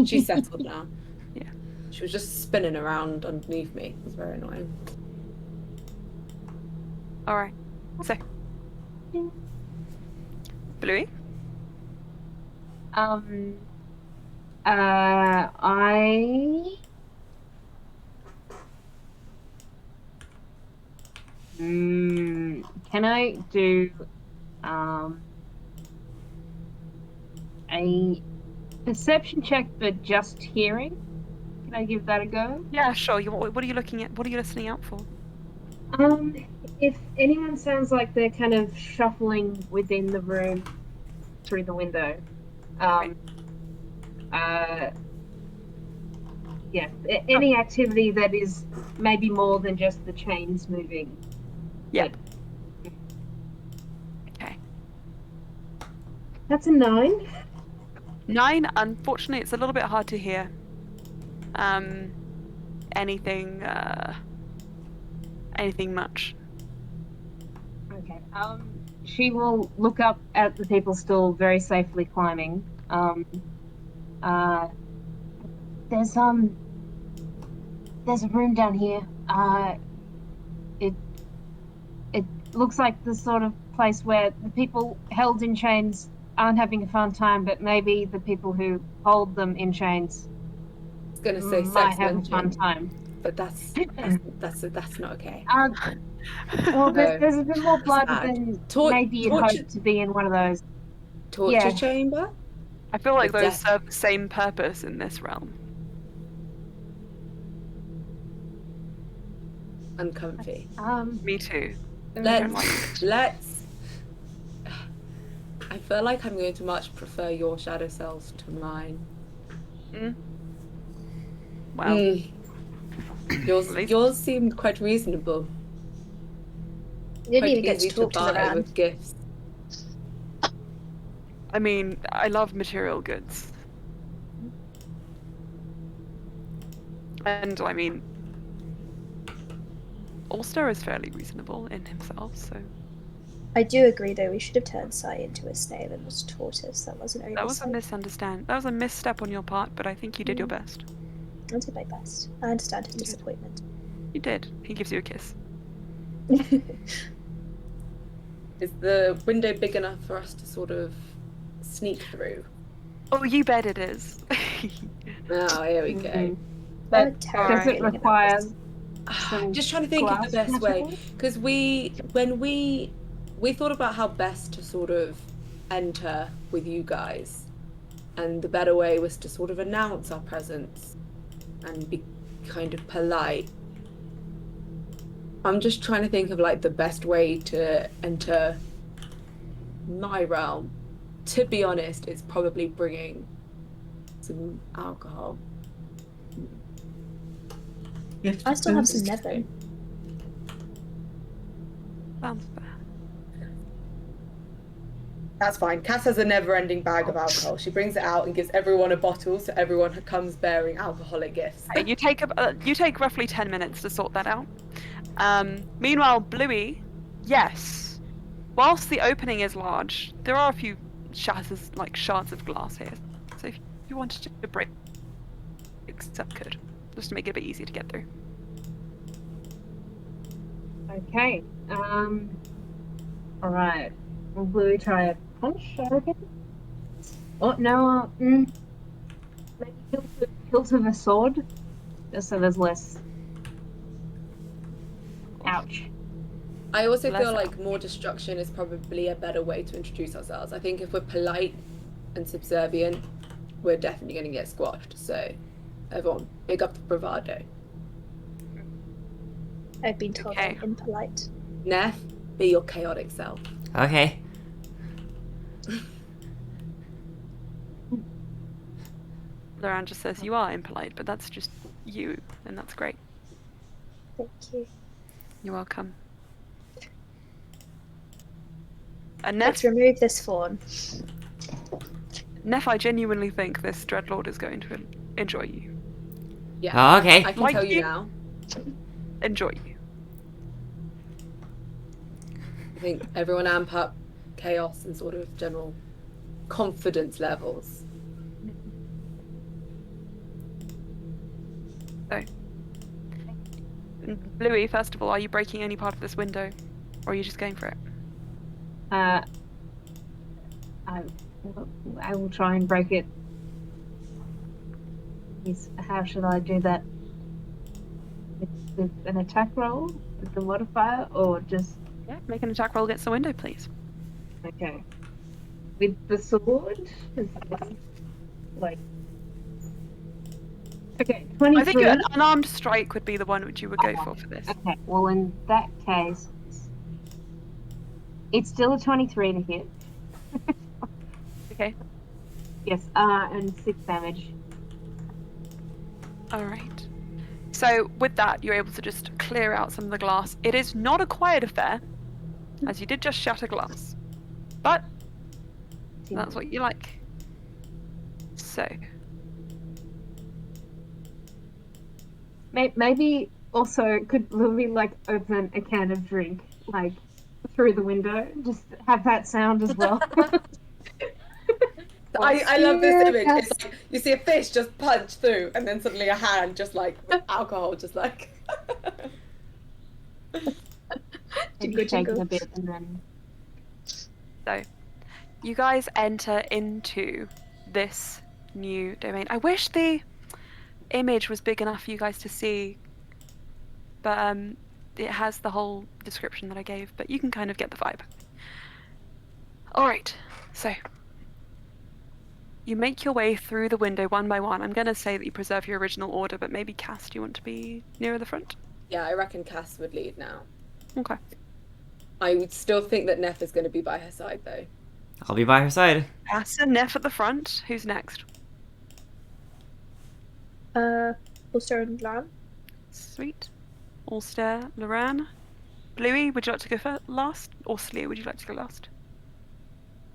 She's settled now. Yeah. She was just spinning around underneath me. It was very annoying. All right. So, Bluey. Can I do a perception check for just hearing? Can I give that a go? Yeah, sure. What are you looking at? What are you listening out for? If anyone sounds like they're kind of shuffling within the room through the window, yeah, any activity that is maybe more than just the chains moving. Yeah. But Okay. that's a 9. 9. Unfortunately, it's a little bit hard to hear. Anything much. Okay. She will look up at the people still very safely climbing. There's a room down here. It looks like the sort of place where the people held in chains aren't having a fun time, but maybe the people who hold them in chains I was gonna say might sex have a fun mention, time. but that's not okay. Well, No, there's a bit more blood bad. than Tor- maybe you'd torture- hope to be in one of those. Torture Yeah. chamber? I feel like The those death. serve the same purpose in this realm. Uncomfy. Me too. Let's. I feel like I'm going to much prefer your shadow cells to mine. Well, yours seemed quite reasonable. You didn't Quite even get to easy talk to the buy ram. with gifts. I mean, I love material goods. And I mean, Ulster is fairly reasonable in himself, so I do agree, though, we should have turned Sai into a snail and not a tortoise. That was an oversight. that was a misunderstanding. That was a misstep on your part, but I think you did your best. I did my best. I understand his disappointment. You did. He gives you a kiss. Is the window big enough for us to sort of sneak through? Oh, you bet it is. Oh, here we go. But terrible does it feeling about require this. some Just trying to think of the glass best way, material? because when we thought about how best to sort of enter with you guys, and the better way was to sort of announce our presence and be kind of polite. I'm just trying to think of like the best way to enter my realm. To be honest, it's probably bringing some alcohol. I still have some Nevin. Sounds fair. That's fine. Cass has a never-ending bag of alcohol. She brings it out and gives everyone a bottle, so everyone comes bearing alcoholic gifts. You take roughly 10 minutes to sort that out. Meanwhile, Bluey, yes. Whilst the opening is large, there are a few shards of glass here. So if you wanted to break, that could, just to make it a bit easier to get through. Okay. All right. Will Bluey try a punch? I reckon. Oh no. Maybe hilt of a sword, just so there's less. Ouch. I also Less feel like more destruction is probably a better way to introduce ourselves. I think if we're polite and subservient, we're definitely going to get squashed. So, everyone, big up the bravado. I've been told Okay. I'm impolite. Neff, be your chaotic self. Okay. Loran just says you are impolite, but that's just you, and that's great. Thank you. You're welcome. And Neff, Let's remove this fawn. I genuinely think this Dreadlord is going to enjoy you. Yeah, Oh, okay. I can Like tell you you. now. Enjoy you. I think everyone amp up chaos and sort of general confidence levels. So, Bluey, first of all, are you breaking any part of this window? Or are you just going for it? I will try and break it. How should I do that? With an attack roll? With the modifier? Or just... Yeah, make an attack roll against the window, please. Okay. With the sword? Is this, like... Okay, 23. I think an unarmed strike would be the one which you would go for this. Okay, well in that case, it's still a 23 to hit. Okay. Yes, and 6 damage. Alright. So with that, you're able to just clear out some of the glass. It is not a quiet affair, as you did just shatter glass. But that's what you like. So Maybe also could Louis like open a can of drink like through the window? Just have that sound as well. I love this image. It's like you see a fish just punch through, and then suddenly a hand just like with alcohol, just like. Maybe shake it a bit and then. So, you guys enter into this new domain. I wish the image was big enough for you guys to see, but it has the whole description that I gave, but you can kind of get the vibe. Alright, so you make your way through the window one by one. I'm going to say that you preserve your original order, but maybe Cass, do you want to be nearer the front? Yeah, I reckon Cass would lead now. Okay. I would still think that Neff is going to be by her side, though. I'll be by her side. Cass and Neff at the front. Who's next? Ulster and Lam. Sweet. Ulster, Loran. Bluey, would you like to go for last? Or Slee, would you like to go last?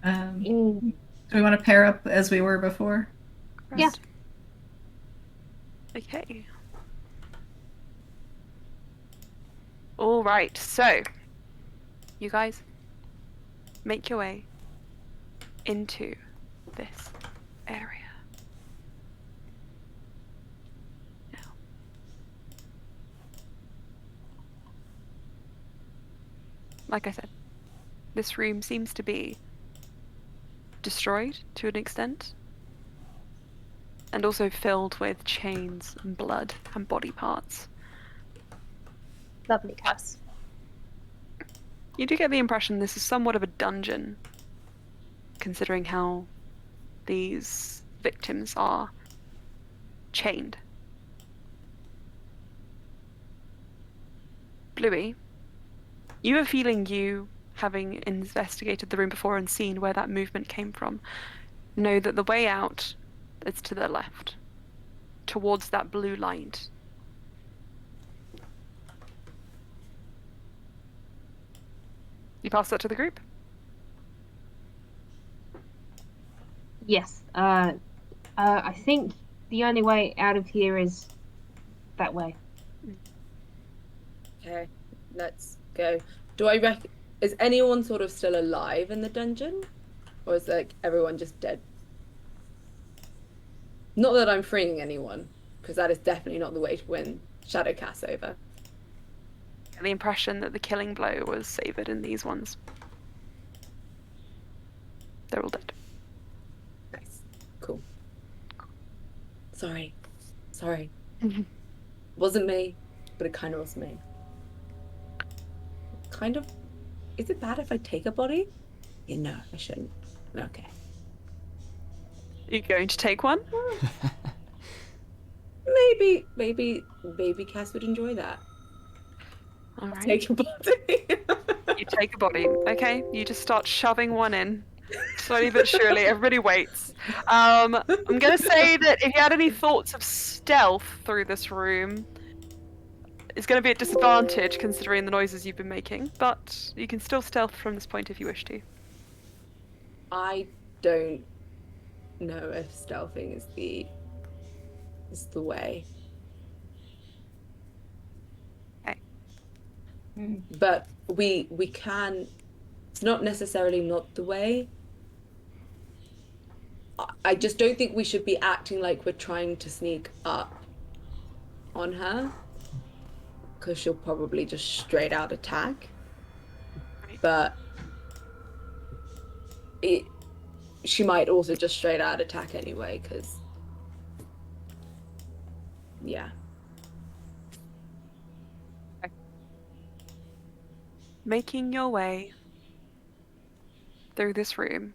Do we want to pair up as we were before? Yeah. Okay. All right, so you guys make your way into this area. Now, like I said, this room seems to be destroyed to an extent, and also filled with chains and blood and body parts. Lovely, Cass. You do get the impression this is somewhat of a dungeon, considering how these victims are chained. Bluey, you have a feeling, you, having investigated the room before and seen where that movement came from, know that the way out is to the left, towards that blue light. You pass that to the group? Yes. I think the only way out of here is that way. Okay, let's go. Do I reckon... Is anyone sort of still alive in the dungeon? Or is like everyone just dead? Not that I'm freeing anyone, because that is definitely not the way to win Shadow Cass over. The impression that the killing blow was savoured in these ones. They're all dead. Nice. Cool. Sorry. Wasn't me, but it kind of was me. Kind of... Is it bad if I take a body? Yeah, no, I shouldn't. Okay. Are you going to take one? Maybe baby Cass would enjoy that. All right. Take a body. You take a body. Okay, you just start shoving one in. Slowly but surely, everybody waits. I'm going to say that if you had any thoughts of stealth through this room, it's going to be at disadvantage considering the noises you've been making, but you can still stealth from this point if you wish to. I don't know if stealthing is the way. Okay. But we can. It's not necessarily not the way. I just don't think we should be acting like we're trying to sneak up on her, because she'll probably just straight out attack. but she might also just straight out attack anyway, because yeah. Making your way through this room,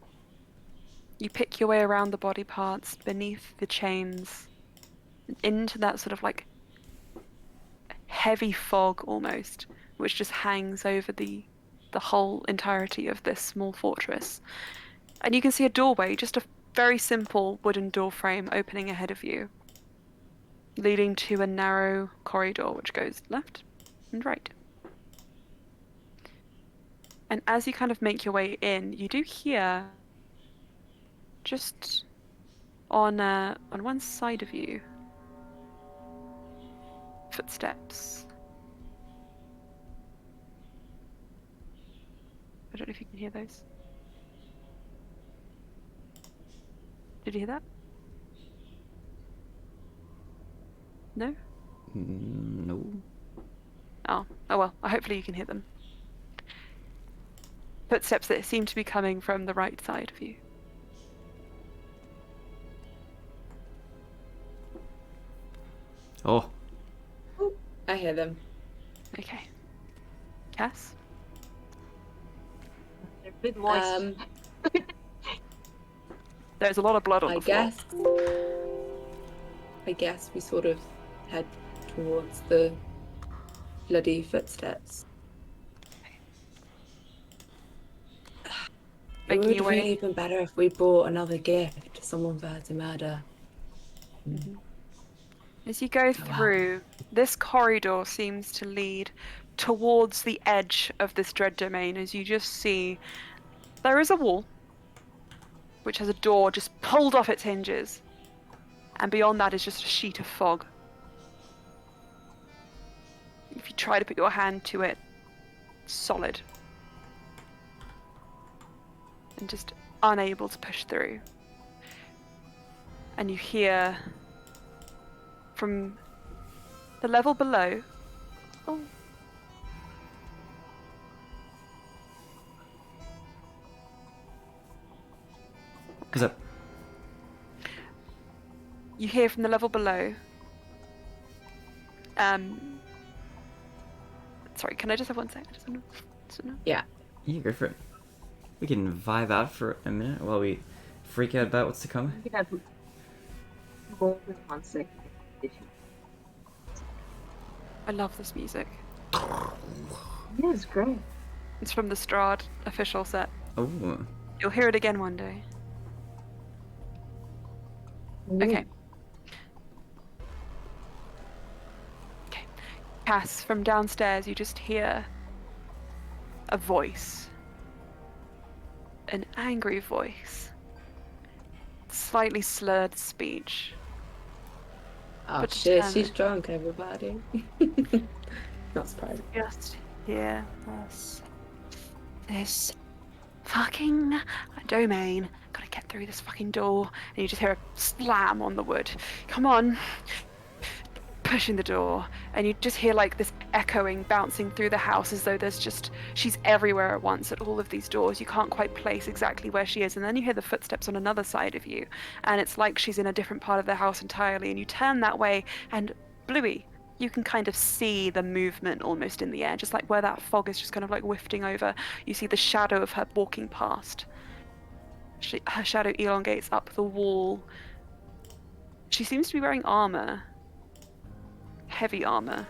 you pick your way around the body parts, beneath the chains, and into that sort of like heavy fog almost, which just hangs over the whole entirety of this small fortress. And you can see a doorway, just a very simple wooden door frame opening ahead of you, leading to a narrow corridor which goes left and right. And as you kind of make your way in, you do hear just on one side of you footsteps. I don't know if you can hear those. Did you hear that? No? No. Oh well, hopefully you can hear them. Footsteps that seem to be coming from the right side of you. Oh. I hear them. Okay. Cass? They're a bit moist. There's a lot of blood on the floor. I guess we sort of head towards the bloody footsteps. It Making would your have way. really been better if we brought another gift to someone for her to murder. As you go through, this corridor seems to lead towards the edge of this dread domain. As you just see, there is a wall which has a door just pulled off its hinges, and beyond that is just a sheet of fog. If you try to put your hand to it, it's solid. And just unable to push through. And you hear from the level below. Oh. What's up? You hear from the level below. Sorry, can I just have 1 second? Yeah. Yeah, go for it. We can vibe out for a minute while we freak out about what's to come. You can have more than 1 second. I love this music. Yeah, it's great. It's from the Strahd official set. Oh. You'll hear it again one day. Okay. Okay. Cass, from downstairs, you just hear a voice. An angry voice. Slightly slurred speech. Oh But shit, determined. she's drunk, everybody. Not surprising. Just hear this fucking domain. Gotta get through this fucking door. And you just hear a slam on the wood. Come on. Pushing the door. And you just hear like this echoing, bouncing through the house as though she's everywhere at once at all of these doors. You can't quite place exactly where she is. And then you hear the footsteps on another side of you. And it's like she's in a different part of the house entirely. And you turn that way and Bluey, you can kind of see the movement almost in the air, just like where that fog is just kind of like wafting over. You see the shadow of her walking past. Her shadow elongates up the wall. She seems to be wearing armor. Heavy armor.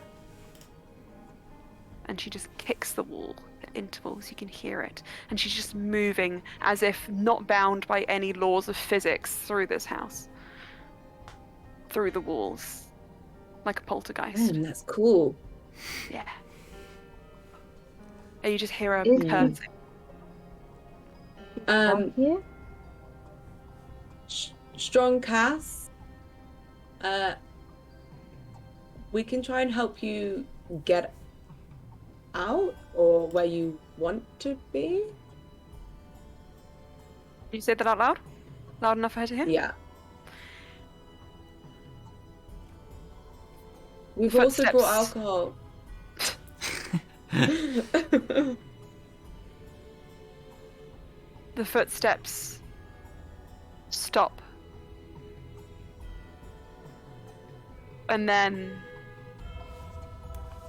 And she just kicks the wall at intervals. You can hear it. And she's just moving as if not bound by any laws of physics through this house. Through the walls. Like a poltergeist. Man, that's cool. Yeah. And you just hear her Mm. cursing. Yeah? Strong Cass. We can try and help you get out or where you want to be. Did you say that out loud? Loud enough for her to hear? Yeah. We've also brought Footsteps. alcohol. The footsteps stop. And then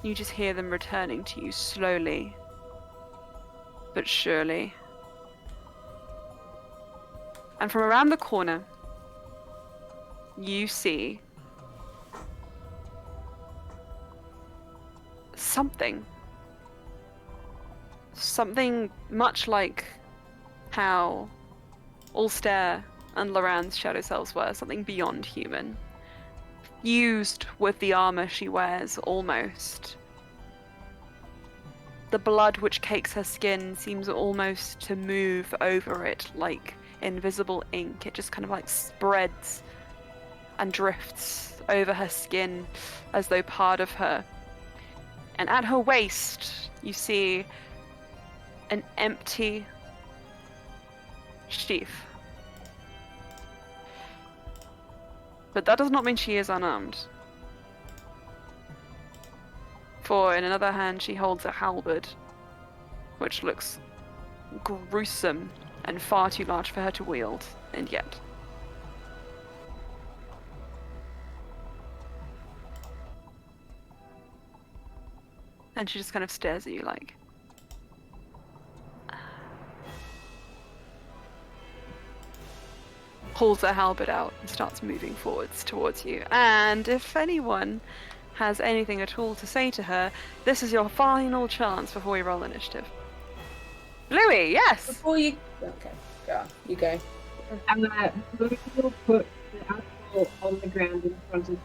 you just hear them returning to you slowly but surely. And from around the corner, you see something. Something much like how Ulster and Loran's shadow selves were, something beyond human. Fused with the armor she wears, almost. The blood which cakes her skin seems almost to move over it like invisible ink. It just kind of like spreads and drifts over her skin as though part of her. And at her waist, you see an empty sheath. But that does not mean she is unarmed. For in another hand she holds a halberd, which looks gruesome and far too large for her to wield, and yet. And she just kind of stares at you like... pulls her halberd out and starts moving forwards towards you. And if anyone has anything at all to say to her, this is your final chance before we roll initiative. Louis, yes! Before you... Okay, go. You go. Louis will put the alcohol on the ground in front of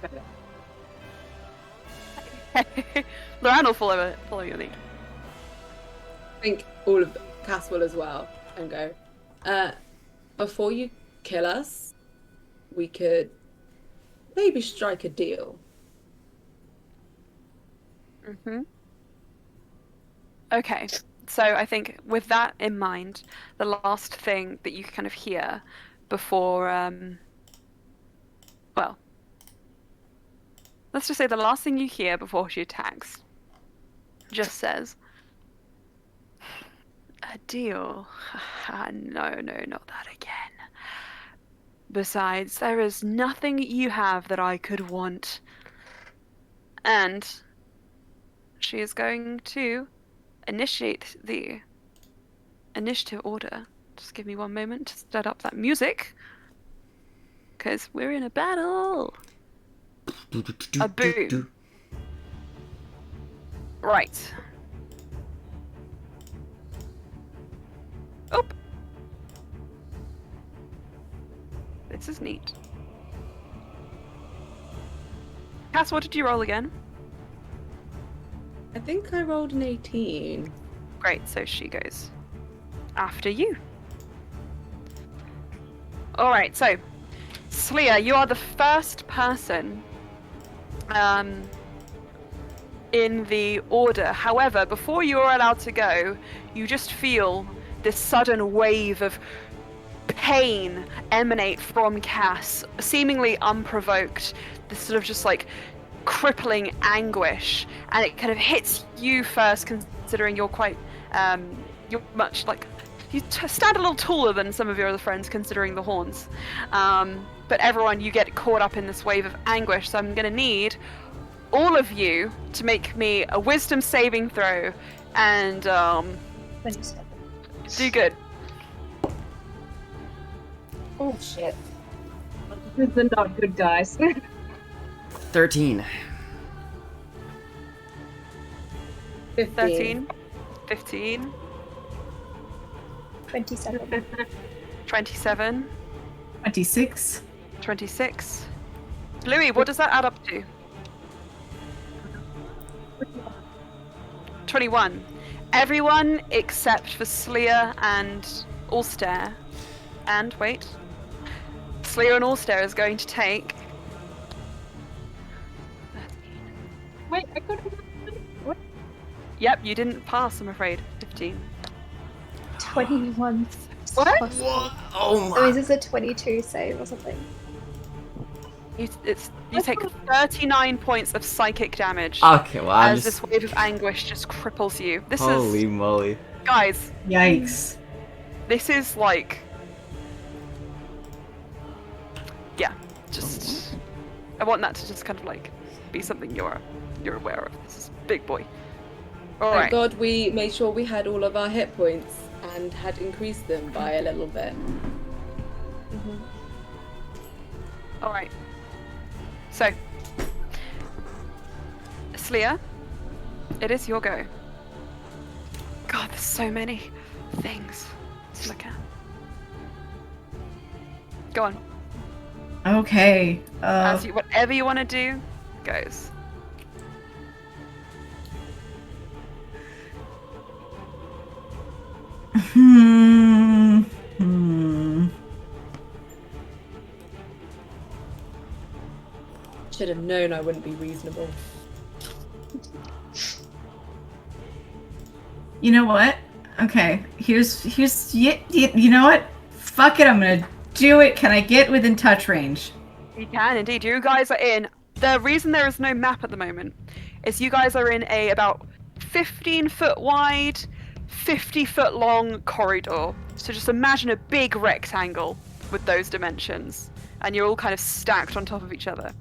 her. Loran will follow your lead. I think all of Cass will as well, and go. Before you kill us, we could maybe strike a deal. Mm-hmm. Okay, so I think with that in mind, the last thing that you kind of hear before, well, let's just say the last thing you hear before she attacks just says, a deal? No, not that again. Besides, there is nothing you have that I could want. And she is going to initiate the initiative order. Just give me one moment to start up that music. Because we're in a battle. A boom. Right. Oop. This is neat. Cass, what did you roll again? I think I rolled an 18. Great, so she goes after you. Alright, so Slya, you are the first person in the order. However, before you are allowed to go, you just feel this sudden wave of pain emanate from Cass, seemingly unprovoked. This sort of just like crippling anguish, and it kind of hits you first, considering you're quite you're much like you stand a little taller than some of your other friends, considering the horns, but everyone, you get caught up in this wave of anguish. So I'm gonna need all of you to make me a wisdom saving throw, and do good. Oh shit. This is not good dice. 13. 13, 15, 27. 27, 26. 26. Louis, what does that add up to? 21. Everyone except for Slya and Ulster. And wait. Slya and Ulster is going to take... Wait, I could have... What? Yep, you didn't pass, I'm afraid. 15. 21. What? Oh So is this a 22 save or something? You take 39 points of psychic damage Okay, well, I'm as just... this wave of anguish just cripples you. This Holy is... moly. Guys, Yikes. This is like, yeah, just I want that to just kind of like be something you're aware of. This is big boy. All Thank right. God we made sure we had all of our hit points and had increased them by a little bit. All right. So, Slya, it is your go. God, there's so many things to look at. Go on. Okay. Whatever you want to do, goes. Should have known I wouldn't be reasonable. You know what? Okay. Here's you know what? Fuck it. I'm gonna do it. Can I get within touch range? You can indeed. You guys are in. The reason there is no map at the moment is you guys are in a about 15-foot wide, 50-foot long corridor. So just imagine a big rectangle with those dimensions, and you're all kind of stacked on top of each other.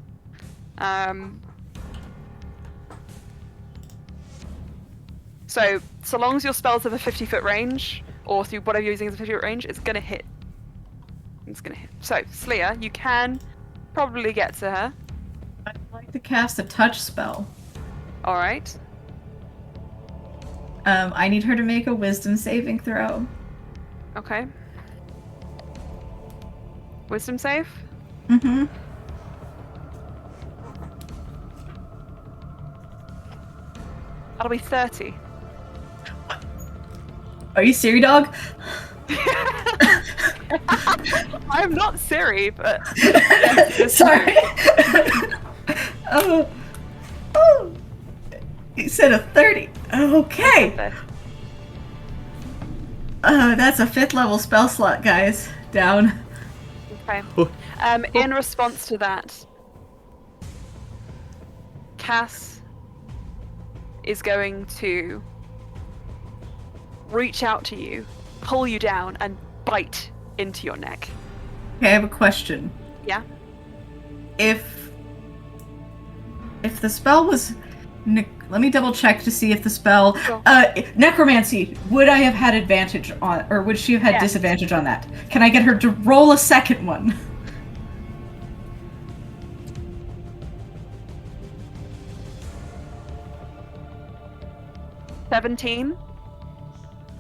So long as your spells have a 50-foot range, or through whatever you're using as a 50-foot range, it's gonna hit. It's gonna hit. So, Slya, you can probably get to her. I'd like to cast a touch spell. Alright. I need her to make a wisdom saving throw. Okay. Wisdom save? Mm-hmm. That'll be 30. Are you Siri dog? I'm not Siri, but... Sorry. Oh. You said a 30. Okay. That's a 5th level spell slot, guys. Down. Okay. In response to that, Cass is going to reach out to you, pull you down, and bite into your neck. Okay, I have a question. Yeah? If the spell was... let me double check to see if the spell... Sure. Necromancy, would I have had advantage on... Or would she have had Yes. disadvantage on that? Can I get her to roll a second one? $17.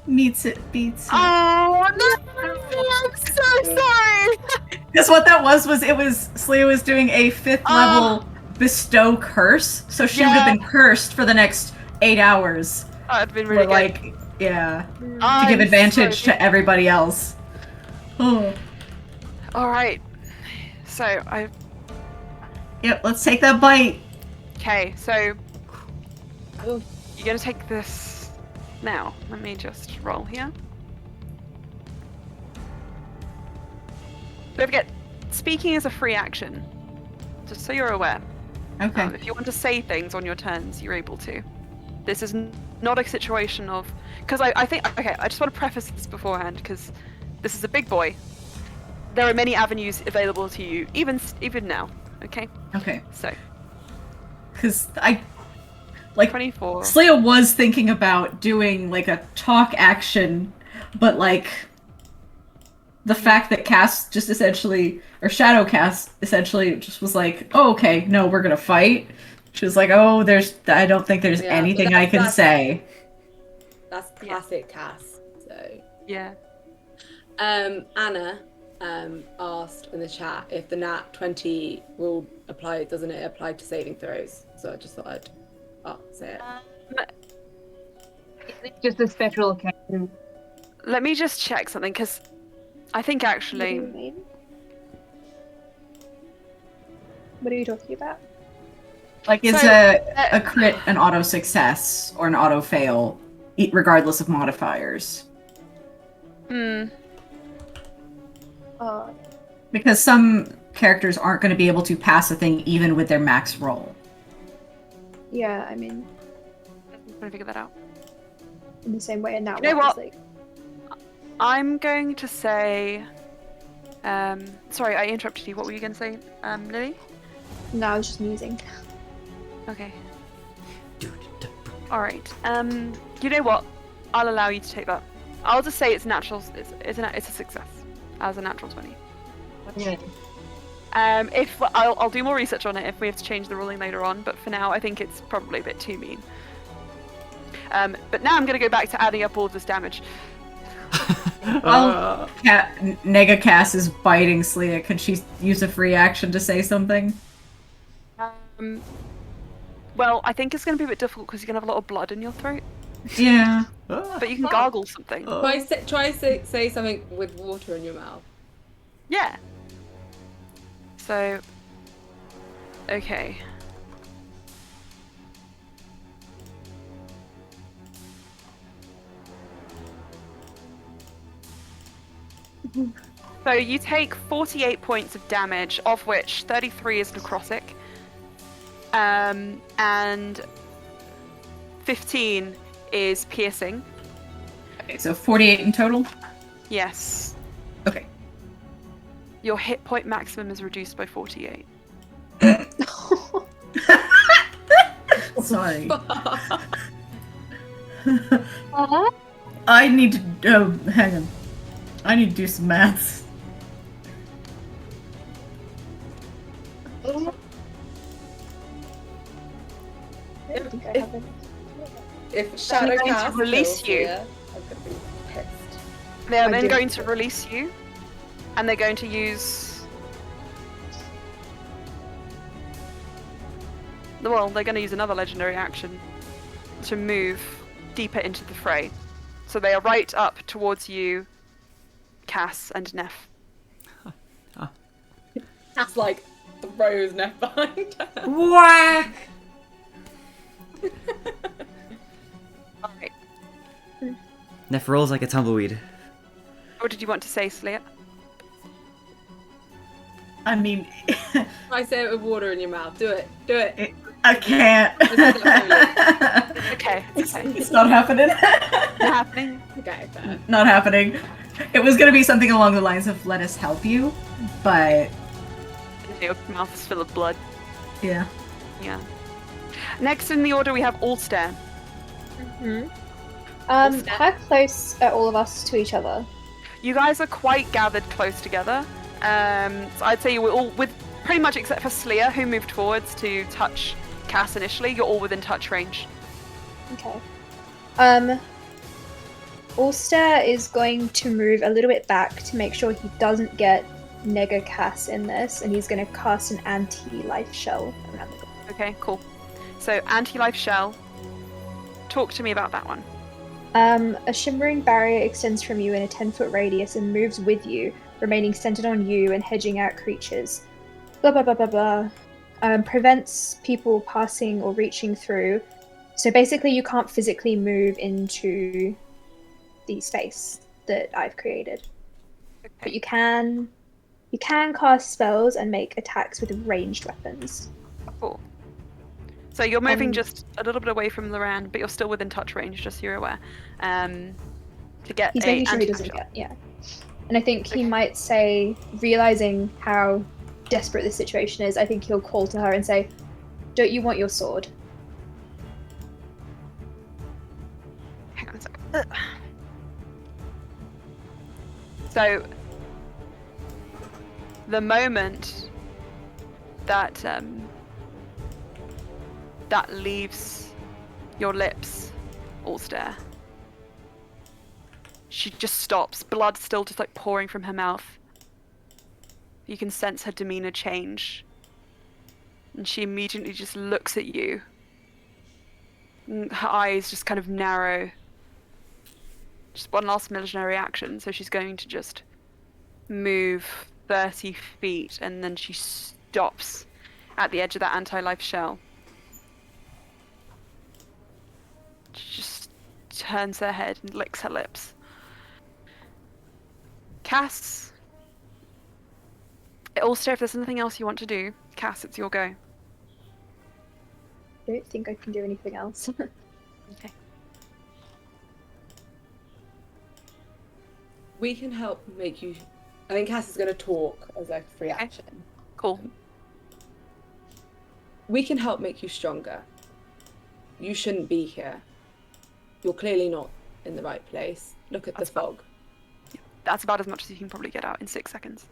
Meets it, beats it. Oh, no! I'm so sorry! Because what that was Slya was doing a 5th level bestow curse, so she would have been cursed for the next 8 hours. Oh, it'd been really Or good. to give advantage to everybody else. Oh. Alright. So, Yep, let's take that bite. Okay, so... Oh. You're gonna take this... Now, let me just roll here. Don't forget, speaking is a free action. Just so you're aware. Okay. If you want to say things on your turns, you're able to. This is not a situation of... Because I think... Okay, I just want to preface this beforehand, because this is a big boy. There are many avenues available to you, even now, okay? Okay. So, Because like 24. Slya was thinking about doing like a talk action, but like the fact that Cass just essentially, or Shadow Cass essentially just was like, oh, okay, no, we're gonna fight. She was like, oh, I don't think there's anything I can say. That's classic Cass. So Yeah. Anna asked in the chat if the nat 20 rule apply, doesn't it apply to saving throws? So I just thought I'd say it. It's just a special occasion. Let me just check something, because I think actually... What are you talking about? Like, it's So, a crit, an auto success, or an auto fail, regardless of modifiers. Because some characters aren't going to be able to pass a thing even with their max roll. Yeah, I mean, I'm trying to figure that out. in the same way, and now You know what? I'm going to say. Sorry, I interrupted you. What were you going to say, Lily? No, I was just musing. Okay. All right. You know what? I'll allow you to take that. I'll just say it's natural. It's a success as a natural 20. Yeah. If I'll do more research on it if we have to change the ruling later on, but for now I think it's probably a bit too mean. But now I'm going to go back to adding up all of this damage. Well, Nega Cass is biting Slia. Could she use a free action to say something? Well, I think it's going to be a bit difficult because you're going to have a lot of blood in your throat, Yeah. but you can gargle something. Try say something with water in your mouth. Yeah. So, okay. So you take 48 points of damage, of which 33 is necrotic, and 15 is piercing. Okay, so 48 in total? Yes. Okay. Your hit point maximum is reduced by 48. Sorry. Uh-huh. I need to. Hang on. I need to do some maths. If Shadow going to Cast release kills you. Leah, I'm gonna be pissed. They're I then do. going to release you, and they're going to use. Well, they're going to use another legendary action to move deeper into the fray. So they are right up towards you, Cass and Neff. That's like throws Neff behind her. Whack! Alright. Neff rolls like a tumbleweed. What did you want to say, Slea? I mean, I say it with water in your mouth. Do it. Do it. I can't. Okay, it's okay. It's not happening. Not happening. Okay, fair. Not happening. It was gonna be something along the lines of "Let us help you," but Your mouth is full of blood. yeah. Yeah. Next in the order we have Allstare. How close are all of us to each other? You guys are quite gathered close together. So I'd say you were all with pretty much except for Slea, who moved forwards to touch Cass initially. You're all within touch range. Okay. Ulster is going to move a little bit back to make sure he doesn't get Nega Cass in this, and he's going to cast an anti-life shell around the globe. Okay, cool. So anti-life shell. Talk to me about that one. A shimmering barrier extends from you in a 10-foot radius and moves with you, remaining centered on you and hedging out creatures. Blah blah blah blah blah. Prevents people passing or reaching through. So basically, you can't physically move into the space that I've created, but you can cast spells and make attacks with ranged weapons. Cool. So you're moving And- just a little bit away from Loran, but you're still within touch range, just so you're aware. To get He's a making sure he anti-life doesn't shell. get, yeah. And I think he Okay. might say, realizing how desperate this situation is, I think he'll call to her and say, "Don't you want your sword?" Hang on a second. Ugh. So, the moment that that leaves your lips, Allstare, she just stops, blood still just like pouring from her mouth. You can sense her demeanor change. And she immediately just looks at you. And her eyes just kind of narrow. Just one last military action, so she's going to just move 30 feet and then she stops at the edge of that anti-life shell. She just turns her head and licks her lips. Cass, also, if there's anything else you want to do, Cass, it's your go. I don't think I can do anything else. Okay. We can help make you. I think Cass is going to talk as a free action. Cool. We can help make you stronger. You shouldn't be here. You're clearly not in the right place. Look at the fog. That's about as much as you can probably get out in 6 seconds.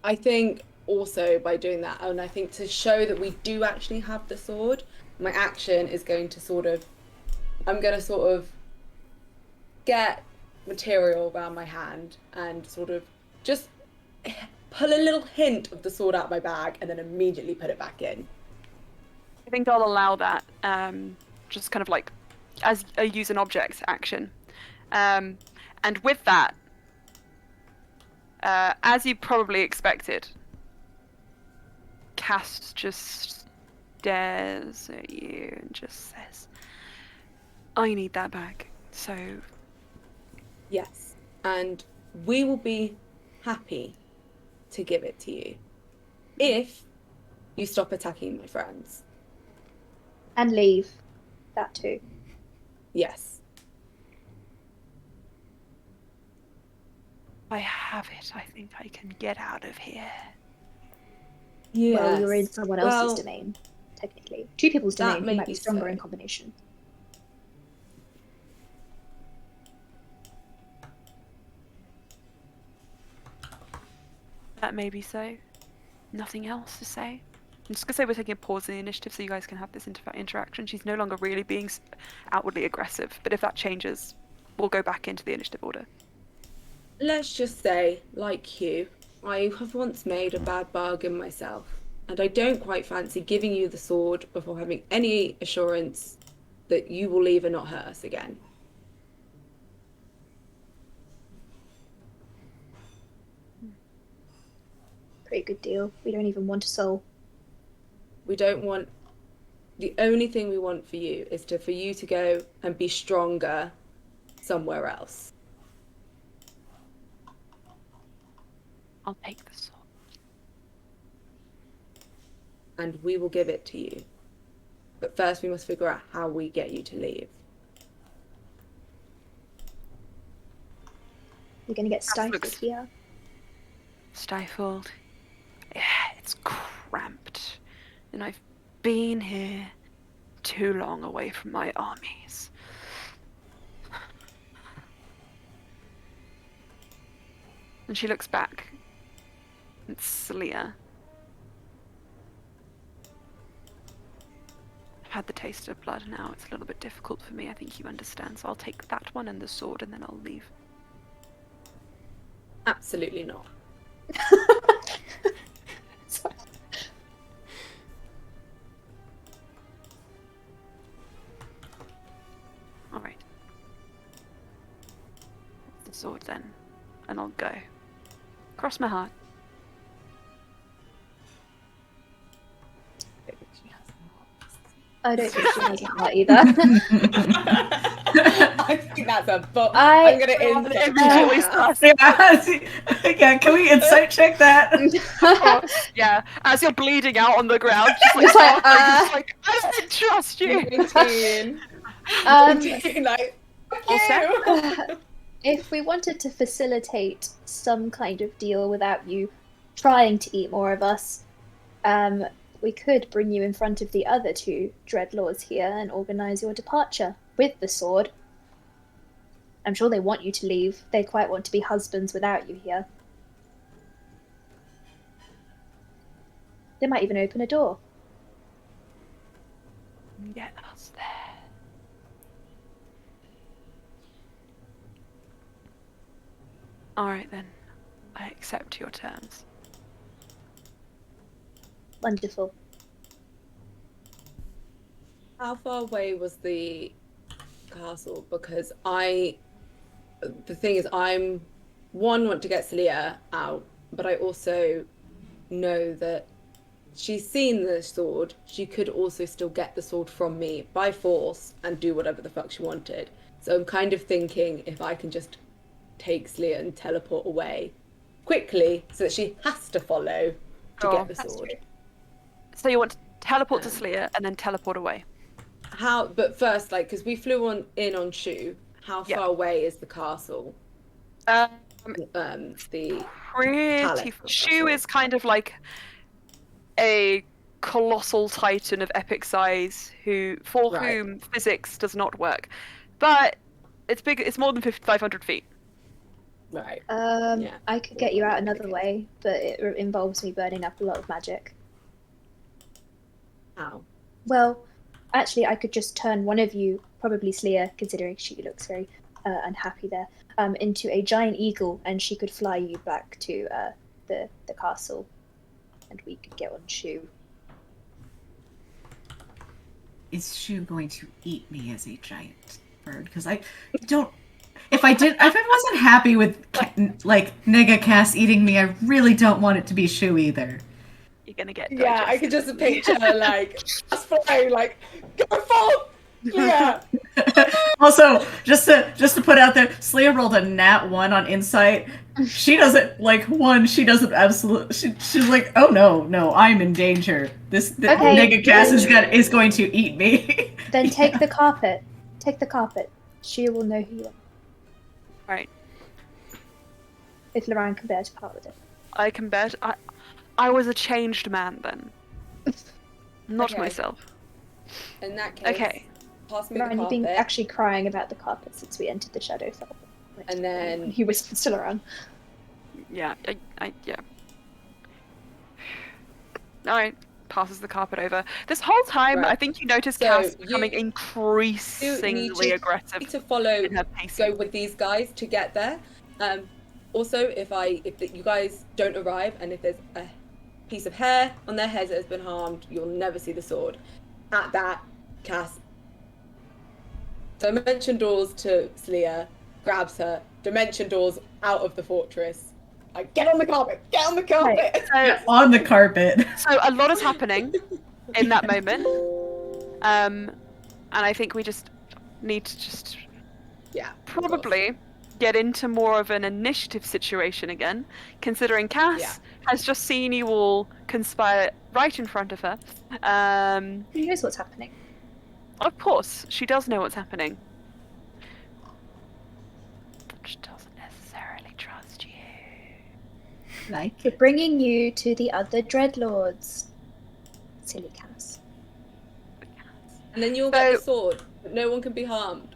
I think also by doing that, and I think to show that we do actually have the sword, my action is going to I'm going to sort of get material around my hand and sort of just pull a little hint of the sword out of my bag and then immediately put it back in. I think I'll allow that, just kind of like as a use an object action. And with that, as you probably expected, Cass just stares at you and just says, I need that bag, so... Yes, and we will be happy to give it to you if you stop attacking my friends. And leave. That too. Yes. I have it. I think I can get out of here. Yes. Well, you're in someone else's domain, technically. Two people's That domain may who might be be stronger so. in combination. That may be so. Nothing else to say. I'm just going to say we're taking a pause in the initiative so you guys can have this interaction. She's no longer really being outwardly aggressive, but if that changes, we'll go back into the initiative order. Let's just say, like you, I have once made a bad bargain myself, and I don't quite fancy giving you the sword before having any assurance that you will leave and not hurt us again. Pretty good deal. We don't even want a soul. We don't want... The only thing we want for you is for you to go and be stronger somewhere else. I'll take the sword. And we will give it to you. But first we must figure out how we get you to leave. We're going to get stifled looks- here. Stifled. Yeah, it's cramped. And I've been here too long away from my armies. And she looks back. It's Slya. I've had the taste of blood now. It's a little bit difficult for me. I think you understand. So I'll take that one and the sword and then I'll leave. Absolutely not. Sorry. Alright. The sword then. And I'll go. Cross my heart. I don't think she has a heart either. I think that's a book. I'm going to Immediately starts. Yeah, can we insight check that? Yeah, as you're bleeding out on the ground, Just like, I don't trust you. 19. Um, 19, like, All fuck you. If we wanted to facilitate some kind of deal without you trying to eat more of us, we could bring you in front of the other two dreadlords here and organize your departure with the sword. I'm sure they want you to leave. They quite want to be husbands without you here. They might even open a door. Get us there. Alright then. I accept your terms. Wonderful. How far away was the castle? Because the thing is, want to get Slya out, but I also know that she's seen the sword. She could also still get the sword from me by force and do whatever the fuck she wanted. So I'm kind of thinking if I can just take Slya and teleport away quickly so that she has to follow to Oh, get the that's sword. true. So you want to teleport to Slya and then teleport away? But first, like, because we flew in on Shu, how Yeah. far away is the castle? Um, The pretty. Talent. Shu is kind of like a colossal titan of epic size for Right. whom physics does not work, but it's big. It's more than 500 feet. right. Yeah. I could get you out Okay. another way, but it involves me burning up a lot of magic. How? Well, actually, I could just turn one of you, probably Slia, considering she looks very unhappy there, into a giant eagle, and she could fly you back to the castle, and we could get on Shu. Is Shu going to eat me as a giant bird? Because I don't. If I wasn't happy with Nega Cass eating me, I really don't want it to be Shu either. You're gonna get Yeah, I could digested. just picture like us flying, like go full. Yeah. Also, just to put out there, Slia rolled a nat 1 on insight. She doesn't she's like, oh no, I'm in danger. Okay. Nega Cass is going to eat me. Then take the carpet. Take the carpet. She will know who you are. Right. If Loran can bear to part with it. I can bet. I was a changed man then. Not Okay. myself. In that case, Okay. pass me Loran, the you've been carpet, actually crying about the carpet since we entered the Shadowfell. and then He whispers to Loran. Yeah. Yeah. All right. Passes the carpet over. This whole time, Right. I think you notice So Cass you- becoming you increasingly need to aggressive to follow, in her pacing. go with these guys to get there. Also, if you guys don't arrive, and if there's a piece of hair on their heads that has been harmed, you'll never see the sword. At that, Cass dimension doors to Slia, grabs her, dimension doors out of the fortress. Like, get on the carpet! Get on the carpet! So, On the carpet. so a lot is happening in that moment. And I think we just need to just Yeah. probably get into more of an initiative situation again, considering Cass Yeah. has just seen you all conspire right in front of her. Who knows what's happening? Of course, she does know what's happening. But she doesn't necessarily trust you. Like We're bringing you to the other Dreadlords. Silly Cass. And then you'll get the sword, but no one can be harmed.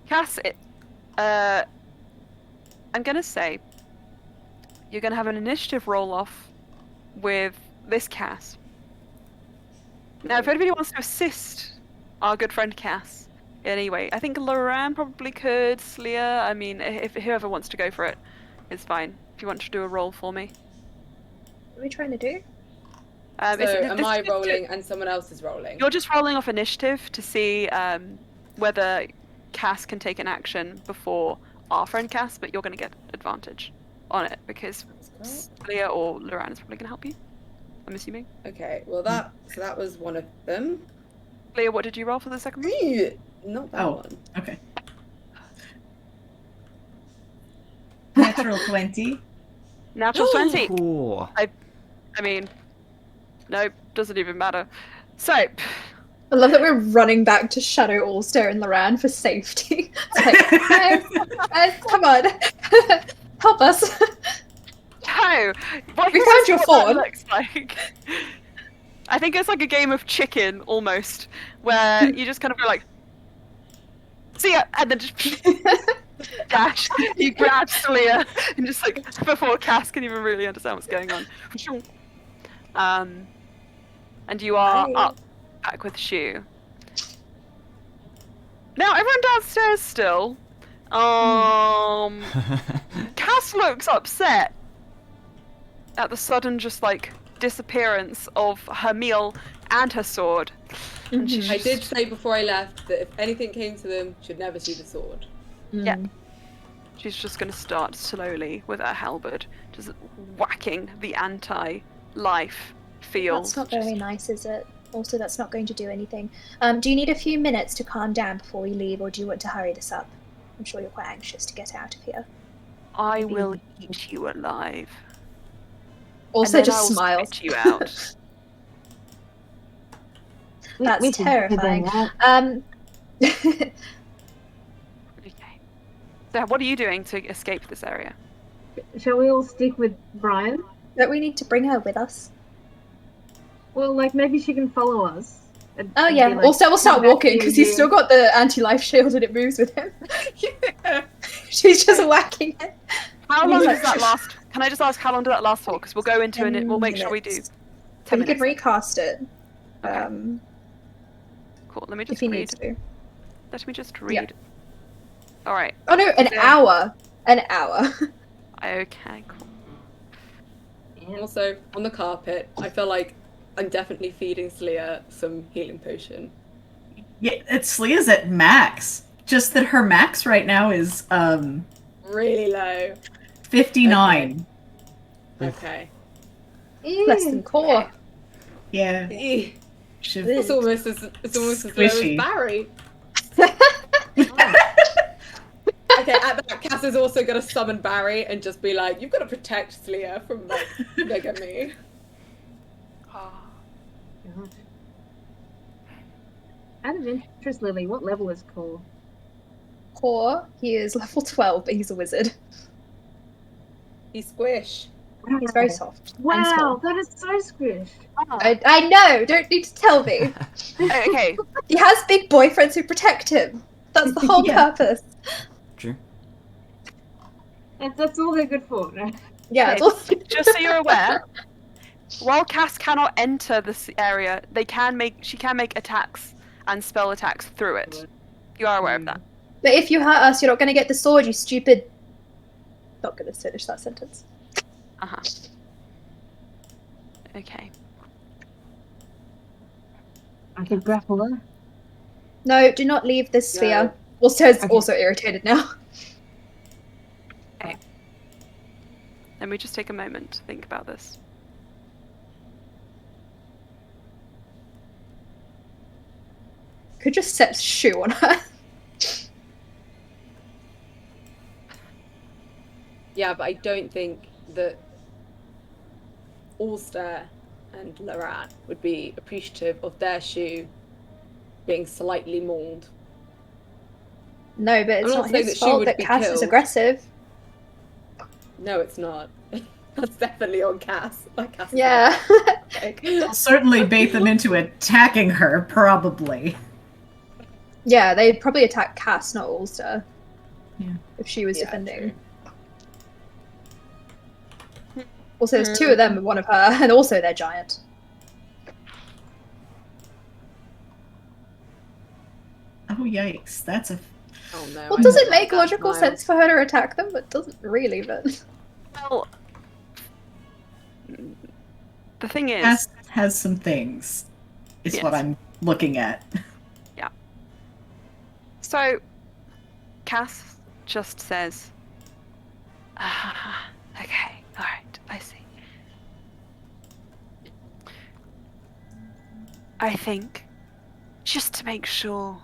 Cass, I'm gonna say you're gonna have an initiative roll off with this Cass. Now, if anybody wants to assist our good friend Cass in any way, I think Loran probably could. Slia, I mean, if whoever wants to go for it, it's fine. If you want to do a roll for me. What are we trying to do? So am I this- rolling and someone else is rolling? You're just rolling off initiative to see whether Cass can take an action before our friend Cass, but you're going to get advantage on it because Slia or Loran is probably going to help you. I'm assuming. Okay, well that was one of them. Slia, what did you roll for the second one? Not that Oh. one. okay. Natural 20. Natural 20. Ooh. I mean, nope, doesn't even matter. So, I love that we're running back to Shadow Allstar and Loran for safety. It's like, guys, come on. Help us. so what We is found your what that phone. looks like? I think it's like a game of chicken almost, where you just kind of go like, see ya, and then just dash. You grab Slia and just like before Cass can even really understand what's going on. And you are Hi. up back with Shu. Now everyone downstairs still. Cass looks upset at the sudden just like disappearance of her meal and her sword. And she's I just- did say before I left that if anything came to them, should never see the sword. Yeah. She's just going to start slowly with her halberd, just whacking the anti-life field. That's not very nice, is it? Also, that's not going to do anything. Do you need a few minutes to calm down before we leave, or do you want to hurry this up? I'm sure you're quite anxious to get out of here. I will eat you alive. Also, and then I just will smiles. spit you out. That's We can do terrifying. that. Okay. So what are you doing to escape this area? Shall we all stick with Brian? Don't we need to bring her with us? Well, like maybe she can follow us. and- Oh and yeah. be like, Also, we'll start "Come back walking here, because he's you." still got the anti-life shield and it moves with him. She's just whacking it. How And long he's does like, that last? Can I just ask how long did that last for? Because we'll go into it and we'll make sure we do 10 10 But he minutes. can recast it. Okay. Cool. Let me If just he read. needs to. Let me just Yeah. read. All right. Oh no, an hour. An hour. Okay. Cool. Also, on the carpet, I feel like I'm definitely feeding Slia some healing potion. Yeah, Slea's at max. Just that her max right now is Really low. 59. Okay. Less than core. Okay. Yeah. Eeh. Should- It's almost as low as Squishy. Barry. Okay, at that, Cass is also gonna summon Barry and just be like, "You've got to protect Slia from like bigamy." Oh. God. Out of interest, Lily, what level is Core? Core, he is level 12, but he's a wizard. He's squish. He's very soft. and Wow, small. that is so squish. I know, don't need to tell me. Okay. He has big boyfriends who protect him. That's the whole Yeah. purpose. True. That's all they're good for, right? Yeah, Okay. it's all- Just so you're aware, while Cass cannot enter this area, she can make attacks and spell attacks through it. You are aware of that. But if you hurt us, you're not going to get the sword, you stupid. Not going to finish that sentence. Uh-huh. Okay. I could grapple her. No, do not leave this sphere. No. Wolster's Okay. also irritated now. Let me just take a moment to think about this. Could just set shoe on her. Yeah, but I don't think that Ulster and Loran would be appreciative of their shoe being slightly mauled. No, but it's I'm not not saying his that she fault would that be Cass is killed. aggressive. No, it's not. That's definitely on Cass. Like Cass. Yeah. I'll certainly bait them into attacking her, probably. Yeah, they'd probably attack Cass, not Ulster. Yeah. If she was Yeah, defending. Also, there's two of them and one of her, and also they're giant. Oh yikes, that's a... Oh no. Well, I does don't it like make that logical smile. sense for her to attack them? It doesn't really, but... Well, the thing is, Cass has some things, is what Yes. I'm looking at. so Cass just says, okay, alright, I see. I think, just to make sure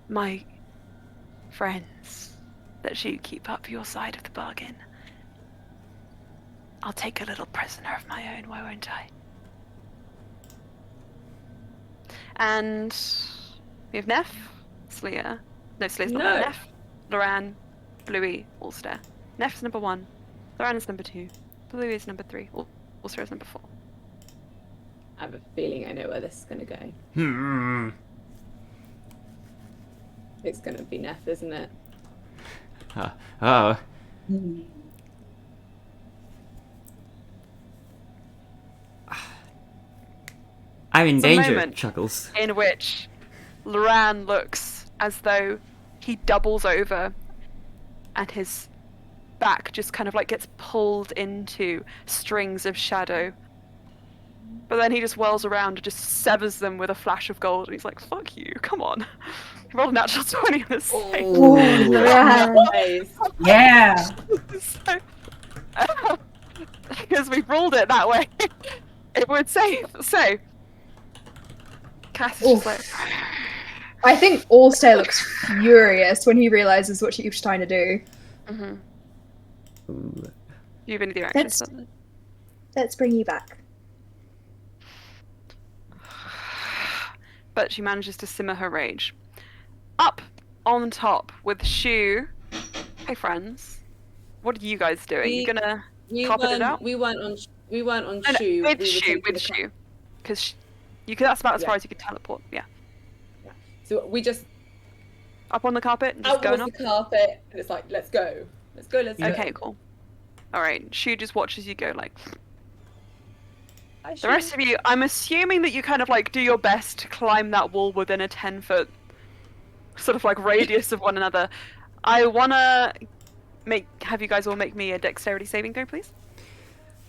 my friends that you keep up your side of the bargain, I'll take a little prisoner of my own, why won't I? And we have Neff, Slia. No, Slia's not No. there. Neff, Loran, Bluey, Ulster. Neff's number 1. Loran is number 2. Bluey is number 3. Ulster is number 4. I have a feeling I know where this is gonna go. It's gonna be Neff, isn't it? Oh. I'm in It's a danger, moment. Chuckles. In which Loran looks as though he doubles over and his back just kind of like gets pulled into strings of shadow. But then he just whirls around and just severs them with a flash of gold. And he's like, fuck you, come on. He rolled a natural 20 on this thing. Ooh, Loran. Nice. Yeah! So, because we rolled it that way, it would save. So, Cass is just like, I think Ulster looks furious when he realizes what she was trying to do. mm-hmm. Ooh. You've been the actions. Let's- Let's bring you back. But she manages to simmer her rage. Up on top with Shu Okay, friends. What are you guys doing? We- You gonna We top it weren't. out? We weren't on. We weren't on No, no, shoe. with we were shoe, taking with the car- shoe. Because you can. That's about as Yeah. far as you can teleport. Yeah. So we just Up on the carpet and just out going was up. the carpet, and it's like, let's go, let's go, let's go. Okay, cool. All right. Shoe just watches you go like. Hi, The rest of you, I'm assuming that you kind of like do your best to climb that wall within a 10-foot sort of like radius of one another. I wanna have you guys all make me a dexterity saving throw, please.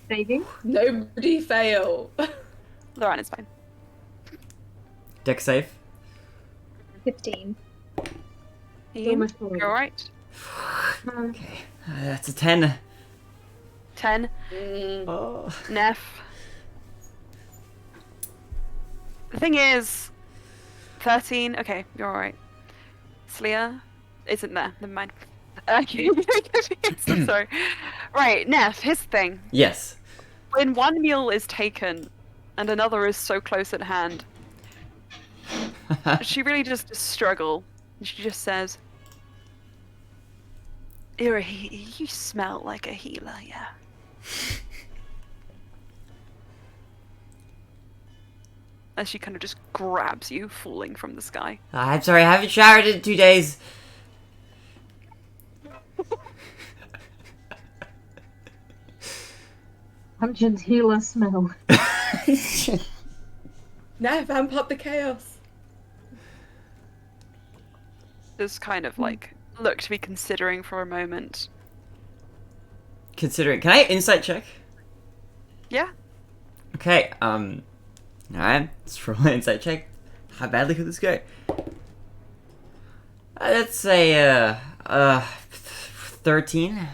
Saving. Nobody fail. Lauren is fine. Dex save. 15. Almost You're alright. Okay. That's a 10. 10. Oh. Neff. The thing is, 13. Okay, you're alright. Slya isn't there. Never mind. Sorry. Right, Neff. Here's the thing. Yes. When one meal is taken, and another is so close at hand, she really just struggle. She just says, "You're you smell like a healer, yeah." As she kind of just grabs you, falling from the sky. I'm sorry, I haven't showered in 2 days. Pungent healer smell. Now vamp up the chaos. Just kind of like look to be considering for a moment. Considering, can I insight check? Yeah. Okay, alright, let's roll an insight check. How badly could this go? Let's say, 13.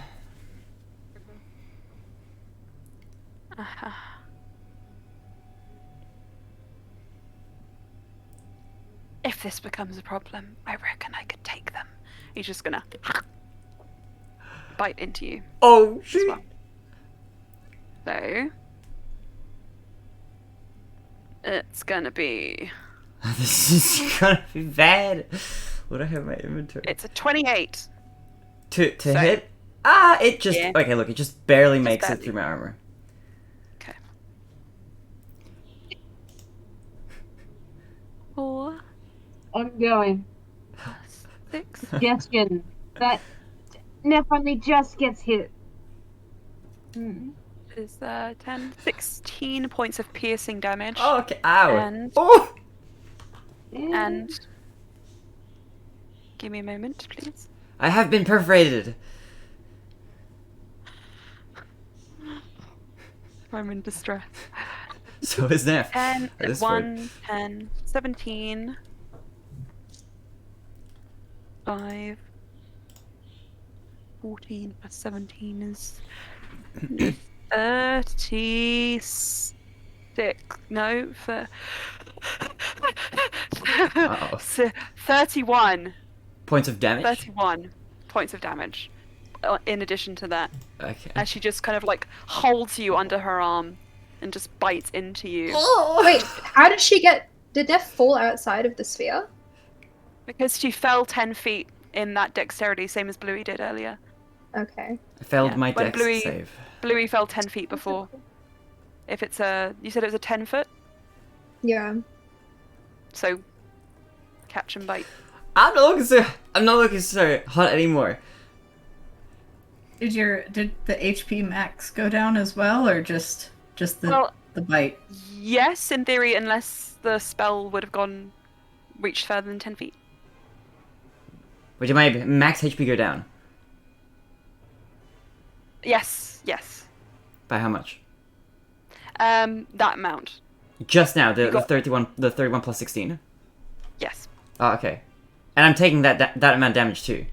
If this becomes a problem, I reckon I could take them. He's just gonna bite into you Oh, as shit. well. So it's gonna be. This is gonna be bad. What do I have in my inventory? It's a 28. To so- hit? It just... Yeah. Okay, look, it just barely makes barely. it through my armor. Okay. 4, Ongoing. 6. Suggestion. That Neff only just gets hit. Is 10, 16 points of piercing damage. Oh, okay. Ow. And- Oh! And give me a moment, please. I have been perforated. I'm in distress. So is Neff. 10, At this 1, 10, 17, 5, 14 plus 17 is 36. No, for Uh-oh. 31. Points of damage? 31 points of damage. In addition to that, Okay. as she just kind of like holds you under her arm and just bites into you. Wait, how did she get... Did Neff fall outside of the sphere? Because she fell 10 feet in that dexterity, same as Bluey did earlier. Okay. I failed Yeah, my when dex Bluey- save. Bluey fell 10 feet before. If it's a... You said it was a 10 foot? Yeah. So, catch and bite. I'm not looking so hot anymore. Did the HP max go down as well, or just Well, the bite? yes, in theory, unless the spell would have reached further than 10 feet. Wait, did my max HP go down? Yes, yes. By how much? That amount. Just now, the You got- 31 plus 16. Yes. Oh, okay. And I'm taking that amount of damage too.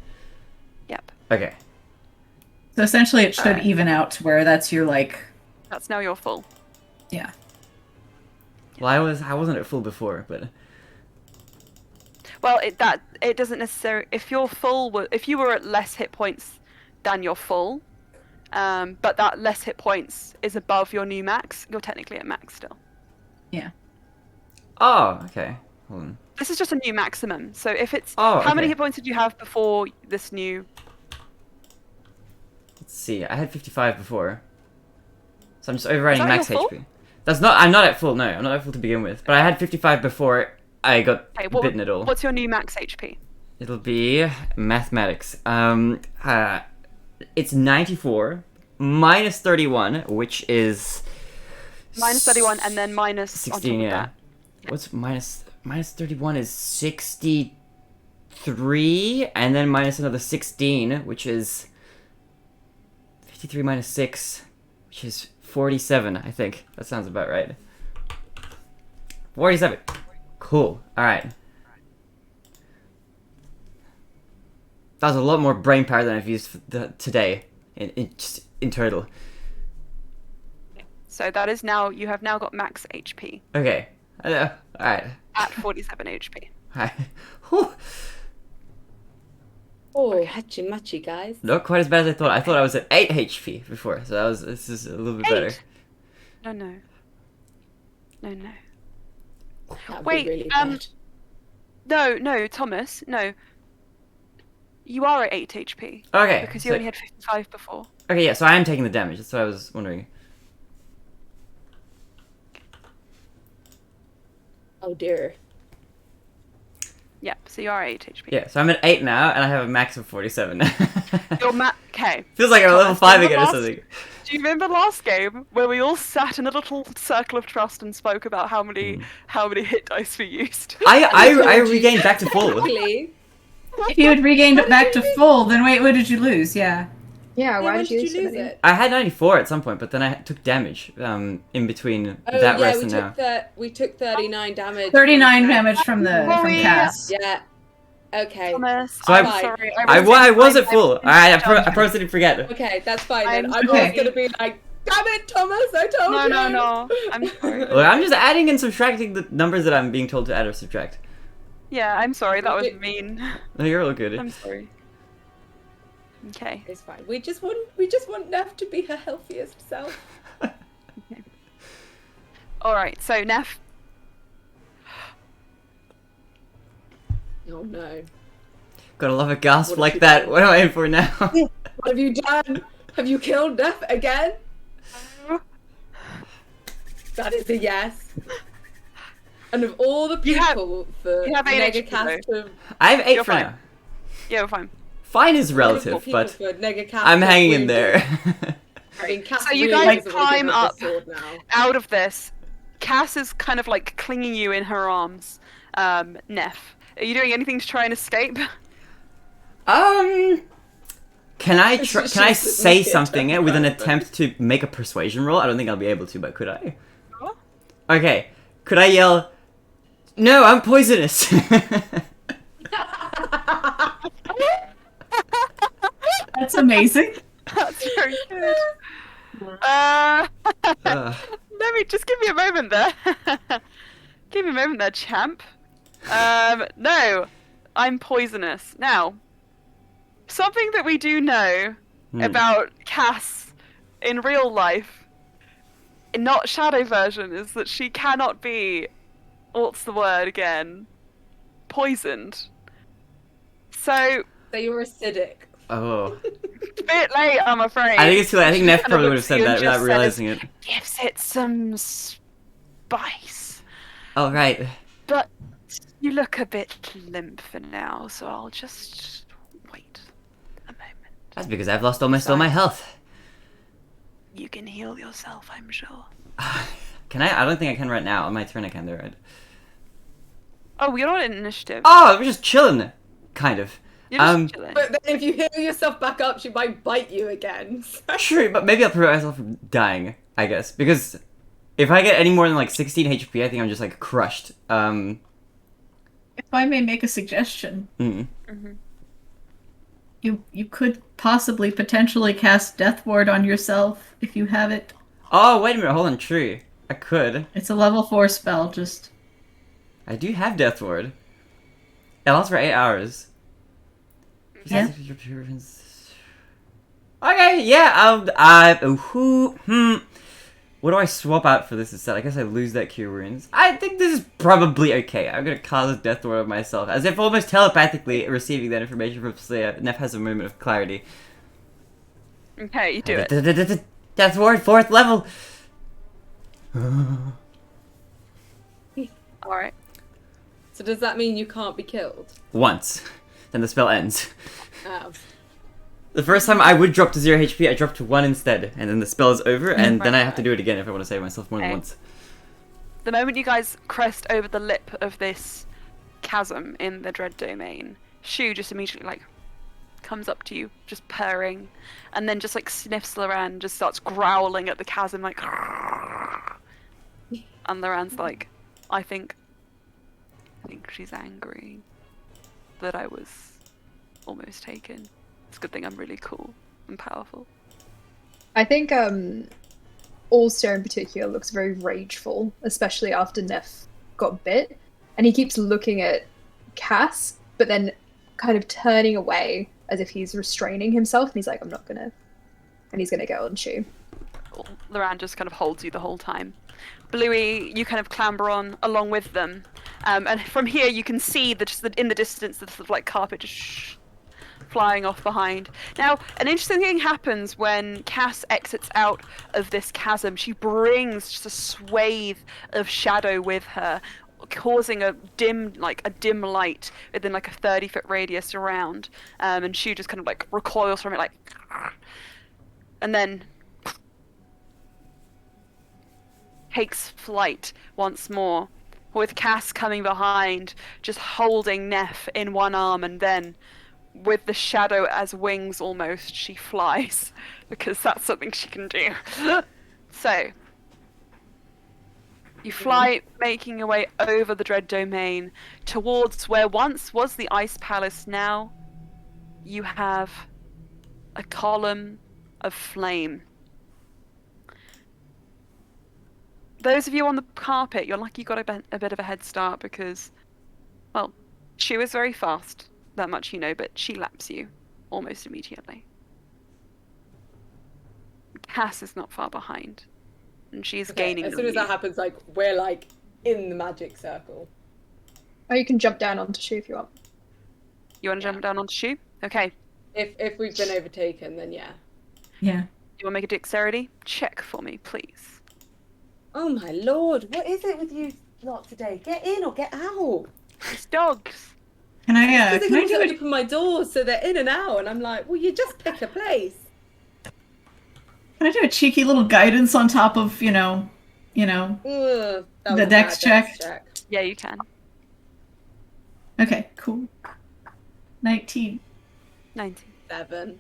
Yep. Okay. So essentially, it should Alright. even out to where that's your like, That's now your full. yeah. Well, I wasn't at full before, but Well, it doesn't necessarily. If you're full, if you were at less hit points than your full, but that less hit points is above your new max, you're technically at max still. oh, okay. Hold on. This is just a new maximum. So if it's Oh, how many okay. hit points did you have before this new Let's see. I had 55 before, so I'm just overriding that max your full? HP. That's not. I'm not at full. No, I'm not at full to begin with. But I had 55 before I got Okay, bitten at all. what's your new max HP? It'll be mathematics. It's 94 minus 31, which is Minus 31 and then minus 16. on top Yeah. of that. What's minus 31 is 63, and then minus another 16, which is 53 minus 6, which is 47. I think that sounds about right. 47. Cool. All right. That was a lot more brain power than I've used today, in total. So that is now, you have now got max HP Okay. Alright. at 47 HP. Alright. Whew. Oh, hachi machi, guys. Not quite as bad as I thought. I thought I was at 8 HP before, so this is a little bit better. 8? No. That'd Wait, be really bad. No, Thomas, no. You are at 8 HP. Okay. Because you so, only had 55 before. okay, yeah, so I am taking the damage. That's what I was wondering. Oh dear. Yep, so you are at 8 HP. Yeah, so I'm at 8 now, and I have a max of 47. You're okay. Feels like I'm at level Thomas, 5 remember again or last- something. Do you remember last game where we all sat in a little circle of trust and spoke about how many hit dice we used? I regained back to full. Technically, If you had regained it back to full, then wait, what did you lose? Yeah. Yeah, why when did you lose so lose many? it? I had 94 at some point, but then I took damage in between Oh that yeah, rest we and now. took we took 39 damage. 39 damage from Rory. Cass. Yeah. Okay. Thomas, So I'm I- sorry. I was at full. Alright, I judging. promise I didn't forget. Okay, that's fine then. I'm I'm sorry. always gonna be like, damn it, Thomas, I told you. No. I'm sorry. Look, I'm just adding and subtracting the numbers that I'm being told to add or subtract. Yeah, I'm sorry. That was mean. No, you're all good. I'm sorry. Okay. It's fine. We just want Neff to be her healthiest self. All right. So Neff, Oh no. Gotta love a gasp What like have you that. done? What am I in for now? What have you done? Have you killed Neff again? That is a yes. And of all the You have- people for you have 8 HP Negacast to I have 8 You're for fine. now. yeah, we're fine. Fine is wonderful relative, people but for Negacast I'm to hanging in win. there. I mean, Cass So you really guys is always climb good with up. the sword now. Out of this, Cass is kind of like clinging you in her arms. Neff, are you doing anything to try and escape? Can I She's can I just say naked. something with an attempt to make a persuasion roll? I don't think I'll be able to, but could I? What? Okay. Could I yell, "No, I'm poisonous"? That's amazing. That's very good. Ugh. Let me just give me a moment there. Give me a moment there, champ. No, I'm poisonous. Now, something that we do know about Cass in real life, not shadow version, is that she cannot be, what's the word again? Poisoned. So, So you're acidic. Oh. a bit late, I'm afraid. I think it's too late. I think She Neff kind of probably would have looks said at you that and without just says, realizing it. Gives it some spice. Oh, right. But you look a bit limp for now, so I'll just wait a moment. That's because I've lost almost all my health. You can heal yourself, I'm sure. Can I? I don't think I can right now. On my turn I can, though, right? Oh, you're not in initiative. Oh, we're just chilling. Kind of. You're just chilling. But then if you heal yourself back up, she might bite you again. True, but maybe I'll prevent myself from dying, I guess. Because if I get any more than like 16 HP, I think I'm just like crushed. If I may make a suggestion, Mhm. you could possibly potentially cast Death Ward on yourself if you have it. Oh, wait a minute, hold on, true. I could. It's a level 4 spell, just... I do have Death Ward. It lasts for 8 hours. Yeah. Okay, yeah, what do I swap out for this instead? I guess I lose that Cure Wounds. I think this is probably okay. I'm gonna cast Death Ward on myself, as if almost telepathically receiving that information from Slayer. Neff has a moment of clarity. Okay, you do it. Death ward, 4th level. Alright. So does that mean you can't be killed? Once. Then the spell ends. Oh. The first time I would drop to 0 HP, I dropped to 1 instead, and then the spell is over, and then I have to Right. do it again if I want to save myself more than Okay. once. The moment you guys crest over the lip of this chasm in the Dread Domain, Shu just immediately like comes up to you, just purring, and then just like sniffs Loran, just starts growling at the chasm like. And Loran's like, I think she's angry that I was almost taken. It's a good thing I'm really cool and powerful. I think Allster in particular looks very rageful, especially after Neff got bit, and he keeps looking at Cass, but then kind of turning away as if he's restraining himself, and he's like, I'm not gonna, and he's gonna go on Shu. Loran just kind of holds you the whole time. Bluey, you kind of clamber on along with them, and from here you can see in the distance the sort of like carpet just flying off behind. Now, an interesting thing happens when Cass exits out of this chasm. She brings just a swathe of shadow with her, causing a dim light within like a 30-foot radius around. And Shu just kind of like recoils from it, like, and then takes flight once more, with Cass coming behind, just holding Neff in one arm, and then with the shadow as wings almost, she flies, because that's something she can do. So, you fly, making your way over the Dread Domain, towards where once was the Ice Palace. Now, you have a column of flame. Those of you on the carpet, you're lucky you got a bit of a head start because, well, Shu is very fast. That much you know, but she laps you almost immediately. Cass is not far behind, and she's gaining. As soon as that happens, like we're like in the magic circle. Or you can jump down onto Shu if you want. You want to jump down onto Shu? Okay. If we've been overtaken, then yeah. Yeah. You want to make a dexterity check for me, please? Oh my lord, what is it with you lot today? Get in or get out. It's dogs. Can I They're can I going do to a open my doors so they're in and out, and I'm like, well, you just pick a place. Can I do a cheeky little guidance on top of, Ugh, that was the a dex bad check? Yeah, you can. Okay, cool. 19. 19. 7.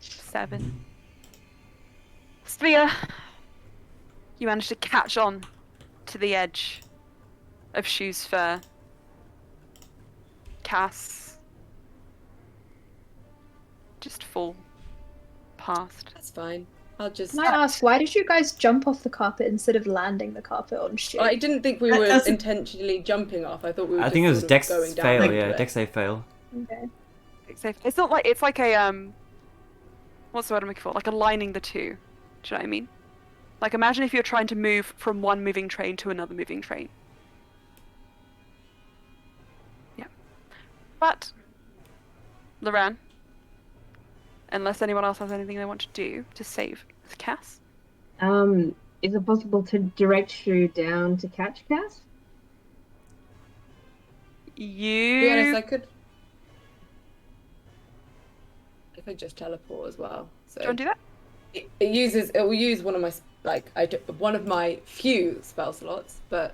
7. Slya, you managed to catch on to the edge of Shu's fur. Cass, just fall past. That's fine. I'll just. Can I ask, why did you guys jump off the carpet instead of landing the carpet on Shu? I didn't think we That were doesn't- intentionally jumping off. I thought we were. I just think it was sort of Dex going down fail, into yeah, it. Dex save fail. Okay. It's not like, it's like a what's the word I'm looking for? Like aligning the two. Do you know what I mean? Like imagine if you're trying to move from one moving train to another moving train. Yeah. But Loran, unless anyone else has anything they want to do to save Cass. Is it possible to direct Shu down to catch Cass? To be honest, You I could. I could just teleport as well. So do you want to do that? it will use one of my one of my few spell slots, but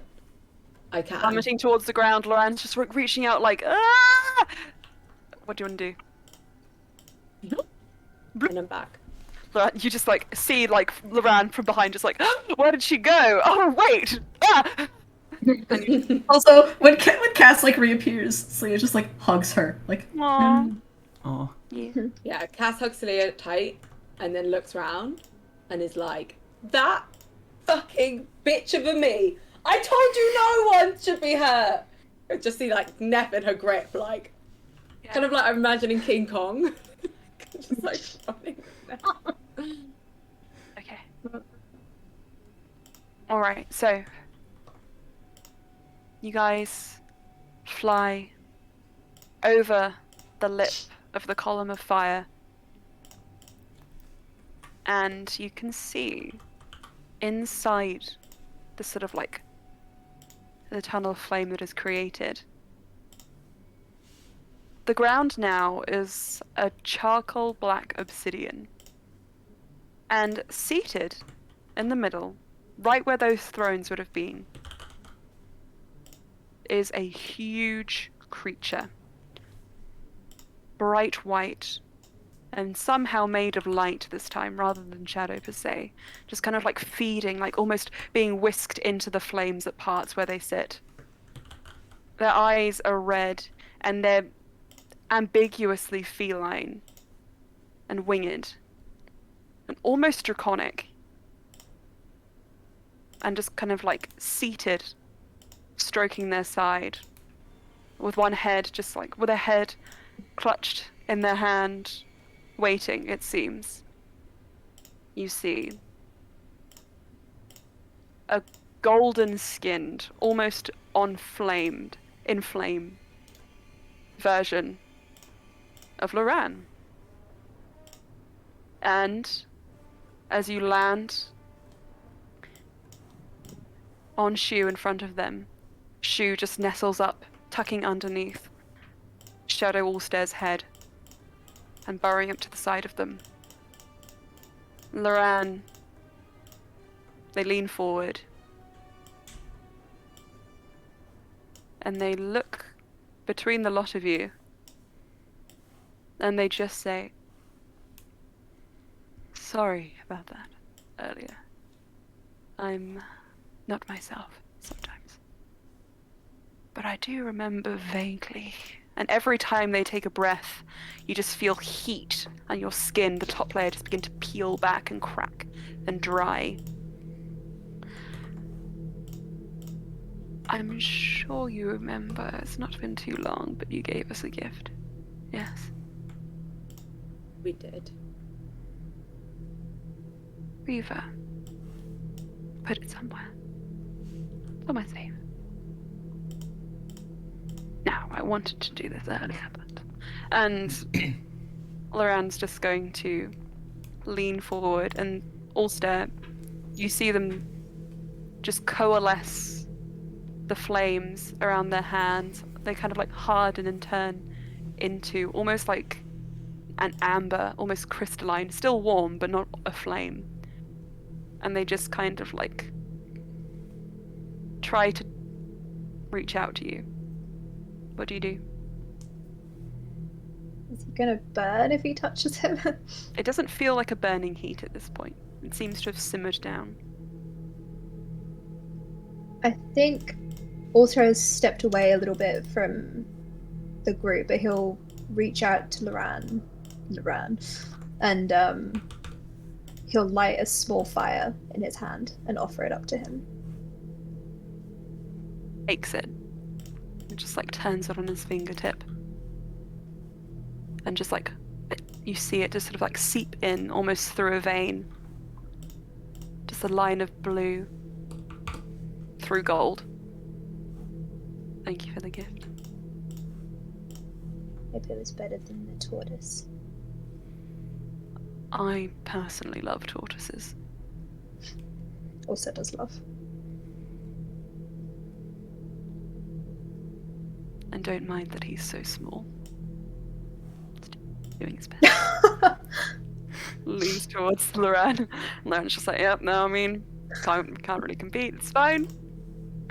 I can. Plummeting towards the ground, Loran's just reaching out like, ah! What do you want to do? And I'm back. Loran, you just like see like Loran from behind, just like, ah, where did she go? Oh wait! Ah! And you Also, when Cass like reappears, Slya just like hugs her, like. Aw. Oh. Yeah. Yeah, Cass hugs Slya tight and then looks round and is like, that fucking bitch of a me. I told you no one should be hurt. I just see like Neff in her grip, like kind of like I'm imagining King Kong. Just like running. Okay. Alright, so you guys fly over the lip of the column of fire and you can see inside the sort of like the tunnel of flame that is created. The ground now is a charcoal black obsidian, and seated in the middle, right where those thrones would have been, is a huge creature. Bright white, and somehow made of light this time rather than shadow per se. Just kind of like feeding, like almost being whisked into the flames at parts where they sit. Their eyes are red, and they're ambiguously feline and winged and almost draconic, and just kind of like seated, stroking their side with one head, just like with a head clutched in their hand, waiting, it seems. You see a golden skinned, almost inflamed version of Loran. And as you land on Shu in front of them, Shu just nestles up, tucking underneath Shadow Allstare's head and burrowing up to the side of them. Loran, they lean forward and they look between the lot of you and they just say, "Sorry about that earlier. I'm not myself sometimes. But I do remember vaguely." And every time they take a breath, you just feel heat on your skin, the top layer just begin to peel back and crack and dry. I'm sure you remember, it's not been too long, but you gave us a gift. Yes. We did. We've put it somewhere. Somewhere safe. Now, I wanted to do this earlier, but... And Loran's just going to lean forward, and Allstare, you see them just coalesce the flames around their hands. They kind of like harden and turn into almost like an amber, almost crystalline, still warm, but not a flame. And they just kind of like try to reach out to you. What do you do? Is he gonna burn if he touches him? It doesn't feel like a burning heat at this point. It seems to have simmered down. I think Alter has stepped away a little bit from the group, but he'll reach out to Loran, and he'll light a small fire in his hand and offer it up to him. Takes it. And just like turns it on his fingertip. And just like, you see it just sort of like seep in almost through a vein. Just a line of blue through gold. Thank you for the gift. Maybe it was better than the tortoise. I personally love tortoises. Also does love. And don't mind that he's so small. Just doing his best. Leans towards Loran. Loran's just like, yep, no, I mean, can't really compete. It's fine.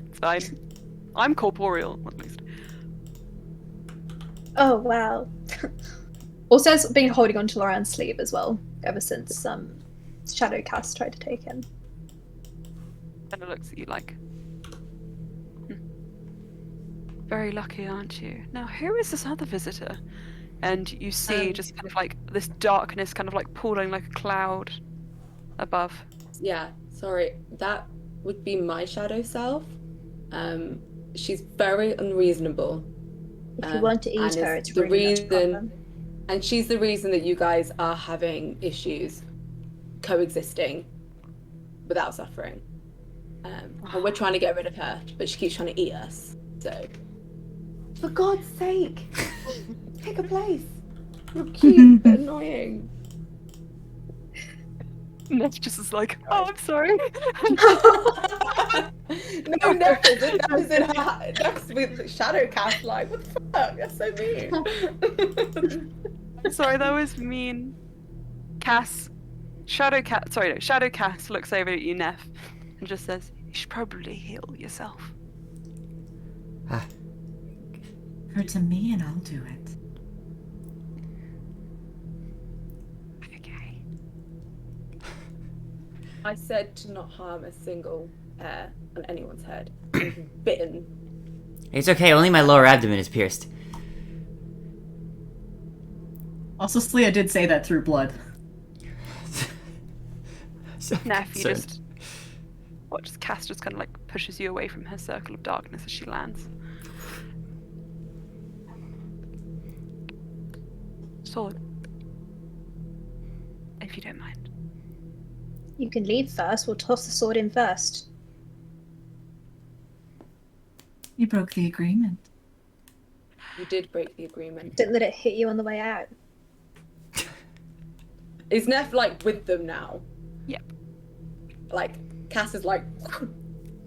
It's fine. I'm corporeal, at least. Oh wow. Alter's been holding on to Loran's sleeve as well, ever since Shadowcast tried to take him. And it looks at you like, very lucky, aren't you? Now, who is this other visitor? And you see just kind of like this darkness kind of like pooling like a cloud above. Yeah, sorry. That would be my shadow self. She's very unreasonable. If you want to eat her, it's the really reason, not a problem. and she's the reason that you guys are having issues coexisting without suffering. And we're trying to get rid of her, but she keeps trying to eat us. So, for God's sake, pick a place. You're cute but annoying. Neff just is like, oh, I'm sorry. No, Neff isn't. Neff is in her Neff's with shadow cast. Like, what the fuck? That's so mean. I'm sorry, that was mean. Shadow Cass looks over at you, Neff, and just says, you should probably heal yourself. Her to me and I'll do it. Okay. I said to not harm a single hair on anyone's head. Bitten. It's okay, only my lower abdomen is pierced. Also, Slia did say that through blood. So Neff, you concerned. just watch Cass just kind of like pushes you away from her circle of darkness as she lands. Sword. If you don't mind. You can leave first. We'll toss the sword in first. You broke the agreement. You did break the agreement. Don't let it hit you on the way out. Is Neff like with them now? Yep. Like, Cass is like,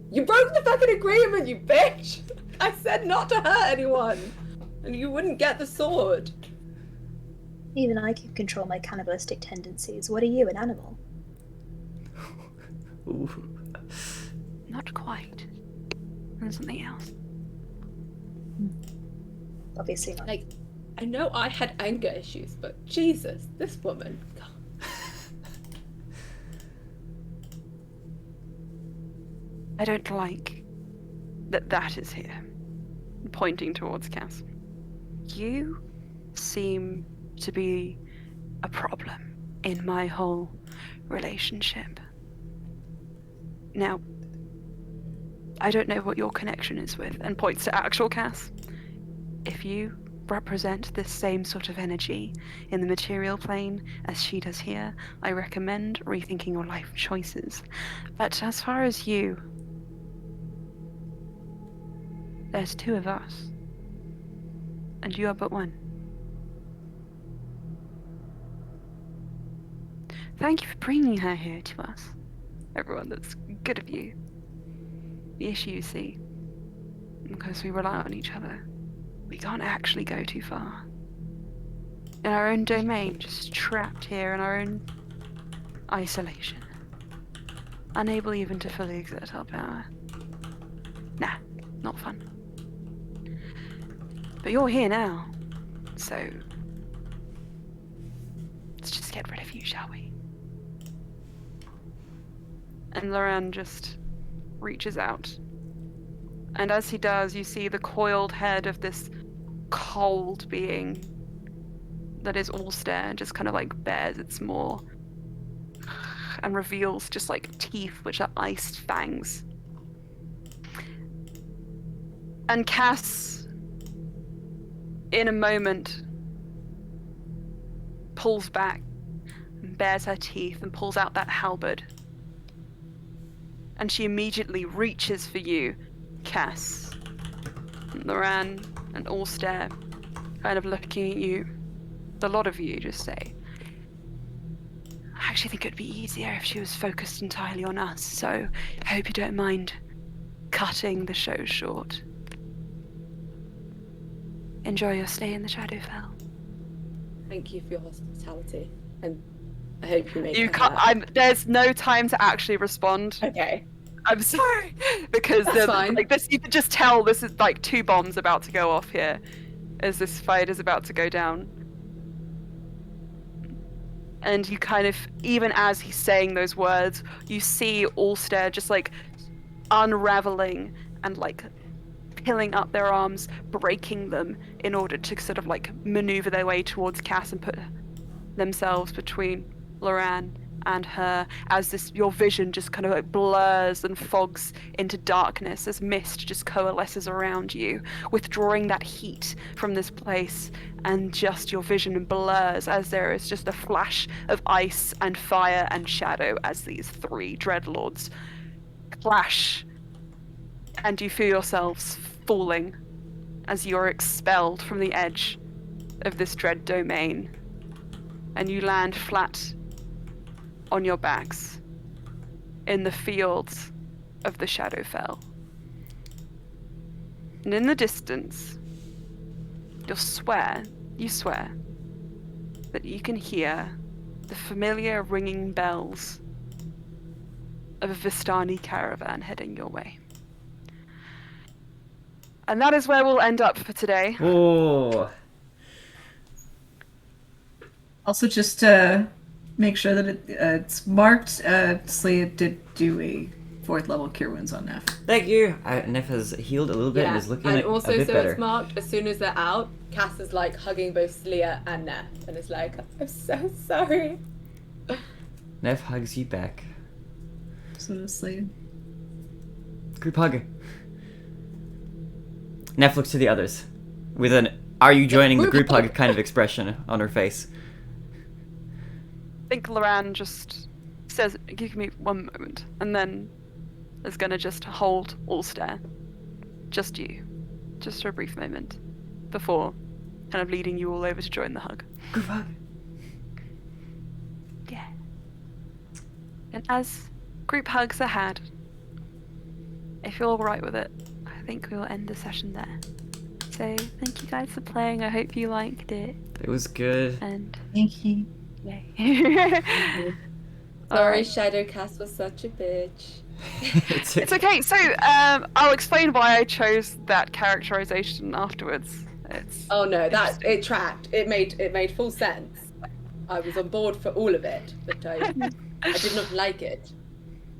you broke the fucking agreement, you bitch! I said not to hurt anyone! And you wouldn't get the sword. Even I can control my cannibalistic tendencies. What are you, an animal? Ooh. Not quite. And something else. Obviously not. Like, I know I had anger issues, but Jesus, this woman. God. I don't like that is here. Pointing towards Cass. You seem to be a problem in my whole relationship. Now, I don't know what your connection is with, and points to actual Cass. If you represent this same sort of energy in the material plane as she does here, I recommend rethinking your life choices. But as far as you, there's two of us, and you are but one. Thank you for bringing her here to us. Everyone, that's good of you. The issue, you see, because we rely on each other, we can't actually go too far. In our own domain, just trapped here in our own isolation. Unable even to fully exert our power. Nah, not fun. But you're here now, so let's just get rid of you, shall we? And Loran just reaches out. And as he does, you see the coiled head of this cold being that is Allstare just kind of like bares its maw and reveals just like teeth which are iced fangs. And Cass, in a moment, pulls back and bares her teeth and pulls out that halberd. And she immediately reaches for you, Cass. And Loran and Allstare kind of looking at you. A lot of you just say, I actually think it would be easier if she was focused entirely on us, so I hope you don't mind cutting the show short. Enjoy your stay in the Shadowfell. Thank you for your hospitality, and I hope you make You it can't. There's no time to actually respond. Okay. I'm sorry, because That's fine. like this, you could just tell this is like two bombs about to go off here, as this fight is about to go down. And you kind of, even as he's saying those words, you see Allstare just like unraveling and like pilling up their arms, breaking them in order to sort of like maneuver their way towards Cass and put themselves between Loran and her, as your vision just kind of like blurs and fogs into darkness as mist just coalesces around you, withdrawing that heat from this place, and just your vision blurs as there is just a flash of ice and fire and shadow as these three dreadlords clash, and you feel yourselves falling as you're expelled from the edge of this dread domain, and you land flat on your backs in the fields of the Shadowfell. And in the distance, you swear that you can hear the familiar ringing bells of a Vistani caravan heading your way. And that is where we'll end up for today. Oh. Also, just to make sure that it's marked, Slya did do a 4th level Cure Wounds on Neff. Thank you. Neff has healed a little bit and is looking and like also a bit so better. it's marked as soon as they're out. Cass is like hugging both Slya and Neff, and it's like, I'm so sorry. Neff hugs you back. So does Slya. Group hug. Neff looks to the others with an "Are you joining the group hug?" kind of expression on her face. I think Loran just says, give me one moment, and then is gonna just hold all stare. Just you. Just for a brief moment. Before kind of leading you all over to join the hug. Group hug. Yeah. And as group hugs are had, if you're alright with it, I think we will end the session there. So thank you guys for playing. I hope you liked it. It was good. And Thank you. yay. Sorry, Alright. Shadowcast was such a bitch. It's It's okay. So I'll explain why I chose that characterization afterwards. It's Oh no, that it tracked. It made full sense. I was on board for all of it, but I did not like it.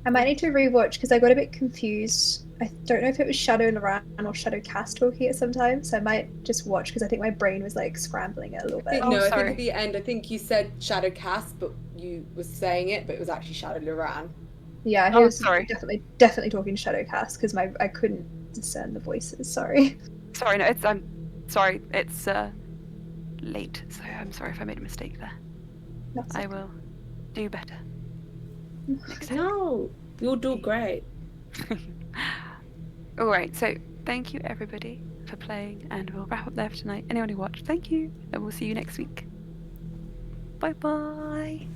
I might need to rewatch because I got a bit confused. I don't know if it was Shadow Loran or Shadow Cass talking at some time, so I might just watch because I think my brain was like scrambling it a little I think, bit. Oh, I sorry. think at the end, I think you said Shadow Cast, but you was saying it, but it was actually Shadow Loran. Yeah, he Oh, was sorry. definitely talking Shadow Cass because I couldn't discern the voices. Sorry. sorry. No, it's I'm sorry. It's late, so I'm sorry if I made a mistake there. That's I will do better next time. No, you'll do great. All right. So thank you everybody for playing, and we'll wrap up there for tonight. Anyone who watched, thank you, and we'll see you next week. Bye bye.